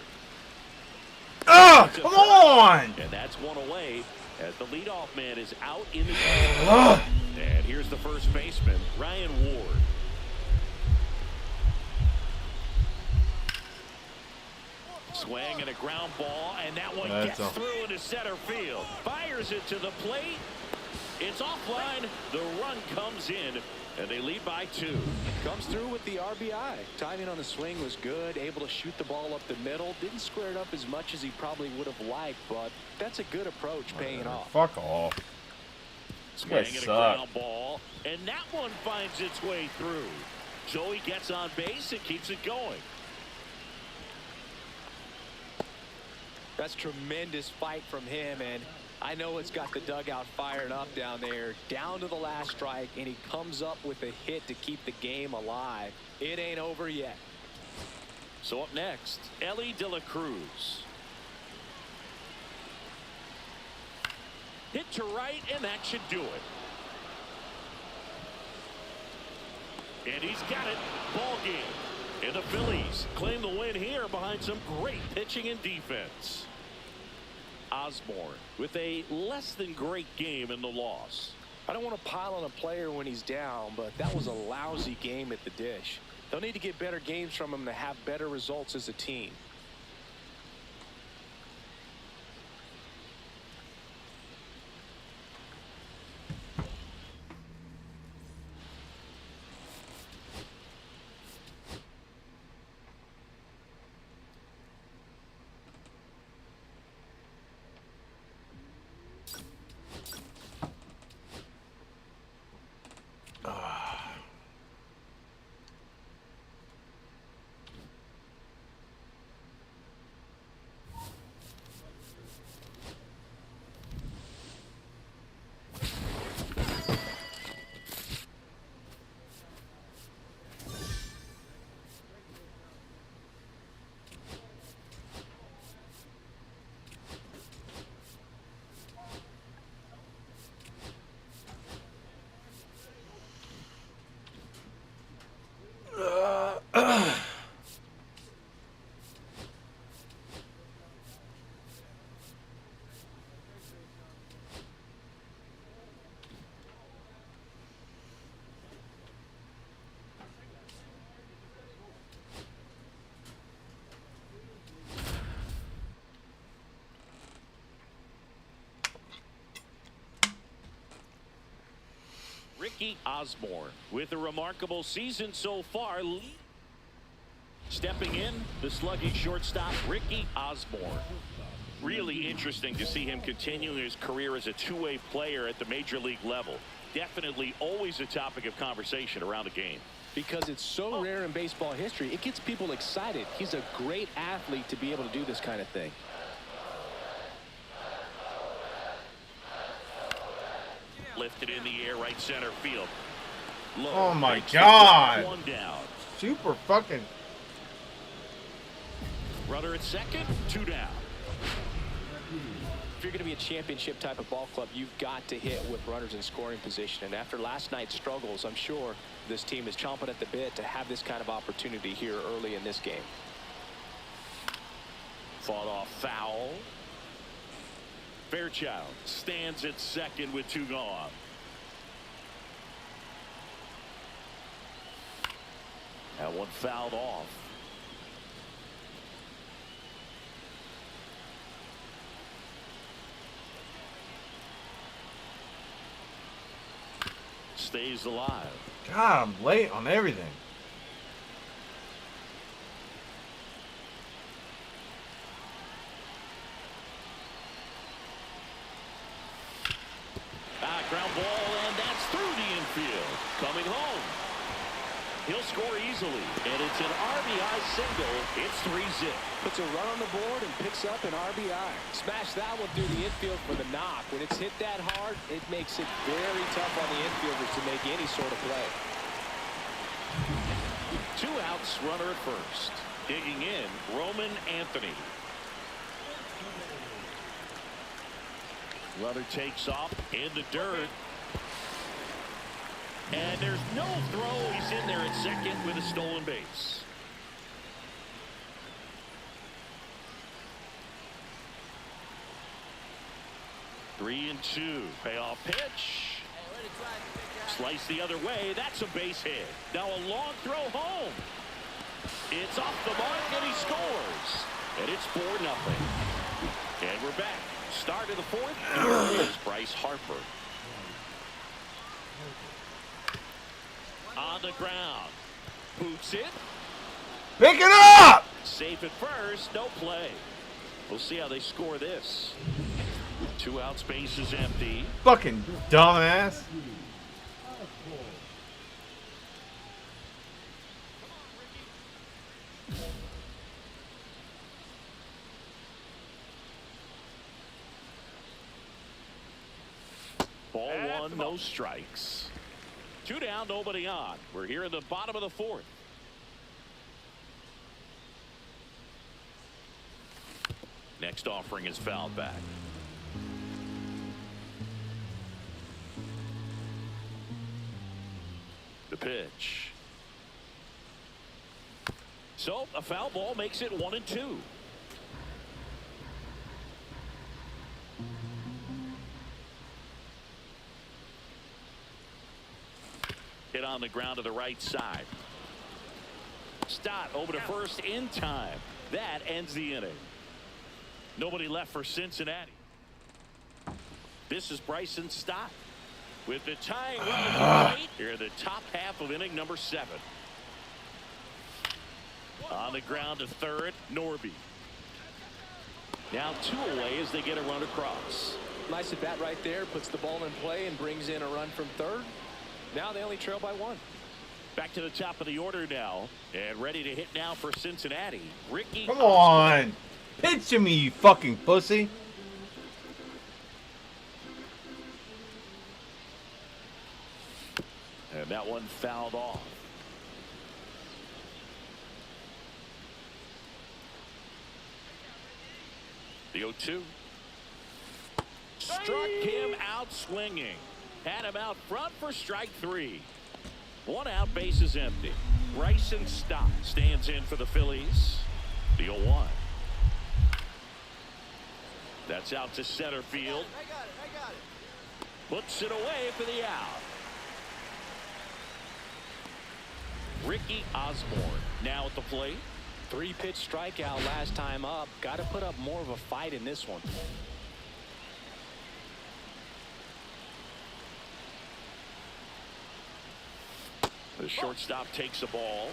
Oh, come on! And that's 1 away as the leadoff man is out in the game. And here's the first baseman, Ryan Ward. Swing and a ground ball, and that one gets through into center field. Fires it to the plate, It's offline. The run comes in, and they lead by 2. Comes through with the RBI. Timing on the swing was good. Able to shoot the ball up the middle. Didn't square it up as much as he probably would have liked, but that's a good approach paying off. Fuck off. Swinging a ground ball, and that one finds its way through. So he gets on base and keeps it going. That's tremendous fight from him, and I know it's got the dugout fired up down there. Down to the last strike, and he comes up with a hit to keep the game alive. It ain't over yet. So up next, Ellie De La Cruz. Hit to right, and that should do it. And he's got it. Ball game. And the Phillies claim the win here behind some great pitching and defense. Osborne with a less than great game in the loss. I don't want to pile on a player when he's down, but that was a lousy game at the dish. They'll need to get better games from him to have better results as a team. Ricky Osborne with a remarkable season so far. Stepping in, the sluggish shortstop, Ricky Osborne. Really interesting to see him continuing his career as a two-way player at the major league level. Definitely always a topic of conversation around the game. Because it's so rare in baseball history, it gets people excited. He's a great athlete to be able to do this kind of thing. Lifted in the air, right center field. Low, Oh my makes God. One down. Super fucking. Runner at second, 2 down. If you're going to be a championship type of ball club, you've got to hit with runners in scoring position. And after last night's struggles, I'm sure this team is chomping at the bit to have this kind of opportunity here early in this game. Fought off foul. Fairchild stands at second with 2 gone. That one fouled off. Stays alive. God, I'm late on everything. Ground ball, and that's through the infield. Coming home. He'll score easily, and it's an RBI single. It's 3-zip. Puts a run on the board and picks up an RBI. Smash that one through the infield for the knock. When it's hit that hard, it makes it very tough on the infielders to make any sort of play. 2 outs, runner at first. Digging in, Roman Anthony. Runner takes off in the dirt. And there's no throw. He's in there at second with a stolen base. Three and 2. Payoff pitch. Slice the other way. That's a base hit. Now a long throw home. It's off the mark and he scores. And it's 4-0. And we're back. Start of the 4th. Here is Bryce Harper. On the ground. Boots it. Pick it up! Safe at first. No play. We'll see how they score this. 2 outs, base is empty. Fucking dumbass. Ball 1, no strikes. 2 down, nobody on. We're here in the bottom of the 4th. Next offering is fouled back. The pitch. So a foul ball makes it 1-2. Hit on the ground to the right side. Stott over to first in time. That ends the inning. Nobody left for Cincinnati. This is Bryson Stott with the tying run at the plate here in the top half of inning number 7. On the ground to third, Norby. Now 2 away as they get a run across. Nice at bat right there. Puts the ball in play and brings in a run from third. Now they only trail by 1. Back to the top of the order now. And ready to hit now for Cincinnati. Ricky. Come on. Pitch to me, you fucking pussy. And that one fouled off. The 0-2. Struck him out swinging. Had him out front for strike 3. 1 out, base is empty. Bryson Stott stands in for the Phillies. The 0-1. That's out to center field. I got it. Puts it away for the out. Ricky Osborne now at the plate. 3-pitch strikeout last time up. Got to put up more of a fight in this one. The shortstop takes a ball.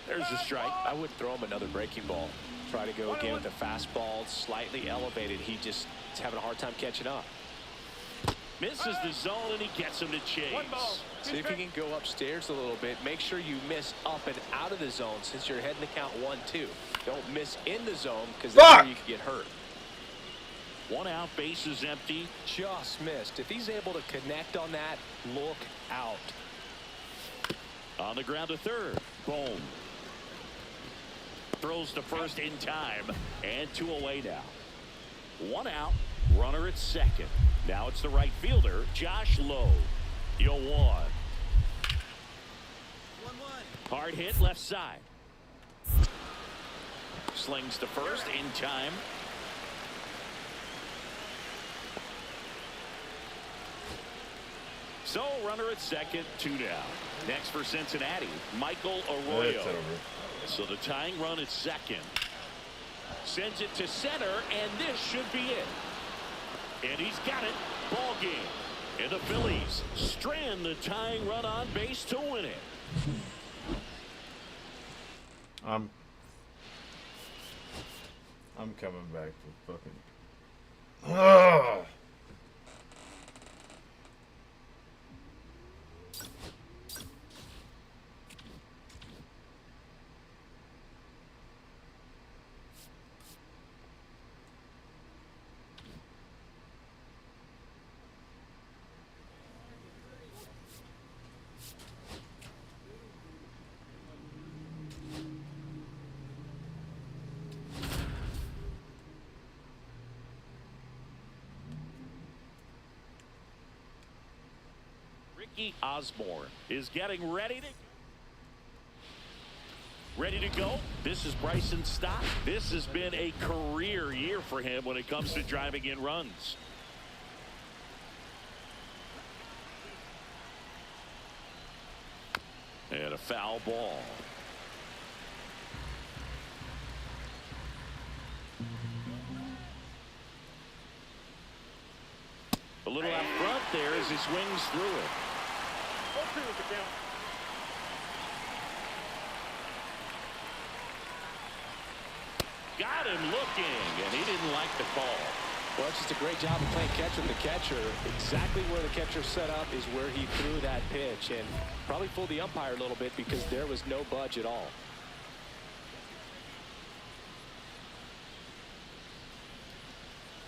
There's a strike. I would throw him another breaking ball. Try to go again with the fastball slightly elevated. He just is having a hard time catching up. Misses the zone and he gets him to chase. See if you can go upstairs a little bit. Make sure you miss up and out of the zone since you're heading to count 1-2. Don't miss in the zone because that's where you can get hurt. 1 out, base is empty. Just missed. If he's able to connect on that, look out. On the ground to third. Boom. Throws to first in time. And 2 away now. 1 out. Runner at second. Now it's the right fielder, Josh Lowe. The 0-1. Hard hit left side. Slings to first in time. So runner at second, 2 down. Next for Cincinnati, Michael Arroyo. So the tying run at second. Sends it to center, and this should be it. And he's got it. Ball game. And the Phillies strand the tying run on base to win it. I'm coming back for fucking. Ugh. Ricky Osborne is getting ready to go. This is Bryson Stott. This has been a career year for him when it comes to driving in runs. And a foul ball. he swings through it. 0-2 is the count. Got him looking, and he didn't like the call. Well, it's just a great job of playing catch with the catcher. Exactly where the catcher set up is where he threw that pitch, and probably fooled the umpire a little bit because there was no budge at all.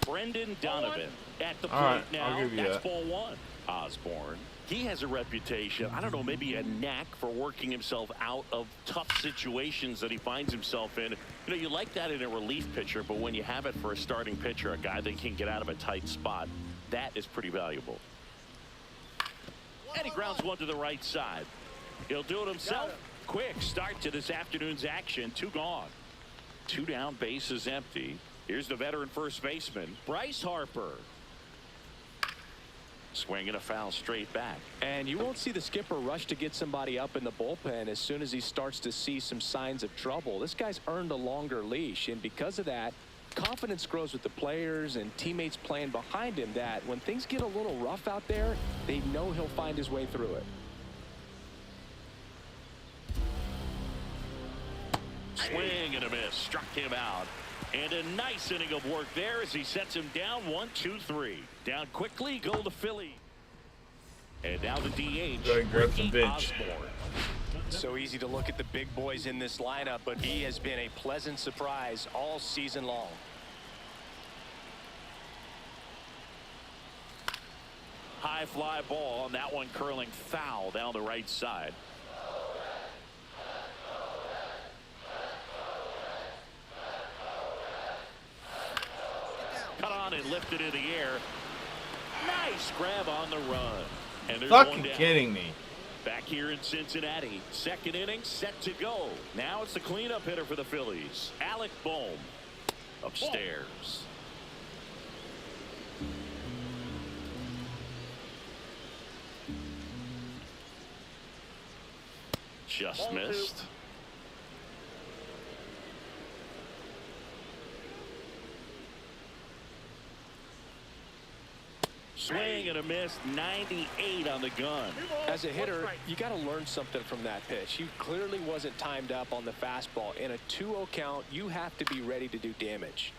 Brendan Donovan at the plate right, now. I'll give you That's that. ball one. Osborne. He has a reputation, I don't know, maybe a knack for working himself out of tough situations that he finds himself in. You know, you like that in a relief pitcher, but when you have it for a starting pitcher, a guy that can get out of a tight spot, that is pretty valuable. And he grounds one to the right side. He'll do it himself. Quick start to this afternoon's action. 2 gone. 2 down, bases empty. Here's the veteran first baseman, Bryce Harper. Swinging a foul straight back. And you won't see the skipper rush to get somebody up in the bullpen as soon as he starts to see some signs of trouble. This guy's earned a longer leash, and because of that, confidence grows with the players and teammates playing behind him, that when things get a little rough out there, they know he'll find his way through it. Swing and a miss. Struck him out. And a nice inning of work there as he sets him down 1-2-3. Down quickly, go to Philly. And now the DH. Go ahead and grab some Ricky bench. Osborne. So easy to look at the big boys in this lineup, but he has been a pleasant surprise all season long. High fly ball, and that one curling foul down the right side. Cut on and lifted in the air. Nice grab on the run. And there's one Fucking down. kidding me. Back here in Cincinnati. Second inning set to go. Now it's the cleanup hitter for the Phillies. Alec Bohm upstairs. Just missed. Swing and a miss. 98 on the gun. As a hitter, you got to learn something from that pitch. He clearly wasn't timed up on the fastball. In a 2-0 count, you have to be ready to do damage.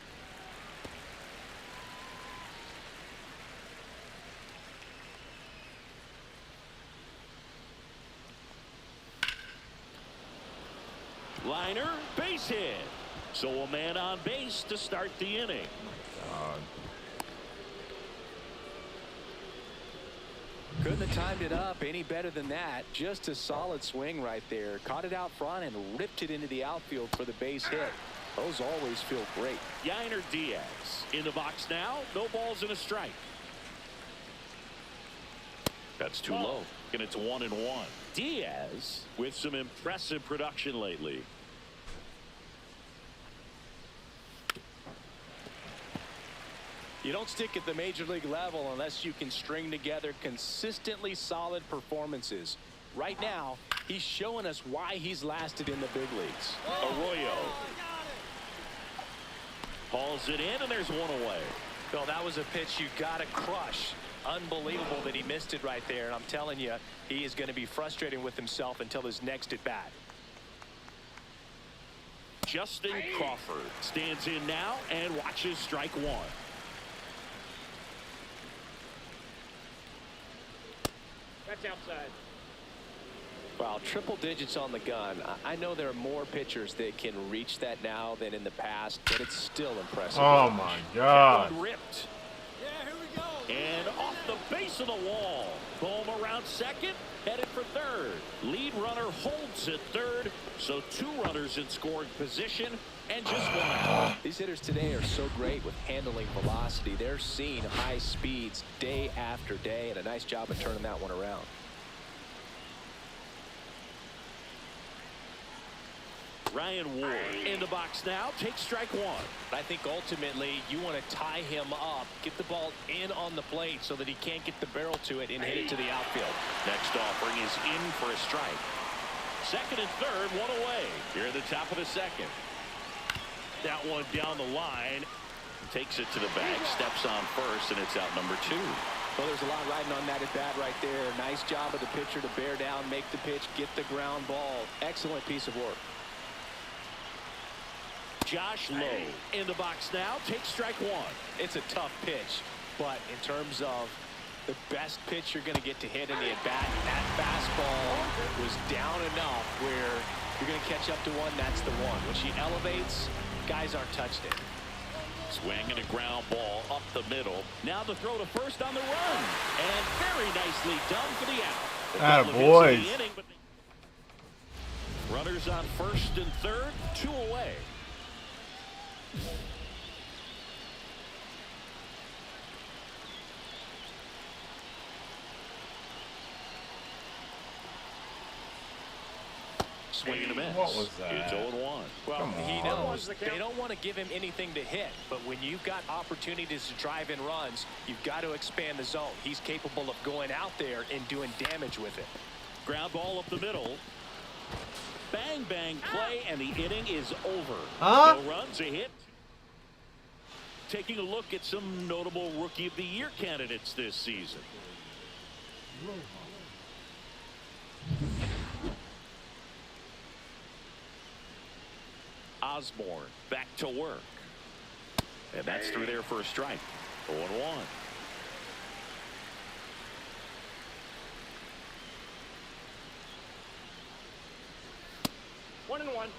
Liner, base hit. So a man on base to start the inning. Couldn't have timed it up any better than that. Just a solid swing right there. Caught it out front and ripped it into the outfield for the base hit. Those always feel great. Yainer Diaz in the box now. No balls and a strike. That's too low. And it's 1-1. Diaz with some impressive production lately. You don't stick at the major league level unless you can string together consistently solid performances. Right now, he's showing us why he's lasted in the big leagues. Arroyo hauls it in, and there's one away. Bill, that was a pitch you got to crush. Unbelievable that he missed it right there. And I'm telling you, he is going to be frustrated with himself until his next at bat. Justin Crawford stands in now and watches strike one. That's outside. Wow, triple digits on the gun. I know there are more pitchers that can reach that now than in the past, but it's still impressive. Oh my God. One ripped. And off the base of the wall. Bohm around second, headed for third. Lead runner holds at third, so 2 runners in scoring position and just 1. These hitters today are so great with handling velocity. They're seeing high speeds day after day, and a nice job of turning that one around. Ryan Ward in the box now, takes strike one. I think ultimately you want to tie him up, get the ball in on the plate so that he can't get the barrel to it and hit it to the outfield. Next offering is in for a strike. Second and third, one away. Here at the top of the second. That one down the line. Takes it to the bag, steps on first, and it's out number 2. Well, there's a lot riding on that at bat right there. Nice job of the pitcher to bear down, make the pitch, get the ground ball. Excellent piece of work. Josh Lowe in the box now. Takes strike one. It's a tough pitch, but in terms of the best pitch you're going to get to hit in the at-bat, that fastball was down enough where you're going to catch up to one. That's the one. When she elevates, guys aren't touched it. Swing and a ground ball up the middle. Now the throw to first on the run. And very nicely done for the out. Atta boys. Runners on first and third, 2 away. Swing and a miss. What was that? It's 0-1. Well, he on. knows they don't want to give him anything to hit, but when you've got opportunities to drive in runs, you've got to expand the zone. He's capable of going out there and doing damage with it. Ground ball up the middle. Bang, bang play, and the inning is over. Huh? No runs, a hit. Taking a look at some notable Rookie of the Year candidates this season. Osborne back to work. And that's through there for a strike. 0-1. One and one.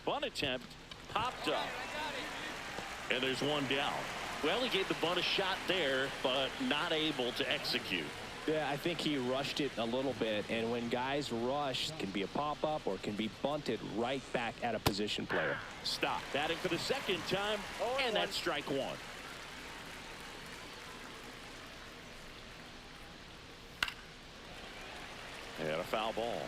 Bunt attempt popped up. And there's one down. Well, he gave the bunt a shot there, but not able to execute. Yeah, I think he rushed it a little bit, and when guys rush, it can be a pop-up or it can be bunted right back at a position player. Stop. Batting for the second time, and that's strike one. And a foul ball.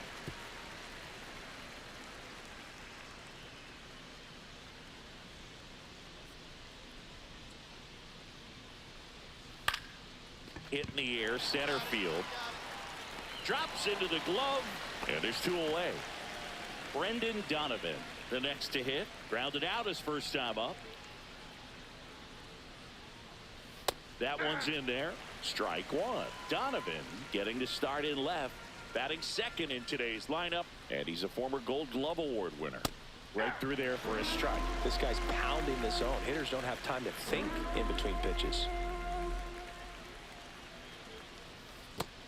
Hit in the air, center field. Drops into the glove, and there's 2 away. Brendan Donovan, the next to hit. Grounded out his first time up. That one's in there. Strike one. Donovan getting to start in left. Batting second in today's lineup, and he's a former Gold Glove Award winner. Right through there for a strike. This guy's pounding the zone. Hitters don't have time to think in between pitches.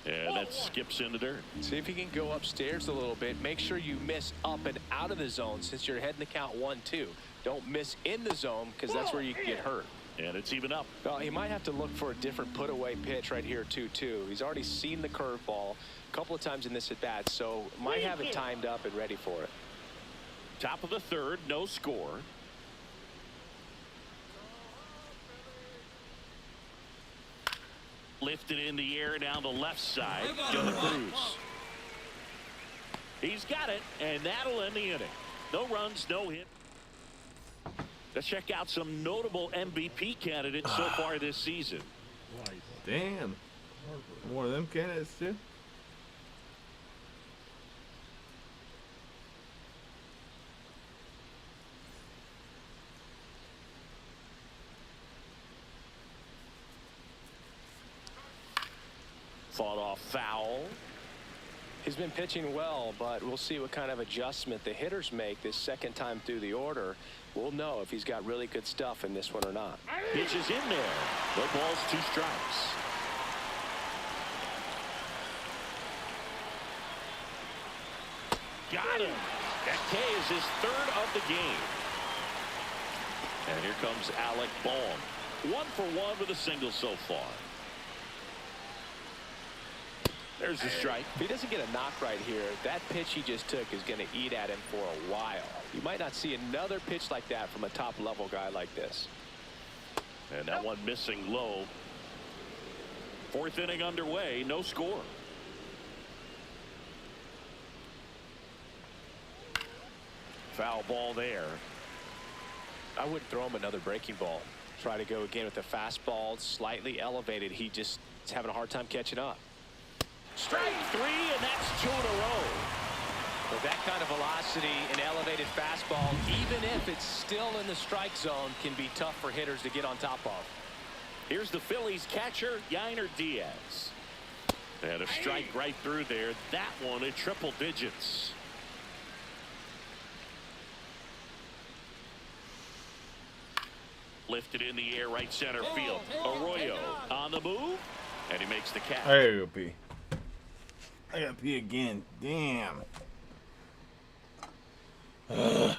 And that skips in the dirt. See if you can go upstairs a little bit. Make sure you miss up and out of the zone since you're heading to count 1-2. Don't miss in the zone because that's where you can get hurt. And it's even up. Well, he might have to look for a different put-away pitch right here, 2-2. He's already seen the curveball a couple of times in this at-bat, so might have it timed up and ready for it. Top of the third, no score. Lifted in the air down the left side. De La Cruz. He's got it, and that'll end the inning. No runs, no hit. Let's check out some notable MVP candidates so far this season. Damn. More of them candidates too. Fought off foul. He's been pitching well, but we'll see what kind of adjustment the hitters make this second time through the order. We'll know if he's got really good stuff in this one or not. Pitch is in there. No balls, 2 strikes. Got him. That K is his 3rd of the game. And here comes Alec Bohm. 1 for 1 with a single so far. There's the strike. If he doesn't get a knock right here, that pitch he just took is going to eat at him for a while. You might not see another pitch like that from a top-level guy like this. And that one missing low. 4th inning underway, no score. Foul ball there. I wouldn't throw him another breaking ball. Try to go again with the fastball, slightly elevated. He just is having a hard time catching up. Strike 3, and that's 2 in a row. With that kind of velocity, an elevated fastball, even if it's still in the strike zone, can be tough for hitters to get on top of. Here's the Phillies catcher, Yainer Diaz. And a strike right through there. That one in triple digits. Lifted in the air, right center field. Arroyo on the move, and he makes the catch. There you go, pee. I gotta pee again. Damn. Sorry.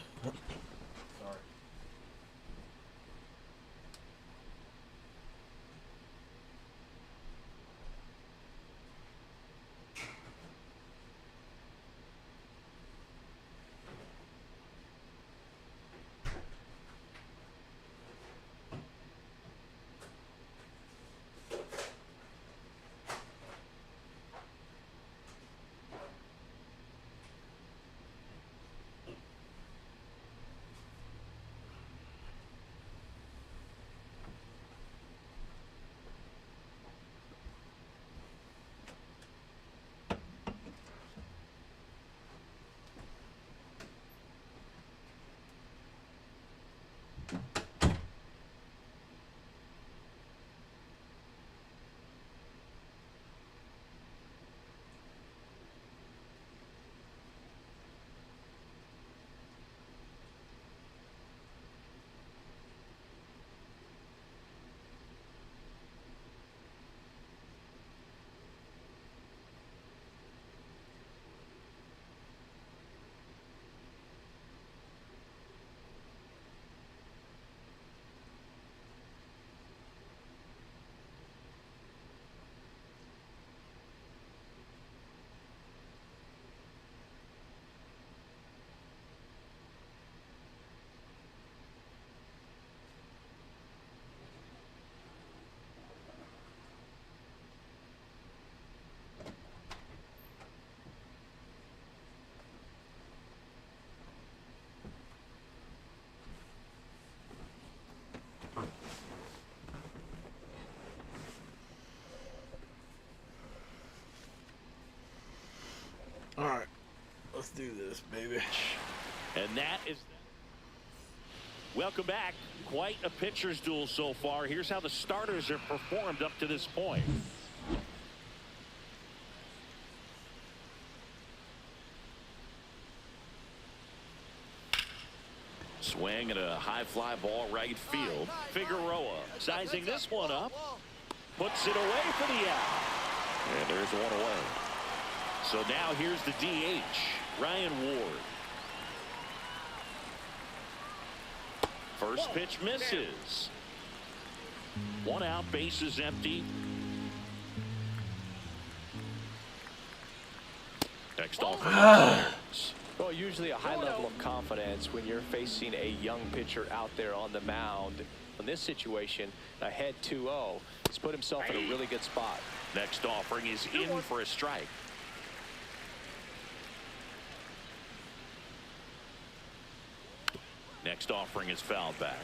All right, let's do this, baby. And that is. Welcome back. Quite a pitcher's duel so far. Here's how the starters have performed up to this point. Swing at a high fly ball right field. Figueroa sizing this one up. Puts it away for the out. And there's one away. So now here's the DH, Ryan Ward. First pitch misses. One out, bases empty. Next off. Well, usually a high level of confidence when you're facing a young pitcher out there on the mound. In this situation, ahead 2-0, he's put himself in a really good spot. Next offering is in for a strike. Next offering is fouled back.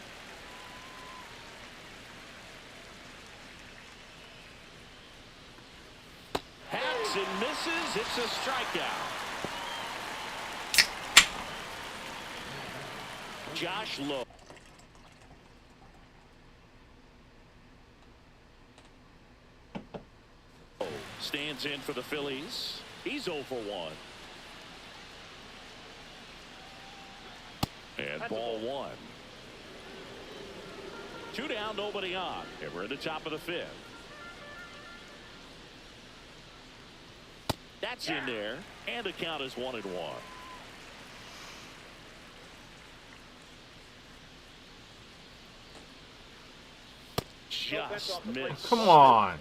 Hacks and misses. It's a strikeout. Josh Lowe. Stands in for the Phillies. He's 0 for 1. And ball 1. 2 down, nobody on. And we're at the top of the 5th. That's in there. And the count is 1-1. Just missed. Come on.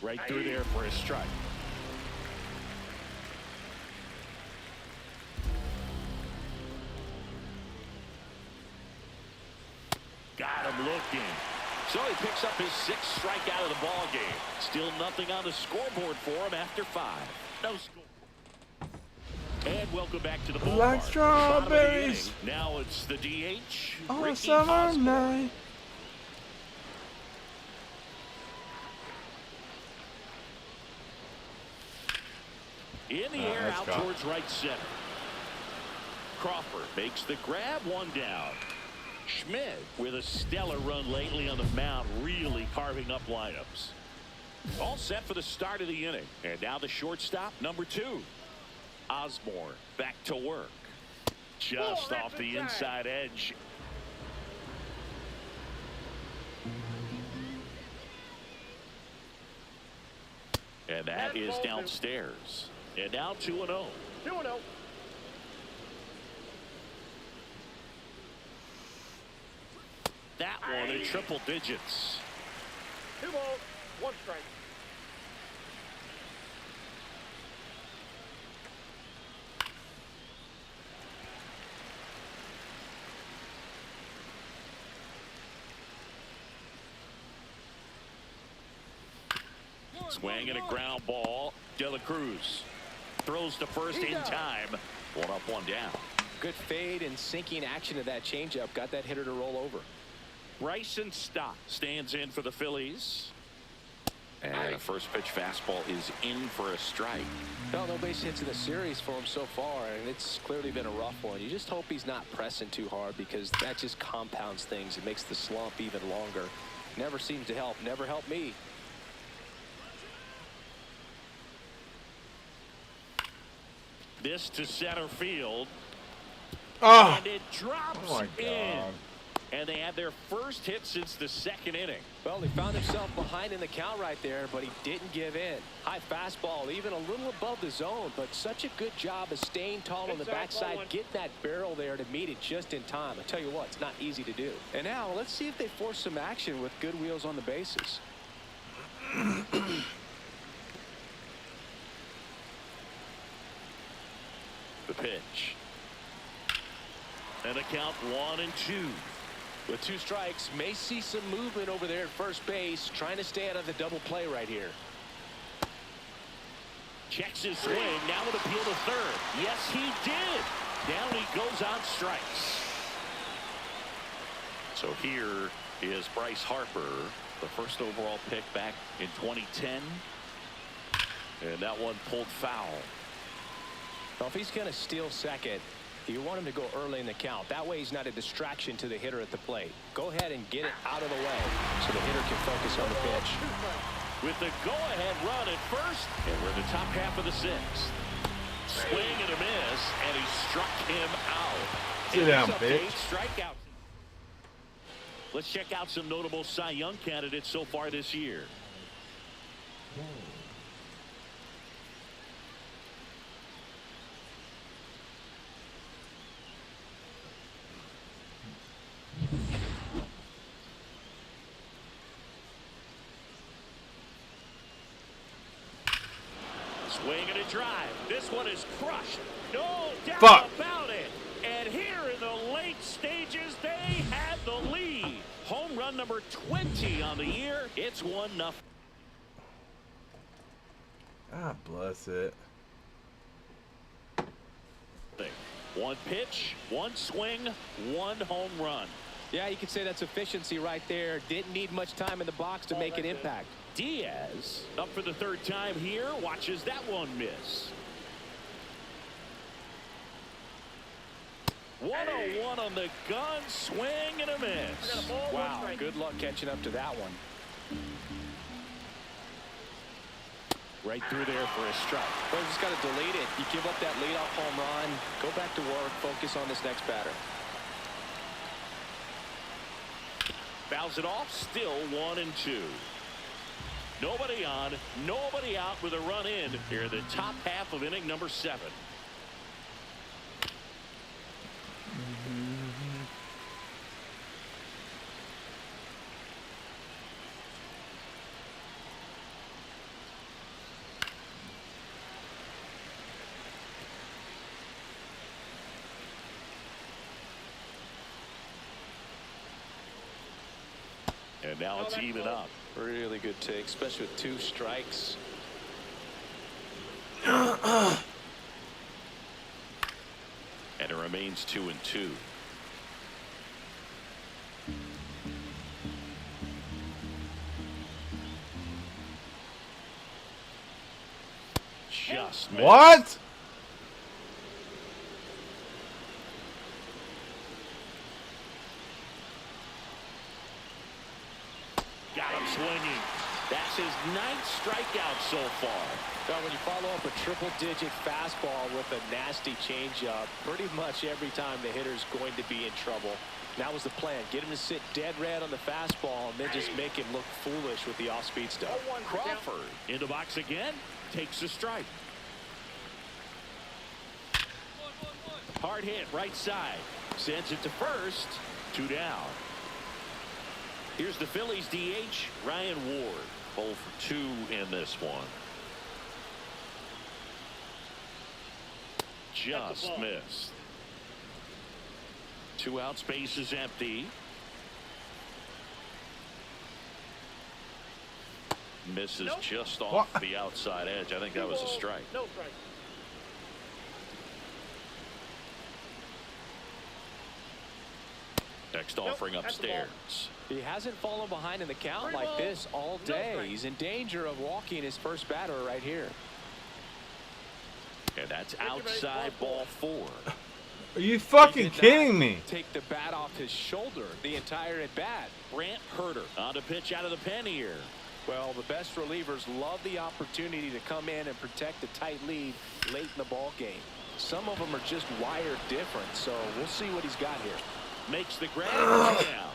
Right through there for a strike. Got him looking. So he picks up his 6th strikeout of the ball game. Still nothing on the scoreboard for him after 5. No score. And welcome back to the ballpark. Like strawberries. Now it's the DH. On a Ricky summer Osborne. night. In the air, that's out gone. towards right center. Crawford makes the grab, one down. Schmidt with a stellar run lately on the mound, really carving up lineups. All set for the start of the inning. And now the shortstop, number 2. Osborne back to work. Just off the inside edge. And that is downstairs. And now 2-0. 2-0. That one in triple digits. 2 balls, 1 strike. Swing and a ground ball. De La Cruz throws to first in time. 1 up, 1 down. Good fade and sinking action of that changeup. Got that hitter to roll over. Bryson Stott stands in for the Phillies. And a first pitch fastball is in for a strike. Well, no base hits in the series for him so far, and it's clearly been a rough one. You just hope he's not pressing too hard, because that just compounds things. It makes the slump even longer. Never seems to help. Never helped me. This to center field. Oh, And it drops oh my in. God. And they had their first hit since the 2nd inning. Well, he found himself behind in the count right there, but he didn't give in. High fastball, even a little above the zone, but such a good job of staying tall on the backside, getting that barrel there to meet it just in time. I tell you what, it's not easy to do. And now let's see if they force some action with good wheels on the bases. The pitch. And a count 1-2. With 2 strikes, may see some movement over there at first base, trying to stay out of the double play right here. Checks his swing. Now with appeal to third. Yes, he did. Down he goes on strikes. So here is Bryce Harper, the first overall pick back in 2010. And that one pulled foul. Well, if he's going to steal second, you want him to go early in the count. That way he's not a distraction to the hitter at the plate. Go ahead and get it out of the way so the hitter can focus on the pitch. With the go-ahead run at first, and we're in the top half of the 6th. Swing and a miss, and he struck him out. Sit down, He's up to bitch. 8 strikeouts. Let's check out some notable Cy Young candidates so far this year. Swing and a drive. This one is crushed. No doubt about it. And here in the late stages, they had the lead. Home run number 20 on the year. It's 1-0. God bless it. 1 pitch, 1 swing, 1 home run. Yeah, you could say that's efficiency right there. Didn't need much time in the box to make an impact. Diaz up for the 3rd time here. Watches that one miss. 101 on the gun. Swing and a miss. Wow, good luck catching up to that one. Right through there for a strike. Well, you just got to delete it. You give up that leadoff home run. Go back to work. Focus on this next batter. Fouls it off. Still 1-2. Nobody on, nobody out with a run in here. The top half of inning number 7. And now it's even up. Really good take, especially with 2 strikes. And it remains 2-2. Just Just missed. What? Got him swinging. That's his 9th strikeout so far. Now, when you follow up a triple-digit fastball with a nasty changeup, pretty much every time the hitter's going to be in trouble. That was the plan. Get him to sit dead red on the fastball and then just make him look foolish with the off-speed stuff. Crawford in the box again. Takes a strike. Hard hit right side. Sends it to first. 2 down. Here's the Phillies DH, Ryan Ward. 0 for 2 in this one. Just missed. 2 outs, base is empty. Misses just off the outside edge. I think that was a strike. No strike. Next offering upstairs. He hasn't fallen behind in the count like this all day. He's in danger of walking his first batter right here. And that's outside ball 4. Are you fucking kidding me? Take the bat off his shoulder the entire at bat. Brant Herter on to pitch out of the pen here. Well, the best relievers love the opportunity to come in and protect a tight lead late in the ball game. Some of them are just wired different, so we'll see what he's got here. Makes the grab down.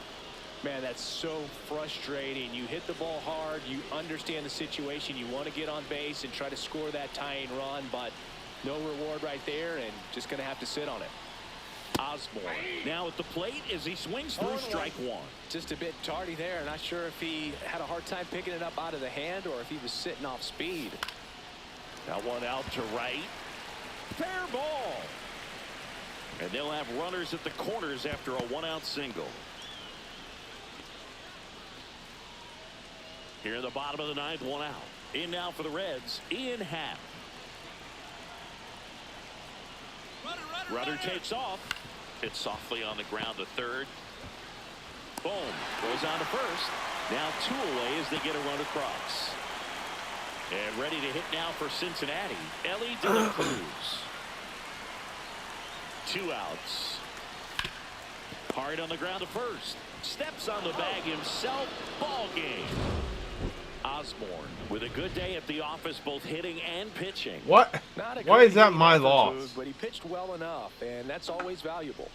Man, that's so frustrating. You hit the ball hard. You understand the situation. You want to get on base and try to score that tying run, but no reward right there, and just going to have to sit on it. Osborne now at the plate as he swings through strike 1. Just a bit tardy there. Not sure if he had a hard time picking it up out of the hand or if he was sitting off speed. That one out to right. Fair ball. And they'll have runners at the corners after a 1-out single. Here in the bottom of the 9th, 1 out. In now for the Reds, Ian Happ. Runner takes off. Hits softly on the ground to third. Boom. Goes on to first. Now 2 away as they get a run across. And ready to hit now for Cincinnati, Ellie De La Cruz. 2 outs. Hard on the ground to first. Steps on the bag himself. Ball game. Osborne with a good day at the office, both hitting and pitching. What? Why is that my loss? But he pitched well enough, and that's always valuable.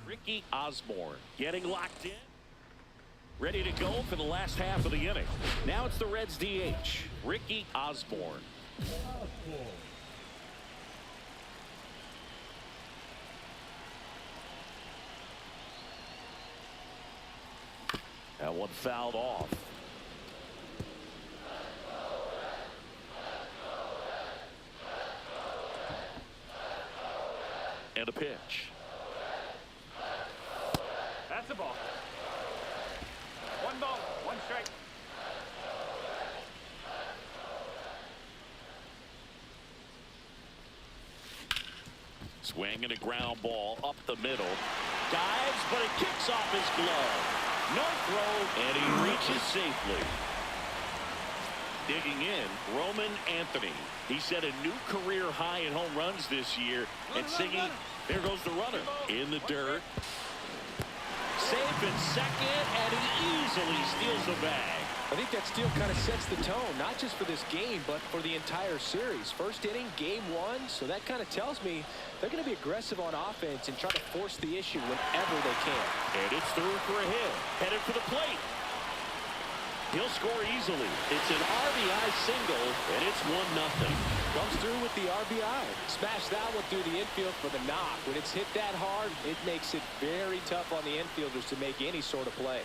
Ricky Osborne getting locked in. Ready to go for the last half of the inning. Now it's the Reds DH, Ricky Osborne. That one fouled off. And a pitch. That's the ball. 1 ball, 1 strike. Swing and a ground ball up the middle. Dives, but it kicks off his glove. No throw, and he reaches safely. Digging in, Roman Anthony. He set a new career high in home runs this year. And singing, there goes the runner in the dirt. safe at second, and he easily steals the bag. I think that steal kind of sets the tone, not just for this game, but for the entire series. First inning, game one, so that kind of tells me they're going to be aggressive on offense and try to force the issue whenever they can. And it's through for a hit. Headed for the plate. He'll score easily. It's an RBI single, and it's 1-0. Comes through with the RBI. Smash that one through the infield for the knock. When it's hit that hard, it makes it very tough on the infielders to make any sort of play.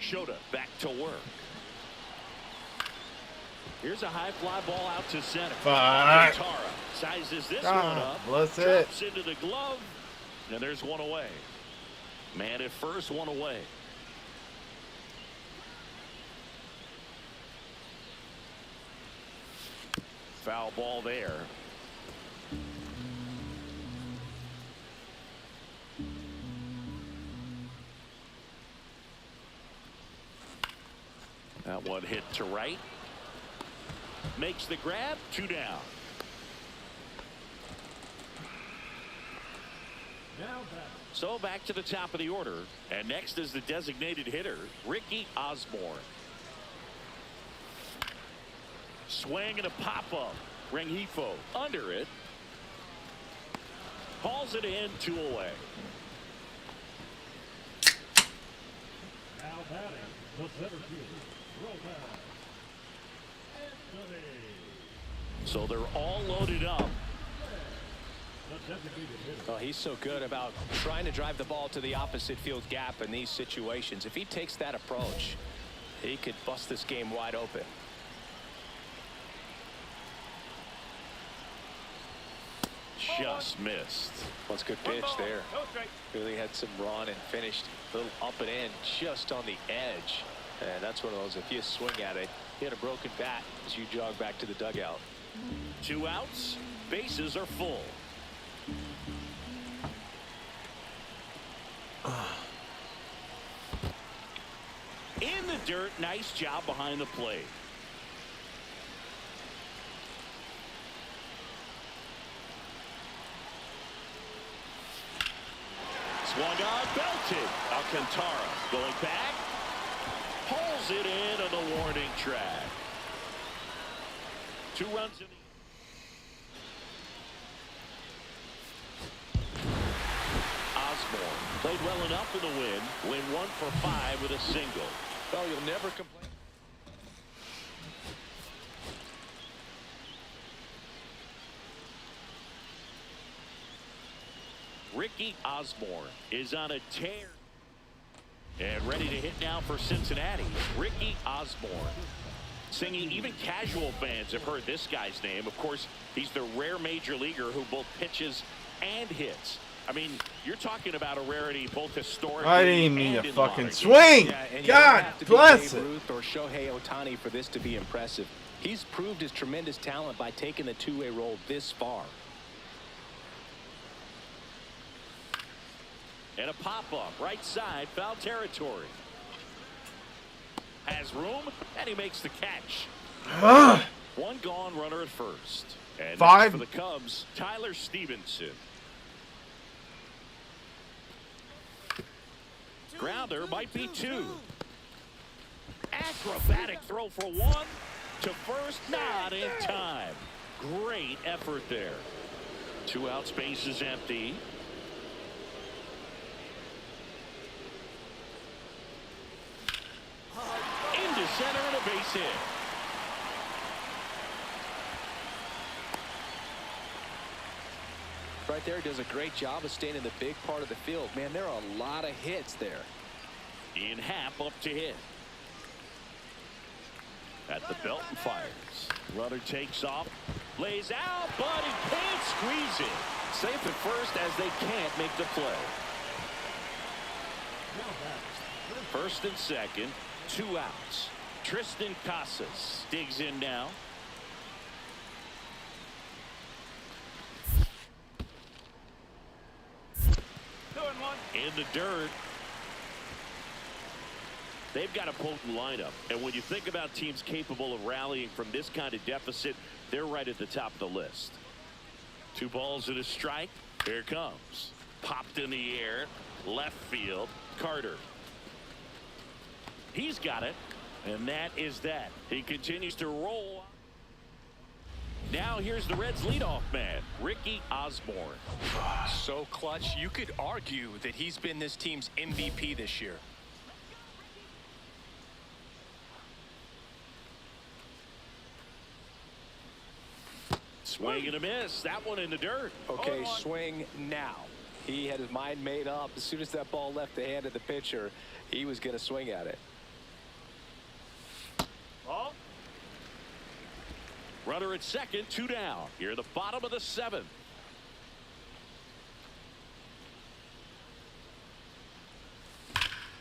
Shota back to work. Here's a high fly ball out to center. Fuck. Tara sizes this Ah, one up. bless it. Drops into the glove. And there's one away. Man at first, one away. Foul ball there. That one hit to right. Makes the grab. 2 down. Now back. So back to the top of the order. And next is the designated hitter, Ricky Osborne. Swing and a pop-up. Rengifo under it. Hauls it in. 2 away. Now batting, the center fielder, Roman. Anthony. So they're all loaded up. The designated hitter. Oh, he's so good about trying to drive the ball to the opposite field gap in these situations. If he takes that approach, he could bust this game wide open. Just missed. That's a good One pitch ball, there. no strike. Really had some run and finished a little up and in just on the edge. And that's one of those, if you swing at it, you hit a broken bat as you jog back to the dugout. 2 outs. Bases are full. In the dirt. Nice job behind the plate. Swung on, belted. Alcantara going back. Pulls it in on the warning track. 2 runs in the Osborne played well enough in the win. Win 1 for 5 with a single. Well, you'll never complain. Ricky Osborne is on a tear. And ready to hit now for Cincinnati. Ricky Osborne. Singing, even casual fans have heard this guy's name. Of course, he's the rare major leaguer who both pitches and hits. I mean, you're talking about a rarity both historically. I didn't mean and to in fucking modern. swing. Yeah, and you God don't have to be bless Babe it. Ruth or Shohei Ohtani for this to be impressive. He's proved his tremendous talent by taking the two-way role this far. And a pop-up right side, foul territory. Has room, and he makes the catch. One gone, runner at first. And 5. for the Cubs, Tyler Stevenson. Grounder might be 2. Acrobatic throw for 1 to first, not in time. Great effort there. 2 outs, base is empty. Into center and a base hit. Right there, does a great job of staying in the big part of the field. Man, there are a lot of hits there. In half, up to hit. At the belt and fires. Runner takes off, lays out, but he can't squeeze it. Safe at first as they can't make the play. First and second, 2 outs. Tristan Casas digs in now. Two and one. In the dirt. They've got a potent lineup, and when you think about teams capable of rallying from this kind of deficit, they're right at the top of the list. 2 balls and a strike. Here it comes. Popped in the air. Left field. Carter. He's got it, and that is that. He continues to roll. Now here's the Reds' leadoff man, Ricky Osborne. So clutch, you could argue that he's been this team's MVP this year. Swing and a miss. That one in the dirt. Okay, swing now. He had his mind made up. As soon as that ball left the hand of the pitcher, he was going to swing at it. Ball. Runner at second, 2 down. Here in the bottom of the 7th.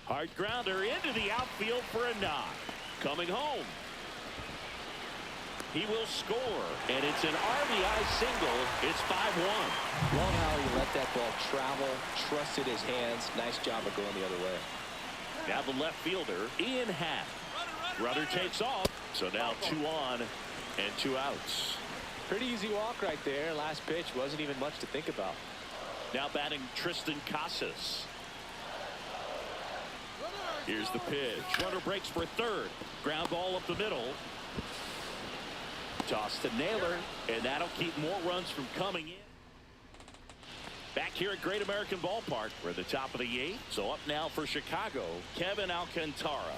Hard grounder into the outfield for a knock. Coming home. He will score, and it's an RBI single. It's 5-1. Love how he let that ball travel, trusted his hands. Nice job of going the other way. Now the left fielder, Ian Happ. Runner takes off, so now 2 on and 2 outs. Pretty easy walk right there. Last pitch wasn't even much to think about. Now batting Tristan Casas. Here's the pitch. Runner breaks for third. Ground ball up the middle. Toss to Naylor, and that'll keep more runs from coming in. Back here at Great American Ballpark, we're at the top of the 8th. So up now for Chicago, Kevin Alcantara.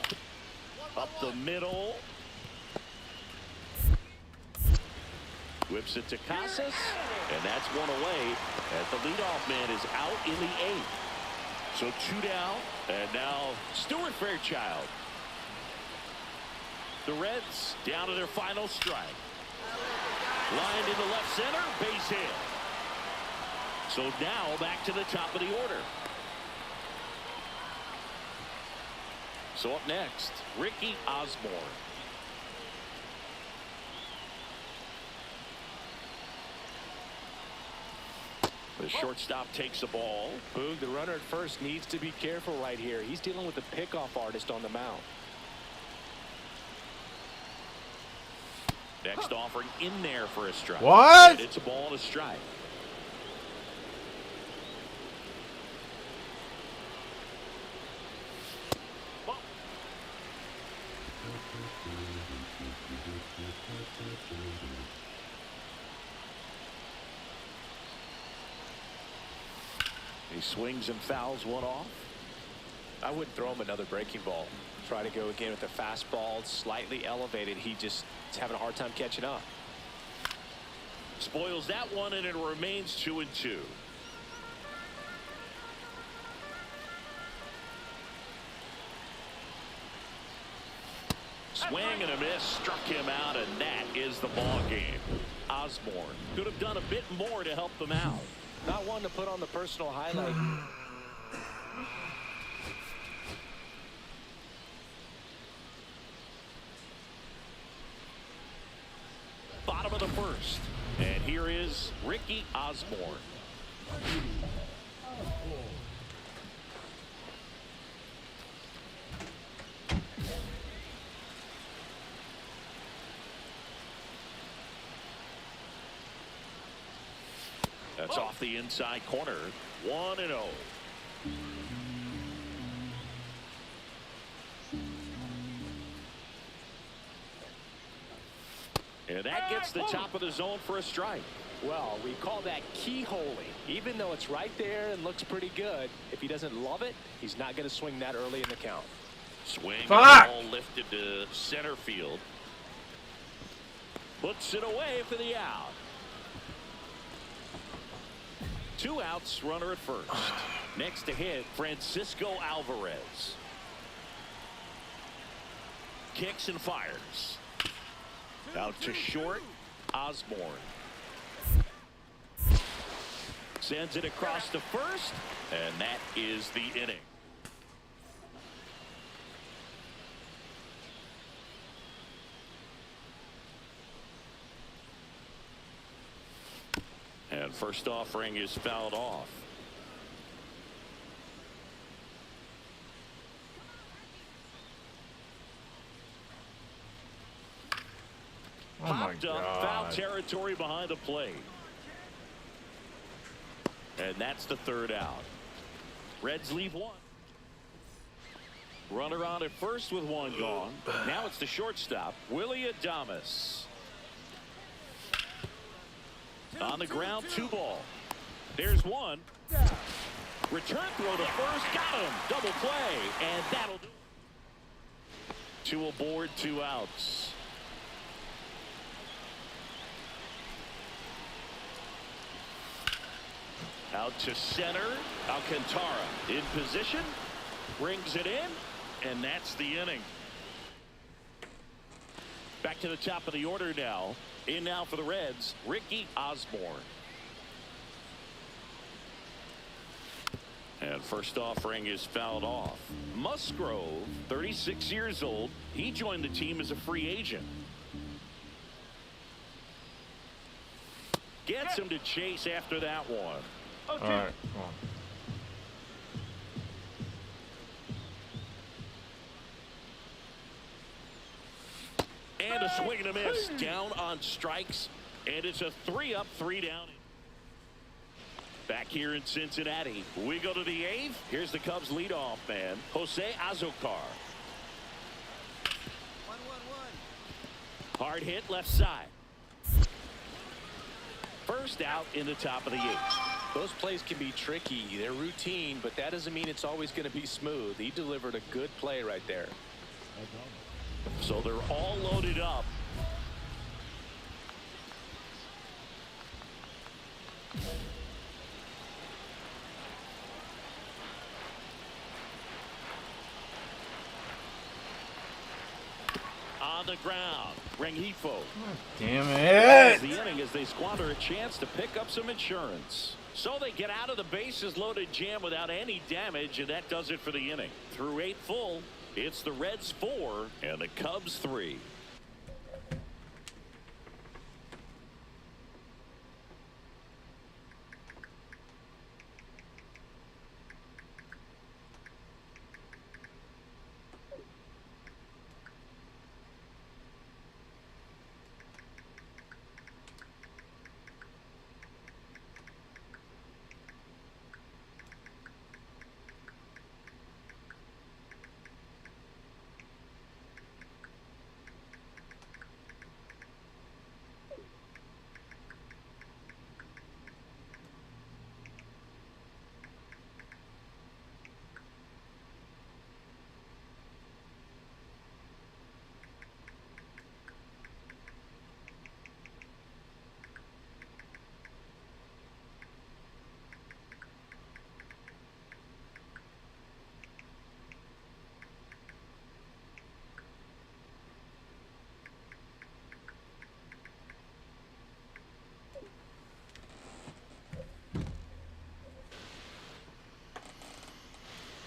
Up the middle. Whips it to Casas, and that's one away. And the leadoff man is out in the 8th. So 2 down, and now Stuart Fairchild. The Reds down to their final strike. Lined into left center, base hit. So now back to the top of the order. So up next, Ricky Osborne. The shortstop takes the ball. Boog, the runner at first needs to be careful right here. He's dealing with the pickoff artist on the mound. Next offering in there for a strike. What? And it's a ball and a strike. He swings and fouls one off. I wouldn't throw him another breaking ball. Try to go again with a fastball slightly elevated. He just is having a hard time catching up. Spoils that one, and it remains 2-2. Swing and a miss, struck him out, and that is the ball game. Osborne could have done a bit more to help them out. Not one to put on the personal highlight. Bottom of the 1st, and here is Ricky Osborne. That's off the inside corner. 1-0. And that gets the top of the zone for a strike. Well, we call that keyholing. Even though it's right there and looks pretty good, if he doesn't love it, he's not going to swing that early in the count. Swing, Fuck! ball lifted to center field. Puts it away for the out. 2 outs, runner at first. Next to hit, Francisco Alvarez. Kicks and fires. Out to short, Osborne. Sends it across to first, and that is the inning. And first offering is fouled off. Oh my Popped up, foul God. territory behind the plate. And that's the third out. Reds leave one. Runner on at first with one gone. Now it's the shortstop, Willie Adames. On the ground, 2-ball. There's one. Return throw to first, got him. Double play, and that'll do it. 2 aboard, 2 outs. Out to center. Alcantara in position. Brings it in. And that's the inning. Back to the top of the order now. In now for the Reds, Ricky Osborne. And first offering is fouled off. Musgrove, 36 years old. He joined the team as a free agent. Gets him to chase after that one. All right, come on. And a swing and a miss. Down on strikes. And it's a 3-up, 3-down. Back here in Cincinnati. We go to the 8th. Here's the Cubs leadoff man, Jose Azocar. 1-1-1. Hard hit left side. First out in the top of the 8th. Those plays can be tricky. They're routine, but that doesn't mean it's always going to be smooth. He delivered a good play right there. So they're all loaded up. On the ground, Rengifo. Damn it! The inning as they squander a chance to pick up some insurance. So they get out of the bases loaded jam without any damage, and that does it for the inning. Through 8 full, it's the Reds 4 and the Cubs 3.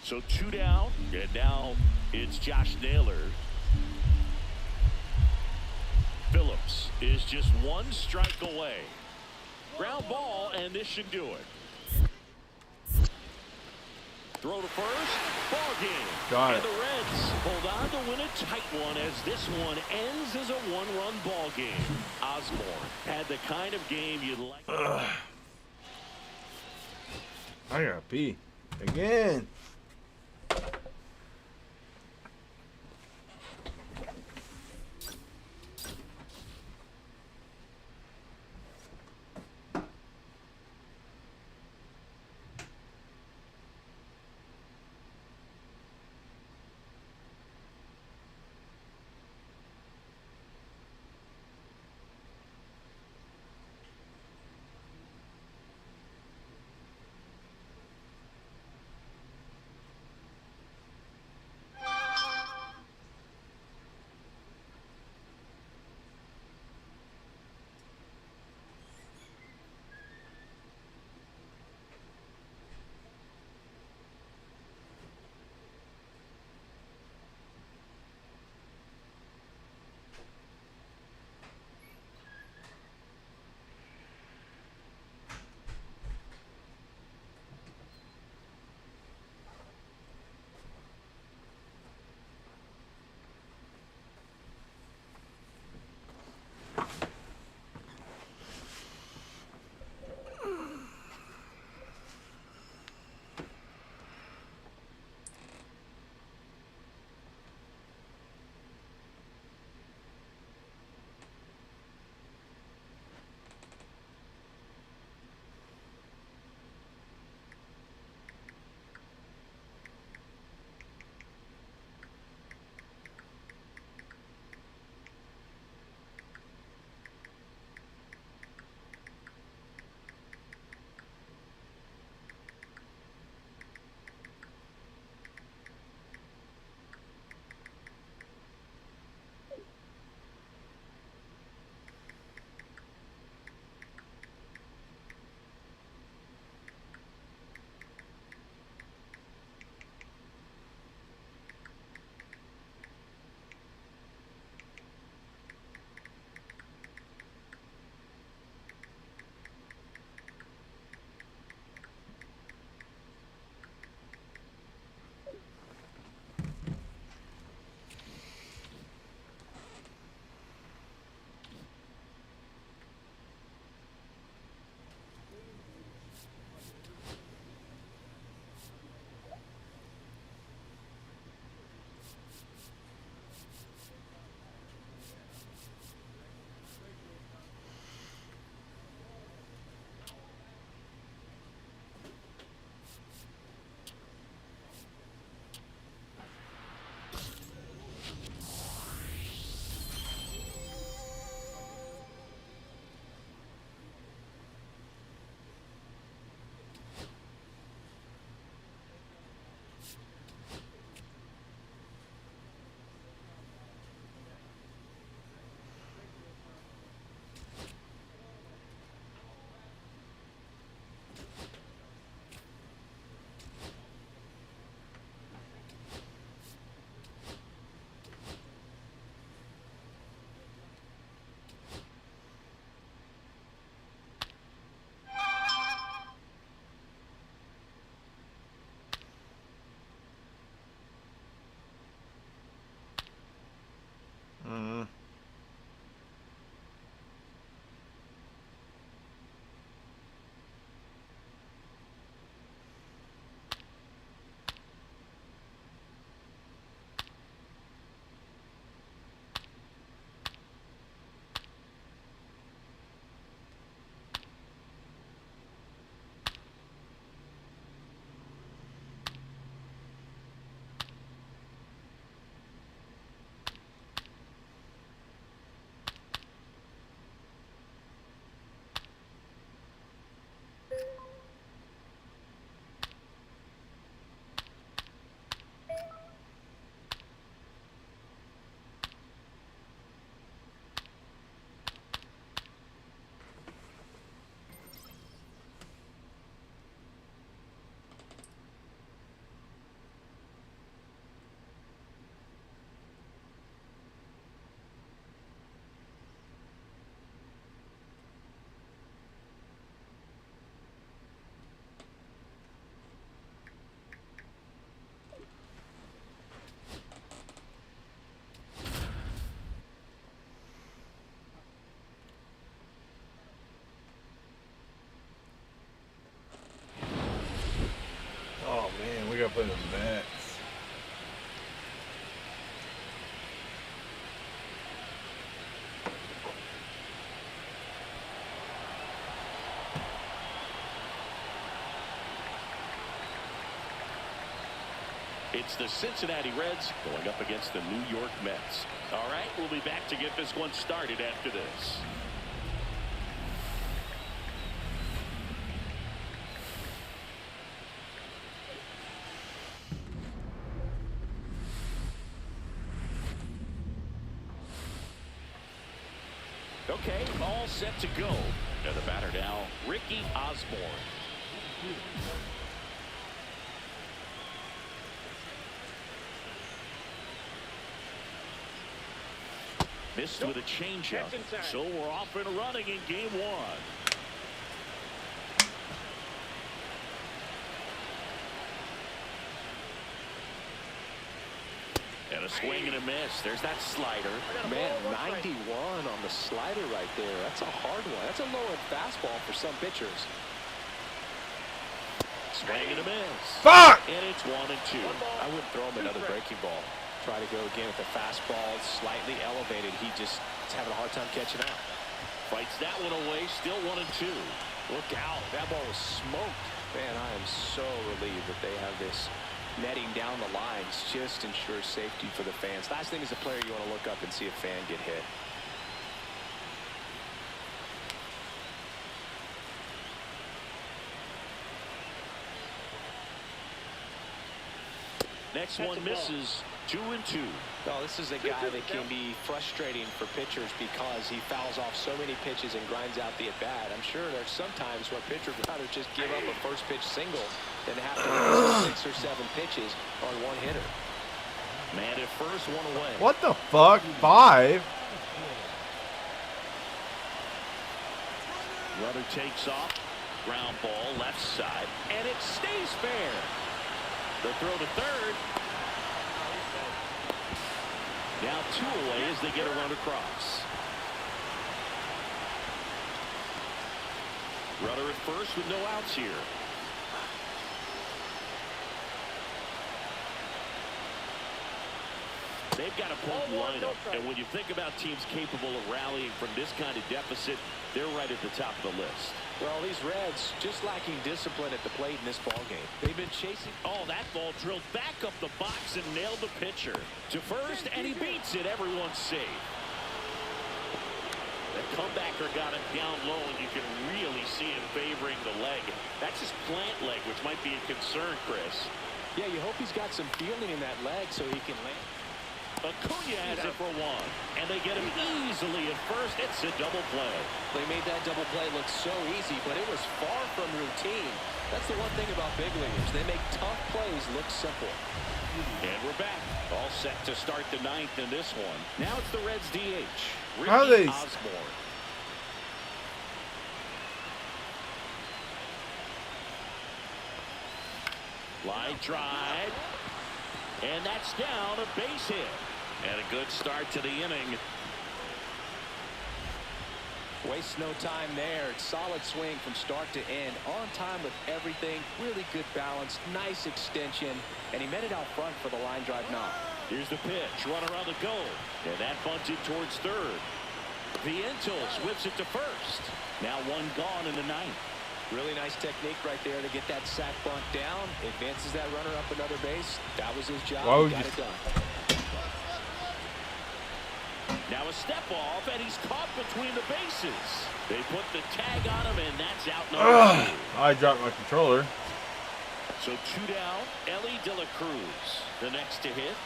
So 2 down, and now it's Josh Naylor. Phillips is just 1 strike away. Ground ball, and this should do it. Throw to first, ball game. Got it. And the Reds hold on to win a tight one as this one ends as a 1-run ball game. Osborne had the kind of game you'd like. I gotta pee again. play the Mets. It's the Cincinnati Reds going up against the New York Mets. All right, we'll be back to get this one started after this. Okay, all set to go. And the batter now, Ricky Osborne. Missed with a changeup. So we're off and running in game one. And a swing and a miss. There's that slider. Man, 91 on the slider right there. That's a hard one. That's a low-end fastball for some pitchers. Swing and a miss. Fuck! And it's 1-2. I wouldn't throw him another breaking ball. Try to go again with the fastball slightly elevated. He just is having a hard time catching up. Fights that one away. Still 1-2. Look out. That ball was smoked. Man, I am so relieved that they have this netting down the lines. Just ensures safety for the fans. Last thing as a player, you want to look up and see a fan get hit. Next one misses. 2-2. Well, this is a guy that can be frustrating for pitchers because he fouls off so many pitches and grinds out the at-bat. I'm sure there's some times where pitchers would rather just give up a first pitch single than have to use 6 or 7 pitches on one hitter. Man at first, one away. What the fuck? 5? Runner takes off. Ground ball left side. And it stays fair. The throw to third. Now 2 away as they get a run across. Runner at first with no outs here. They've got a potent lineup, and when you think about teams capable of rallying from this kind of deficit, they're right at the top of the list. Well, these Reds just lacking discipline at the plate in this ballgame. They've been chasing. Oh, that ball drilled back up the box and nailed the pitcher to first, and he beats it. Everyone's safe. The comebacker got him down low, and you can really see him favoring the leg. That's his plant leg, which might be a concern, Chris. Yeah, you hope he's got some feeling in that leg so he can land. Acuna has it for 1, and they get him easily at first. It's a double play. They made that double play look so easy, but it was far from routine. That's the one thing about big leaguers. They make tough plays look simple. And we're back. All set to start the 9th in this one. Now it's the Reds DH, How Ricky they- Osborne. Line drive. And that's down, a base hit. And a good start to the inning. Waste no time there. It's solid swing from start to end. On time with everything. Really good balance. Nice extension. And he met it out front for the line drive knock. Here's the pitch. Runner on the go. And that bunted towards third. Vientos whips it to first. Now 1 gone in the 9th. Really nice technique right there to get that sac bunt down. Advances that runner up another base. That was his job. Why He would got you- it done. Now a step off, and he's caught between the bases. They put the tag on him, and that's out number 2. I dropped my controller. So 2 down. Ellie De La Cruz, the next to hit.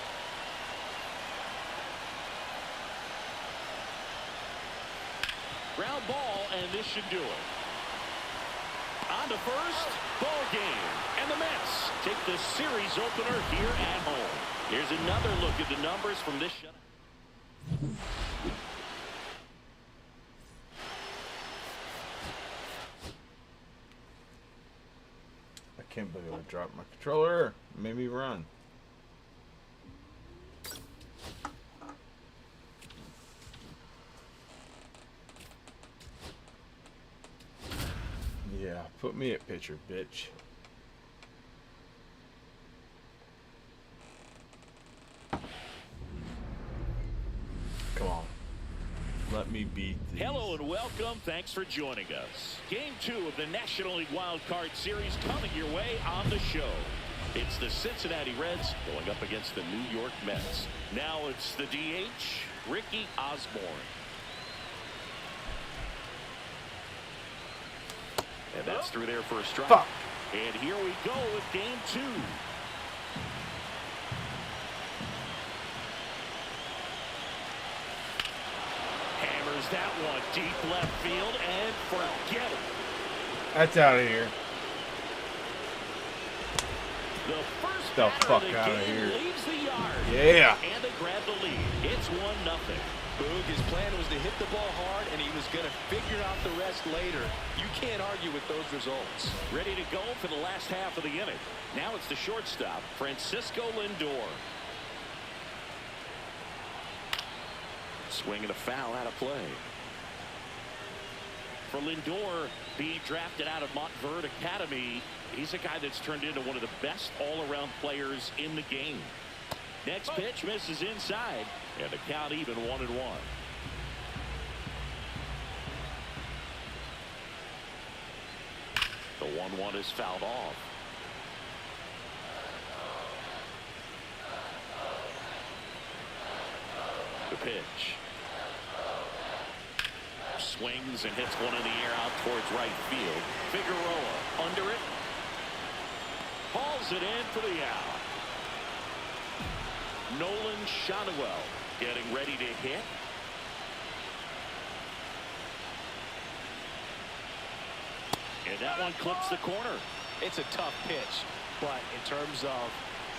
Ground ball, and this should do it. On to first, ball game. And the Mets take the series opener here at home. Here's another look at the numbers from this shutout. I can't believe I dropped my controller. It made me run. Yeah, put me at pitcher, bitch. beat these. Hello and welcome. Thanks for joining us. Game 2 of the National League Wild Card Series coming your way on the show. It's the Cincinnati Reds going up against the New York Mets. Now it's the DH, Ricky Osborne. And that's through there for a strike. Fuck. And here we go with game 2. Hammers that one deep left field and forget it. That's out of here. The first The batter fuck of the outta game here. leaves the yard. Yeah. And they grab the lead. It's 1-0. Boog, his plan was to hit the ball hard, and he was going to figure out the rest later. You can't argue with those results. Ready to go for the last half of the inning. Now it's the shortstop, Francisco Lindor. Swing and a foul out of play. For Lindor, being drafted out of Montverde Academy, he's a guy that's turned into one of the best all-around players in the game. Next pitch misses inside, and the count even 1-1. The 1-1 is fouled off. The pitch. Swings and hits one in the air out towards right field. Figueroa under it. Hauls it in for the out. Nolan Shotwell getting ready to hit. And that one clips the corner. It's a tough pitch, but in terms of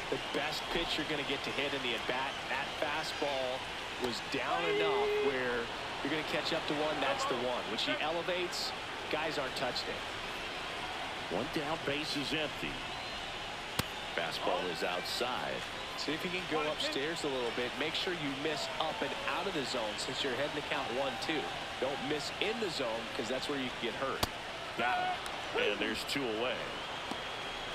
the best pitch you're going to get to hit in the at-bat, that fastball was down enough where you're going to catch up to one. That's the one. When she elevates, guys aren't touched it. One down, base is empty. Fastball is outside. See if you can go upstairs a little bit. Make sure you miss up and out of the zone since you're heading to count 1-2. Don't miss in the zone because that's where you can get hurt. Got it. And there's 2 away.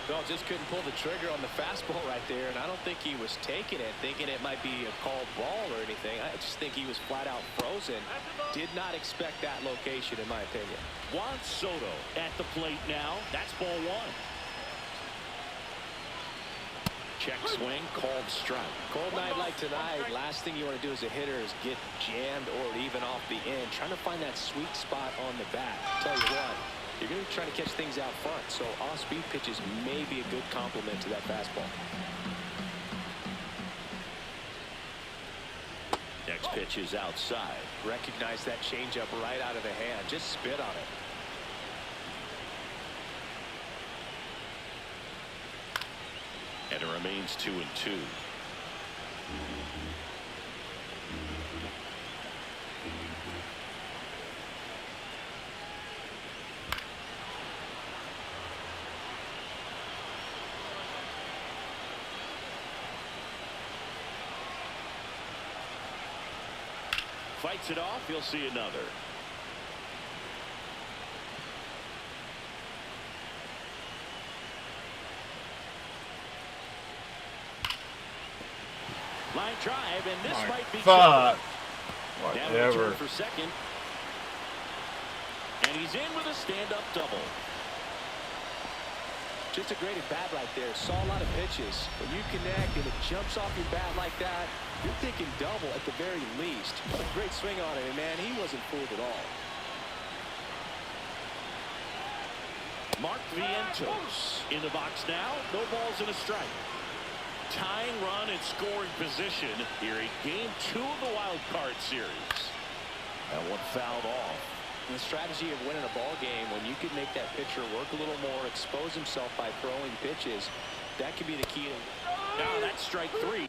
No, just couldn't pull the trigger on the fastball right there, and I don't think he was taking it, thinking it might be a called ball or anything. I just think he was flat out frozen. Did not expect that location, in my opinion. Juan Soto at the plate now. That's ball 1. Check swing, called strike. Cold night like tonight, last thing you want to do as a hitter is get jammed or even off the end. Trying to find that sweet spot on the bat. Tell you what, you're going to be trying to catch things out front, so off-speed pitches may be a good complement to that fastball. Next pitch is outside. Recognize that changeup right out of the hand. Just spit on it. And it remains 2-2. Fights it off. You'll see another. Line drive, and this might be Fuck. down to Whatever. return for second. And he's in with a stand-up double. Just a great at-bat right there. Saw a lot of pitches. When you connect and it jumps off your bat like that, you're thinking double at the very least. What a great swing on it, and man, he wasn't fooled at all. Mark Vientos in the box now. No balls and a strike. Tying run and scoring position here in game 2 of the wild card series. That one fouled off. The strategy of winning a ball game, when you can make that pitcher work a little more, expose himself by throwing pitches, that could be the key. Now that's strike 3.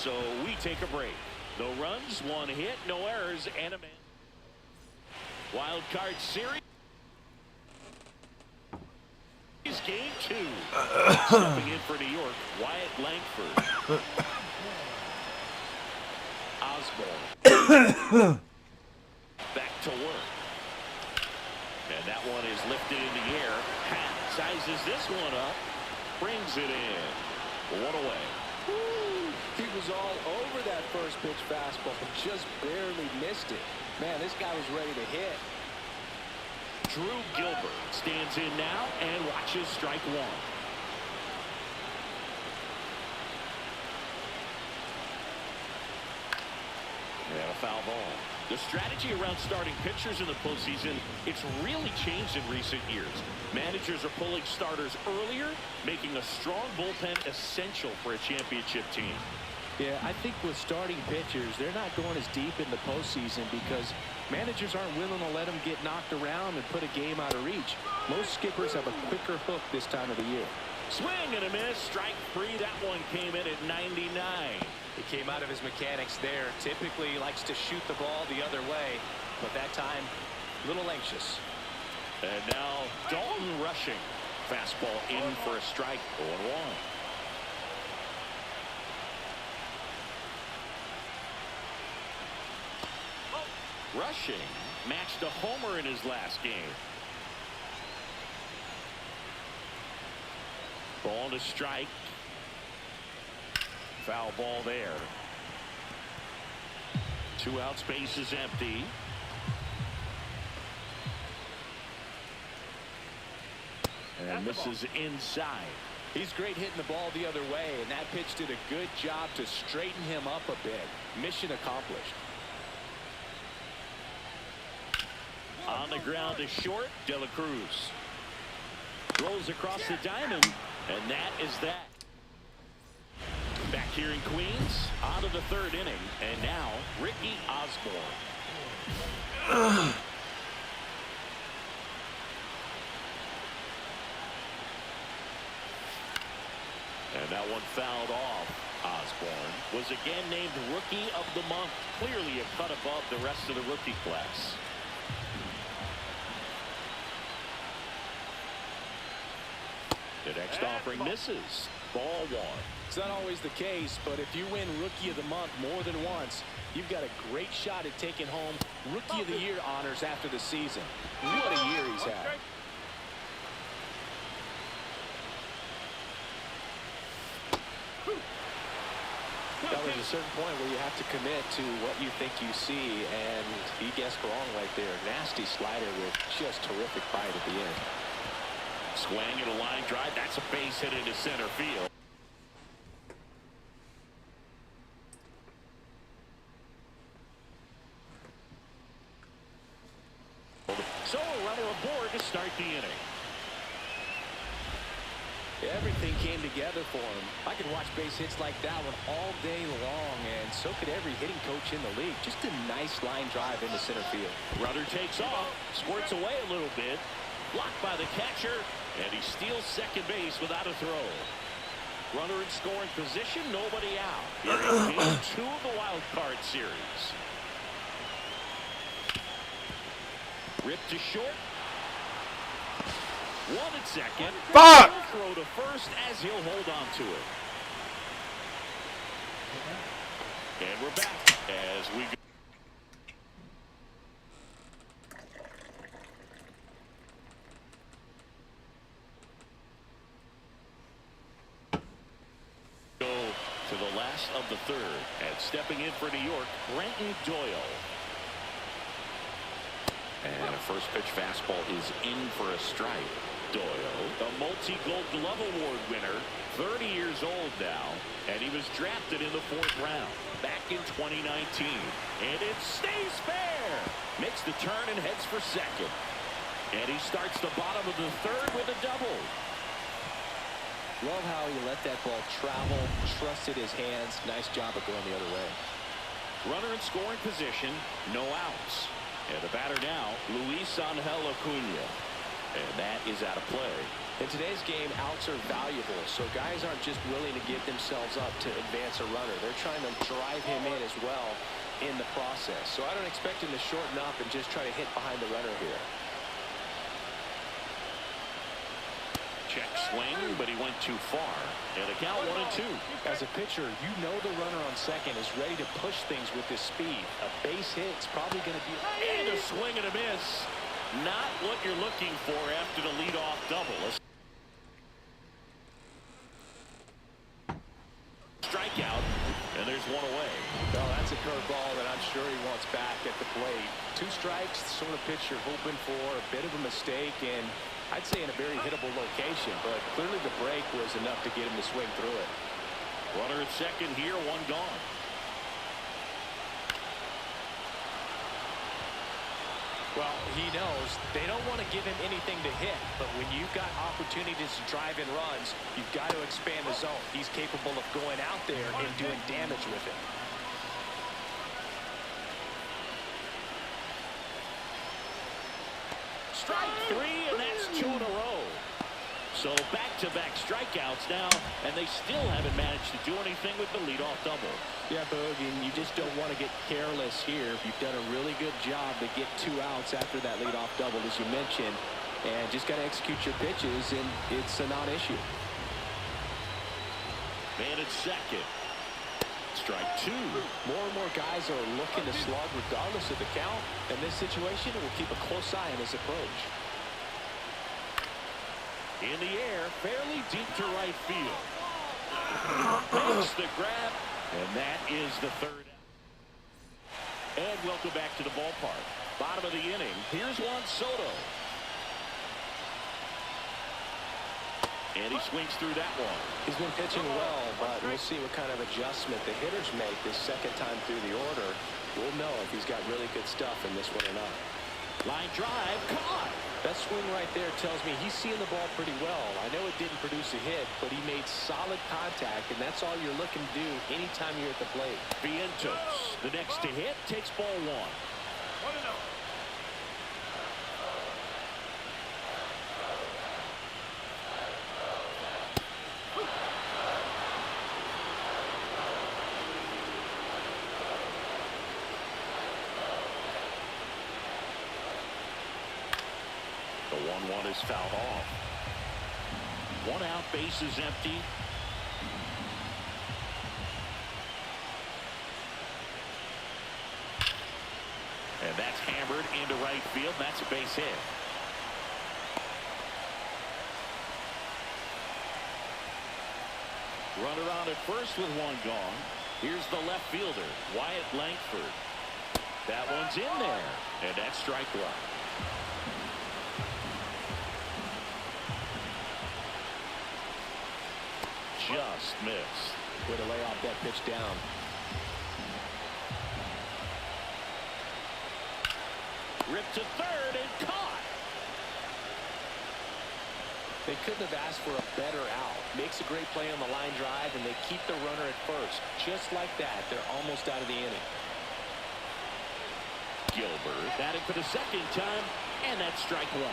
So we take a break. No runs, 1 hit, no errors, and a man. Wild card series. Game 2. Stepping in for New York, Wyatt Langford. Osborne. Back to work. And that one is lifted in the air. Pat sizes this one up. Brings it in. 1 away. Woo. He was all over that first pitch fastball, but just barely missed it. Man, this guy was ready to hit. Drew Gilbert stands in now and watches strike 1. And a foul ball. The strategy around starting pitchers in the postseason, it's really changed in recent years. Managers are pulling starters earlier, making a strong bullpen essential for a championship team. Yeah, I think with starting pitchers, they're not going as deep in the postseason because managers aren't willing to let them get knocked around and put a game out of reach. Most skippers have a quicker hook this time of the year. Swing and a miss. Strike 3. That one came in at 99. He came out of his mechanics there. Typically likes to shoot the ball the other way, but that time a little anxious. And now Dalton Rushing. Fastball in for a strike. 0-1. Rushing matched a homer in his last game. Ball to strike. Foul ball there. 2 outs, base is empty. And misses inside. He's great hitting the ball the other way, and that pitch did a good job to straighten him up a bit. Mission accomplished. On the ground is short. De La Cruz rolls across the diamond, and that is that. Back here in Queens, on to the 3rd inning, and now Ricky Osborne. And that one fouled off. Osborne was again named Rookie of the Month, clearly a cut above the rest of the rookie class. The next offering misses. Ball 1. It's not always the case, but if you win Rookie of the Month more than once, you've got a great shot at taking home Rookie of the Year honors after the season. What a year he's had. Now there's a certain point where you have to commit to what you think you see, and he guessed wrong right there. Nasty slider with just terrific bite at the end. Swing and a line drive. That's a base hit into center field. So a runner aboard to start the inning. Everything came together for him. I could watch base hits like that one all day long, and so could every hitting coach in the league. Just a nice line drive into center field. Runner takes off, squirts away a little bit, blocked by the catcher, and he steals second base without a throw. Runner in scoring position, nobody out. Here in game 2 of the wild card series. Ripped to short. 1 at second. Fuck! Throw to first as he'll hold on to it. And we're back as we go to the last of the 3rd. And stepping in for New York, Brenton Doyle. And a first pitch fastball is in for a strike. Doyle, the multi-gold glove award winner, 30 years old now, and he was drafted in the 4th round back in 2019. And it stays fair. Makes the turn and heads for second. And he starts the bottom of the 3rd with a double. Love how he let that ball travel, trusted his hands. Nice job of going the other way. Runner in scoring position, no outs. And the batter now, Luis Angel Acuna. And that is out of play. In today's game, outs are valuable, so guys aren't just willing to give themselves up to advance a runner. They're trying to drive him in as well in the process. So I don't expect him to shorten up and just try to hit behind the runner here. Check swing, but he went too far. And a count 1-2. As a pitcher, you know the runner on second is ready to push things with his speed. A base hit's probably going to be... And a swing and a miss. Not what you're looking for after the leadoff double. Strikeout, and there's one away. Well, that's a curveball that I'm sure he wants back at the plate. 2 strikes, the sort of pitch you're hoping for. A bit of a mistake, and I'd say in a very hittable location, but clearly the break was enough to get him to swing through it. Runner at second here, 1 gone. Well, he knows they don't want to give him anything to hit, but when you've got opportunities to drive in runs, you've got to expand the zone. He's capable of going out there and doing damage with it. Strike 3, and that's 2 in a row. So back-to-back strikeouts now, and they still haven't managed to do anything with the leadoff double. Yeah, Boog, and you just don't want to get careless here. You've done a really good job to get 2 outs after that leadoff double, as you mentioned, and just got to execute your pitches, and it's a non-issue. Man at second. Strike 2. More and more guys are looking to slug regardless of the count. In this situation, we'll keep a close eye on his approach. In the air, fairly deep to right field. Makes the grab, and that is the 3rd out. And welcome back to the ballpark. Bottom of the inning. Here's Juan Soto. And he swings through that one. He's been pitching well, but we'll see what kind of adjustment the hitters make this second time through the order. We'll know if he's got really good stuff in this one or not. Line drive, caught. That swing right there tells me he's seeing the ball pretty well. I know it didn't produce a hit, but he made solid contact, and that's all you're looking to do anytime you're at the plate. Vientos, the next to hit, takes ball 1. 1-0. The 1-1 is fouled off. 1 out, base is empty. And that's hammered into right field. That's a base hit. Runner on at first with 1 gone. Here's the left fielder, Wyatt Langford. That one's in there, and that's strike 1. Just missed. Way to lay off that pitch down. Ripped to third and caught. They couldn't have asked for a better out. Makes a great play on the line drive, and they keep the runner at first. Just like that, they're almost out of the inning. Gilbert batting for the 2nd time, and that's strike 1.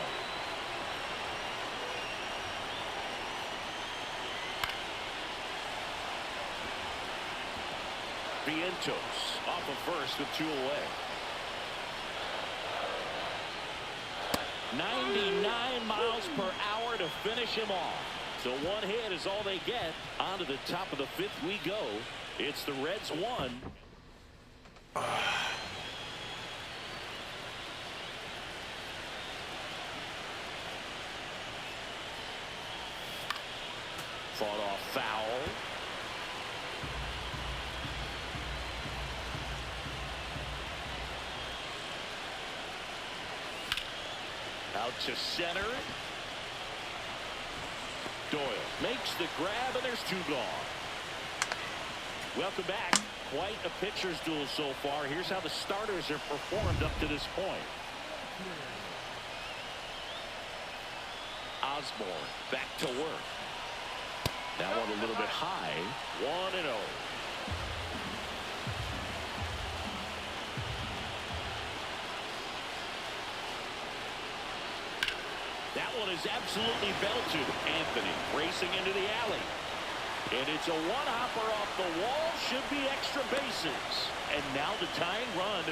Vientos off of first with 2 away. 99 miles per hour to finish him off. So 1 hit is all they get. On to the top of the 5th we go. It's the Reds 1. Fought off foul. Out to center. Doyle makes the grab, and there's 2 gone. Welcome back. Quite a pitcher's duel so far. Here's how the starters have performed up to this point. Osborne back to work. That one a little bit high. 1-0. That is absolutely belted. Anthony racing into the alley. And it's a one-hopper off the wall. Should be extra bases. And now the tying run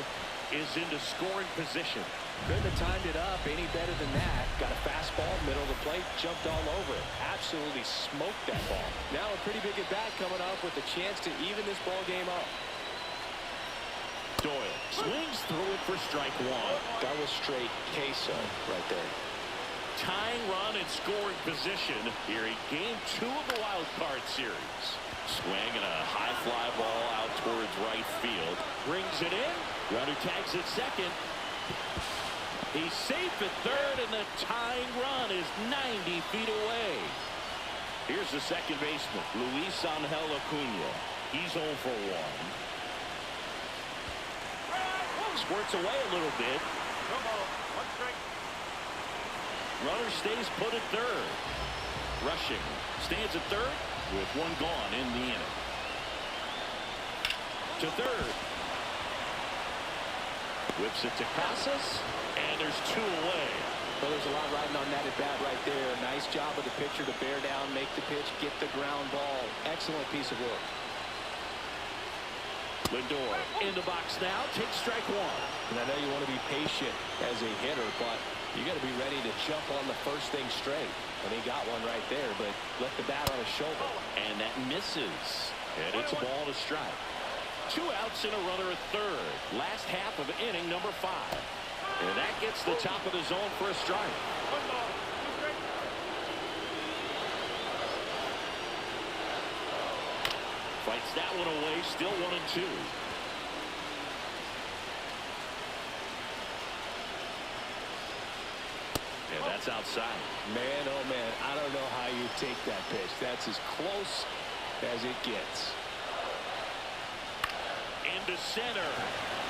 is into scoring position. Couldn't have timed it up any better than that. Got a fastball, middle of the plate, jumped all over it. Absolutely smoked that ball. Now a pretty big at-bat coming up with a chance to even this ball game up. Doyle swings through it for strike one. That was straight queso right there. Tying run and scoring position here in game 2 of the wild card series. Swing and a high fly ball out towards right field. Brings it in. Runner tags at second. He's safe at third, and the tying run is 90 feet away. Here's the second baseman, Luis Angel Acuna. He's 0 for 1. Squirts away a little bit. No ball. One strike. Runner stays put at third. Rushing stands at third with one gone in the inning. To third. Whips it to Casas, and there's 2 away. Well, there's a lot riding on that at bat right there. Nice job of the pitcher to bear down, make the pitch, get the ground ball. Excellent piece of work. Lindor in the box now, takes strike 1. And I know you want to be patient as a hitter, but you got to be ready to jump on the first thing straight. And he got one right there, but left the bat on his shoulder. And that misses. And it's a ball to strike. 2 outs and a runner at third. Last half of inning number 5. And that gets the top of the zone for a strike. One ball. Two strikes. Fights that one away, still 1-2. And that's outside. Man, oh man, I don't know how you take that pitch. That's as close as it gets. Into center.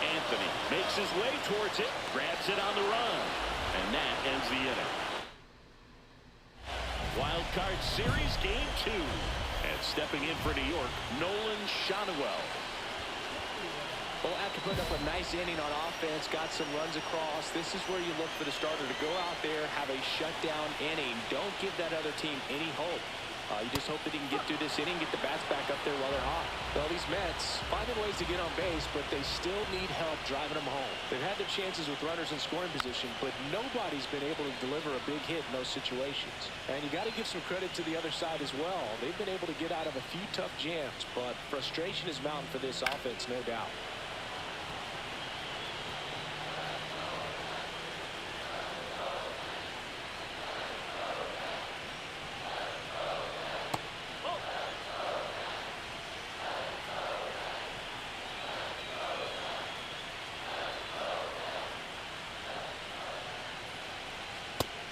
Anthony makes his way towards it, grabs it on the run, and that ends the inning. Wild card series game 2. And stepping in for New York, Nolan Schanuel. Well, after putting up a nice inning on offense, got some runs across, this is where you look for the starter to go out there, have a shutdown inning. Don't give that other team any hope. You just hope that he can get through this inning, get the bats back up there while they're hot. Well, these Mets finding ways to get on base, but they still need help driving them home. They've had their chances with runners in scoring position, but nobody's been able to deliver a big hit in those situations. And you got to give some credit to the other side as well. They've been able to get out of a few tough jams, but frustration is mounting for this offense, no doubt.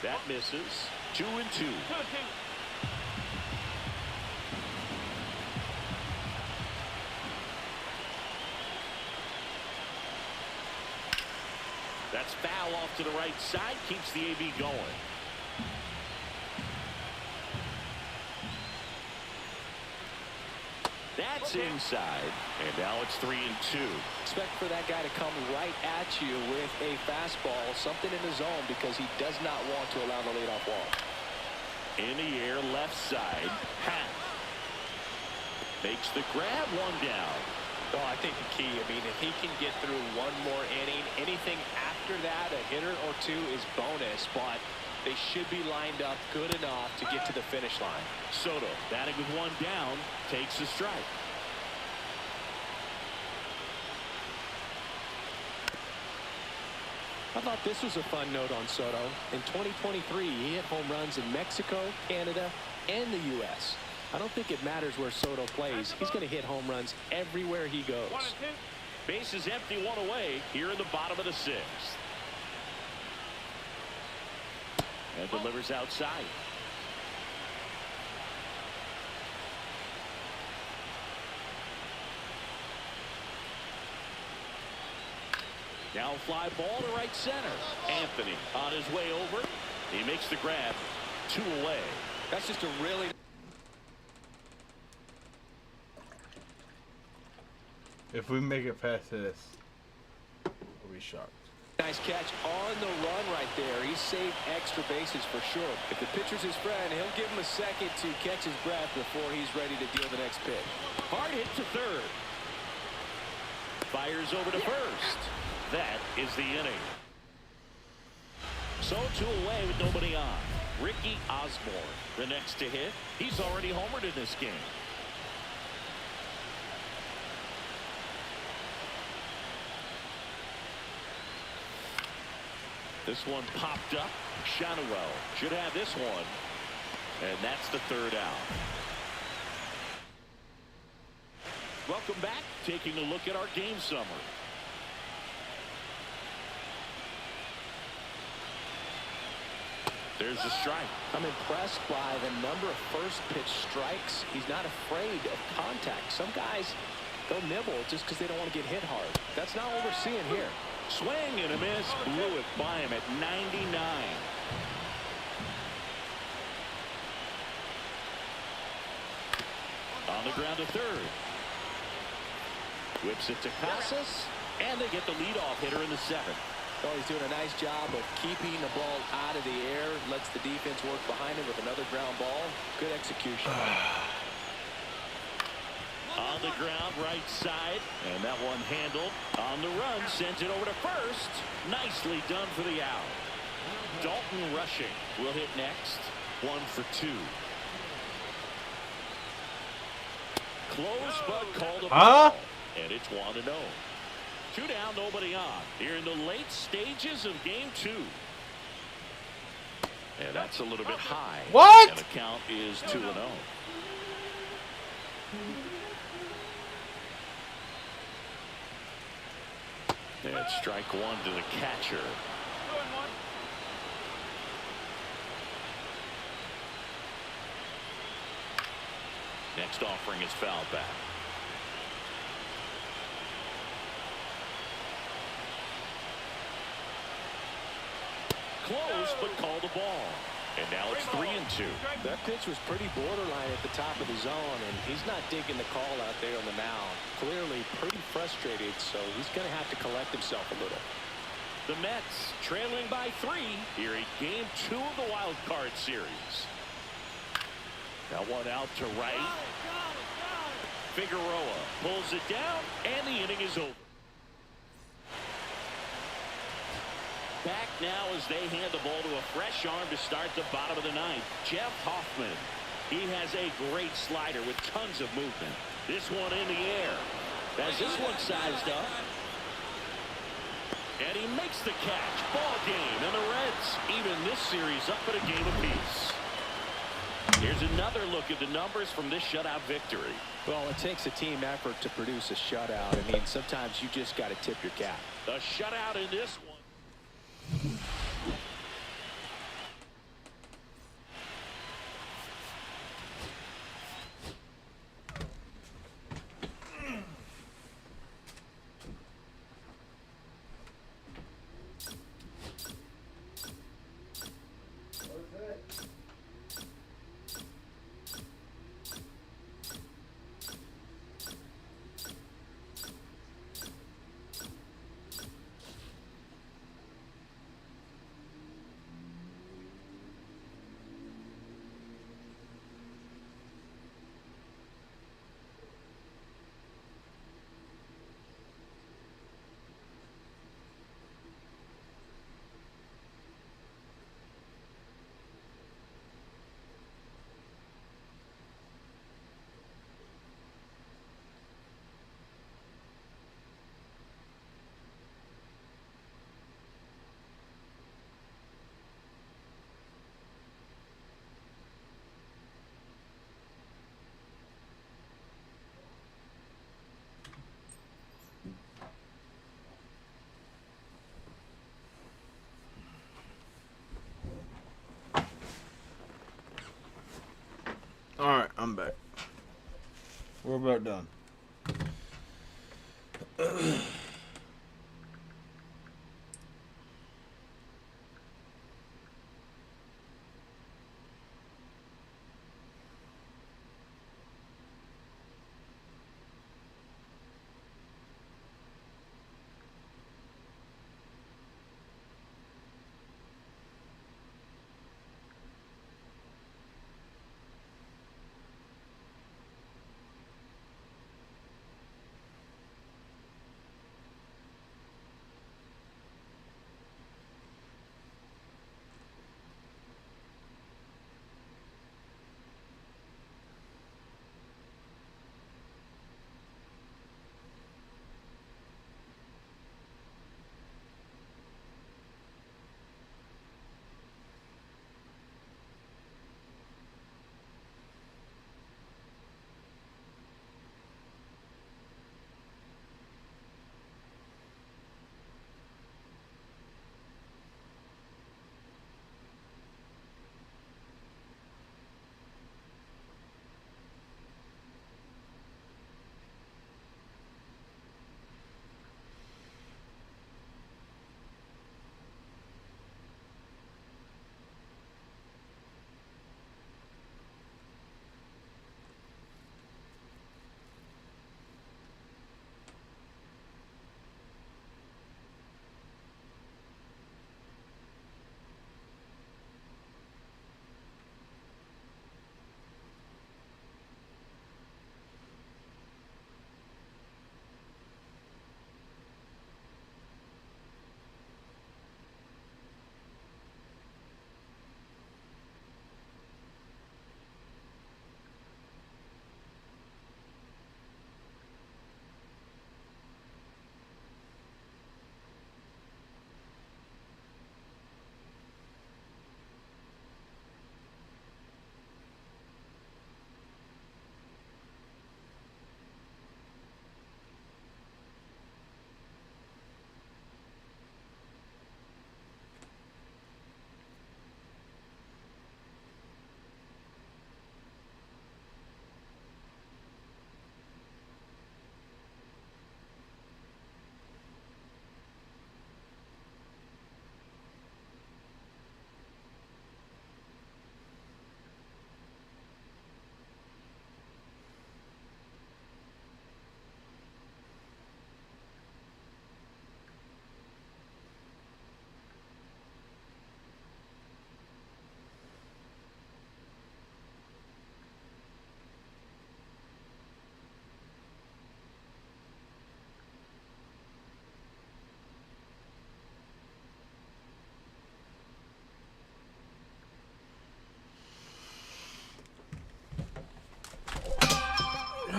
That misses. 2-2. 2-2. That's foul off to the right side. Keeps the AB going. That's inside. And now it's 3-2. Expect for that guy to come right at you with a fastball, something in the zone, because he does not want to allow the leadoff walk. In the air, left side. Hat. Makes the grab, 1 down. Oh, I think the key, I mean, if he can get through one more inning, anything after that, a hitter or 2 is bonus, but they should be lined up good enough to get to the finish line. Soto batting with 1 down, takes a strike. I thought this was a fun note on Soto. In 2023, he hit home runs in Mexico, Canada, and the U.S. I don't think it matters where Soto plays. He's going to hit home runs everywhere he goes. 1-2. Base is empty, 1 away here in the bottom of the 6th. And delivers outside. Now fly ball to right center. Anthony on his way over. He makes the grab. 2 away. That's just a really... If we make it past this, I'll be shocked. Nice catch on the run right there. He saved extra bases for sure. If the pitcher's his friend, he'll give him a second to catch his breath before he's ready to deal the next pitch. Hard hit to third. Fires over to first. That is the inning. So 2 away with nobody on. Ricky Osborne, the next to hit. He's already homered in this game. This one popped up. Shannowell should have this one. And that's the third out. Welcome back. Taking a look at our game summary. There's the strike. I'm impressed by the number of first pitch strikes. He's not afraid of contact. Some guys, they'll nibble just because they don't want to get hit hard. That's not what we're seeing here. Swing and a miss. Blew it by him at 99. On the ground to third. Whips it to Casas. And they get the leadoff hitter in the 7th. Oh, he's doing a nice job of keeping the ball out of the air. Lets the defense work behind him with another ground ball. Good execution. On the ground, right side. And that one handled. On the run, sends it over to first. Nicely done for the out. Dalton Rushing will hit next. 1 for 2. Close, but called a ball. And it's 1-0. 2 down, nobody on. Here in the late stages of game 2. And that's a little bit high. What? And the count is 2-0. And strike 1 to the catcher. Next offering is fouled back. Close, but called the ball. And now it's 3-2. That pitch was pretty borderline at the top of the zone, and he's not digging the call out there on the mound. Clearly pretty frustrated, so he's going to have to collect himself a little. The Mets trailing by 3 here in game 2 of the wild card series. That one out to right. Figueroa pulls it down, and the inning is over. Back now as they hand the ball to a fresh arm to start the bottom of the 9th. Jeff Hoffman. He has a great slider with tons of movement. This one in the air. Has this one sized up. And he makes the catch. Ball game. And the Reds even this series up at a game apiece. Here's another look at the numbers from this shutout victory. Well, it takes a team effort to produce a shutout. I mean, sometimes you just got to tip your cap. A shutout in this one. Alright, I'm back. We're about done.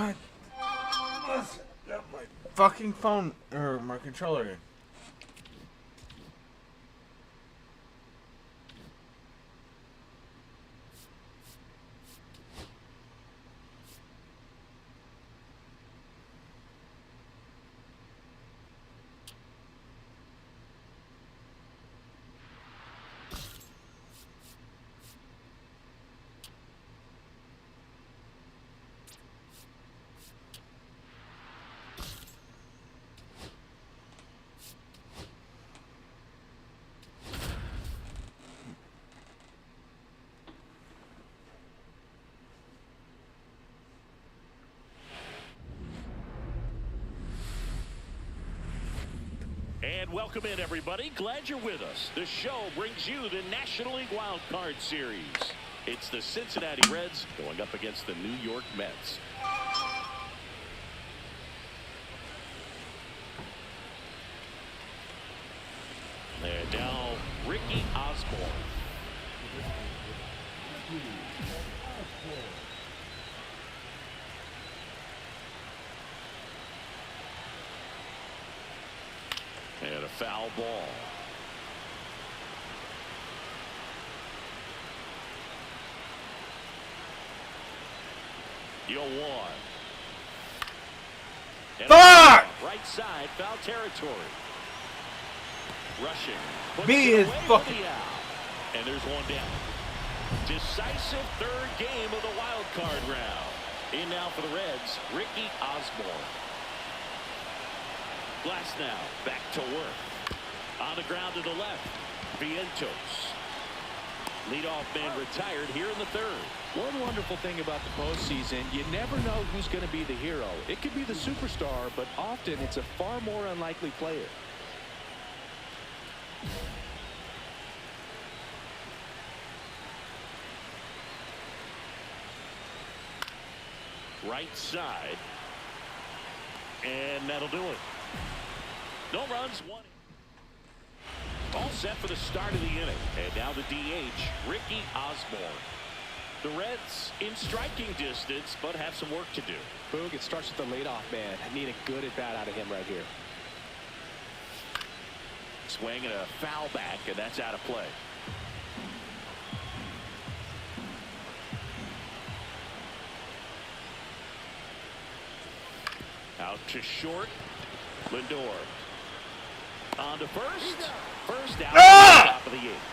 God. Got my fucking phone or my controller in. And welcome in, everybody. Glad you're with us. The show brings you the National League Wild Card Series. It's the Cincinnati Reds going up against the New York Mets. And now, Ricky Osborne. And a foul ball. You'll one. And Fuck! Right side, foul territory. Rushing. Puts B it is away fucking. for the out. And there's one down. Decisive third game of the wild card round. In now for the Reds, Ricky Osborne. Glass now, back to work. On the ground to the left, Vientos. Leadoff man retired here in the third. One wonderful thing about the postseason, you never know who's going to be the hero. It could be the superstar, but often it's a far more unlikely player. Right side. And that'll do it. No runs, one. All set for the start of the inning. And now the DH, Ricky Osborne. The Reds in striking distance, but have some work to do. Boog, it starts with the leadoff man. I need a good at-bat out of him right here. Swing and a foul back, and that's out of play. Out to short. Lindor. On to first. First out at the top of the eighth.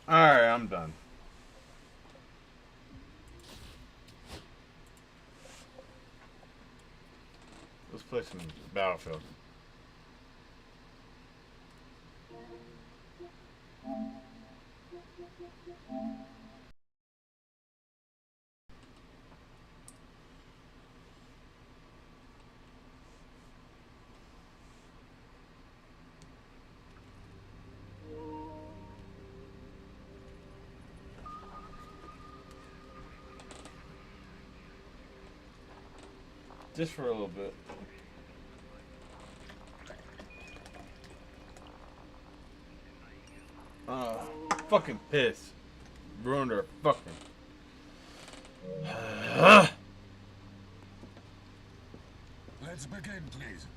All right, I'm done. Let's play some Battlefield. Just for a little bit. Fucking piss. Ruined her fucking. Let's begin, please.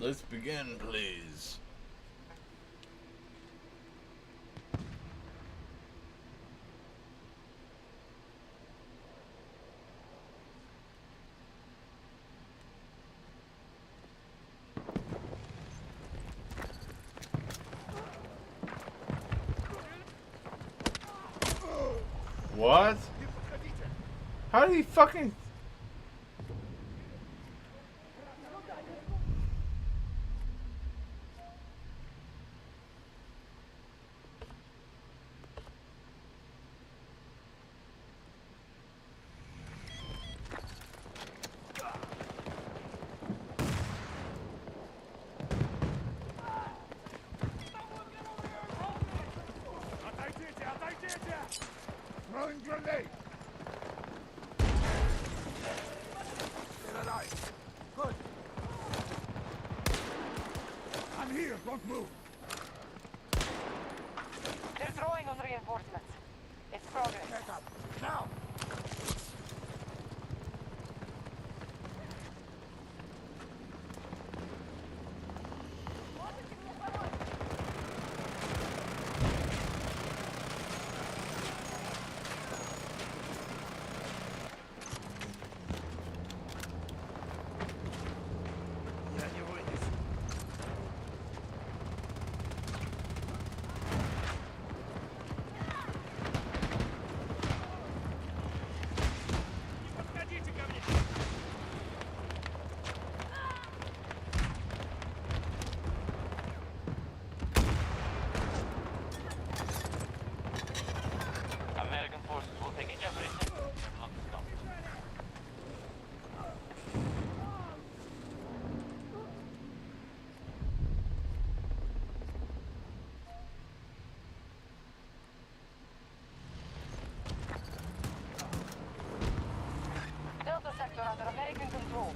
Let's begin, please. What? How did he fucking... Throwing grenade. Still alive. Good. I'm here. Don't move. They're throwing on reinforcements. It's progress. Get up. Now. American forces will take everything. Not stop. Delta sector under American control.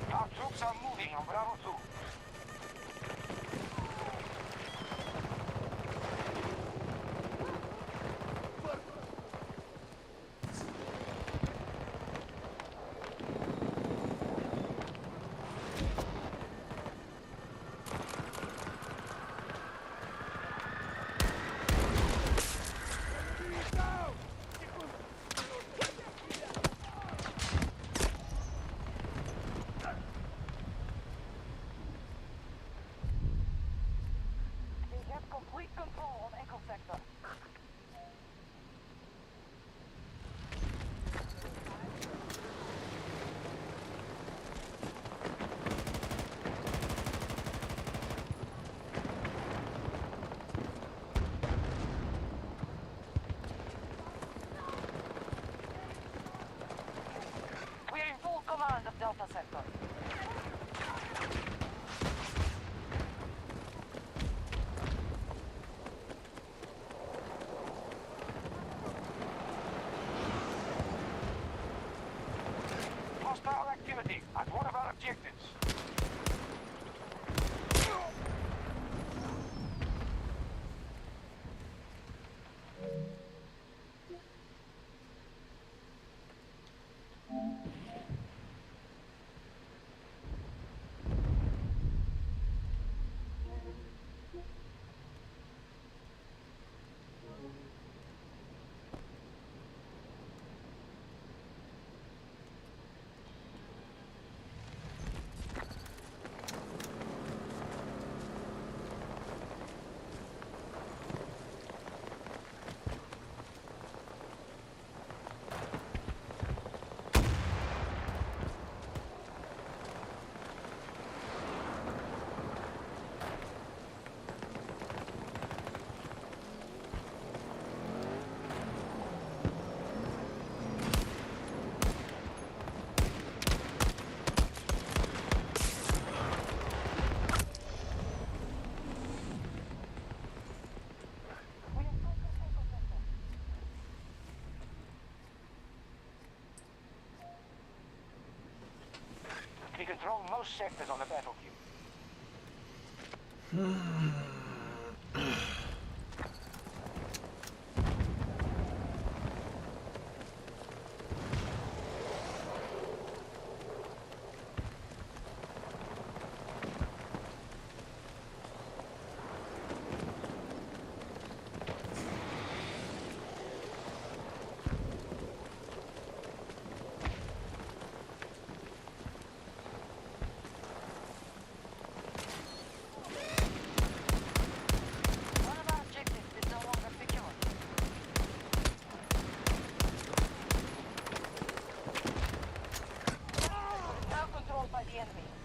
Our troops are moving on Bravo 2. They have complete control on Echo Sector. We're in full command of Delta Sector. Hostile activity at one of our objectives. We control most sectors on the battlefield. the enemy.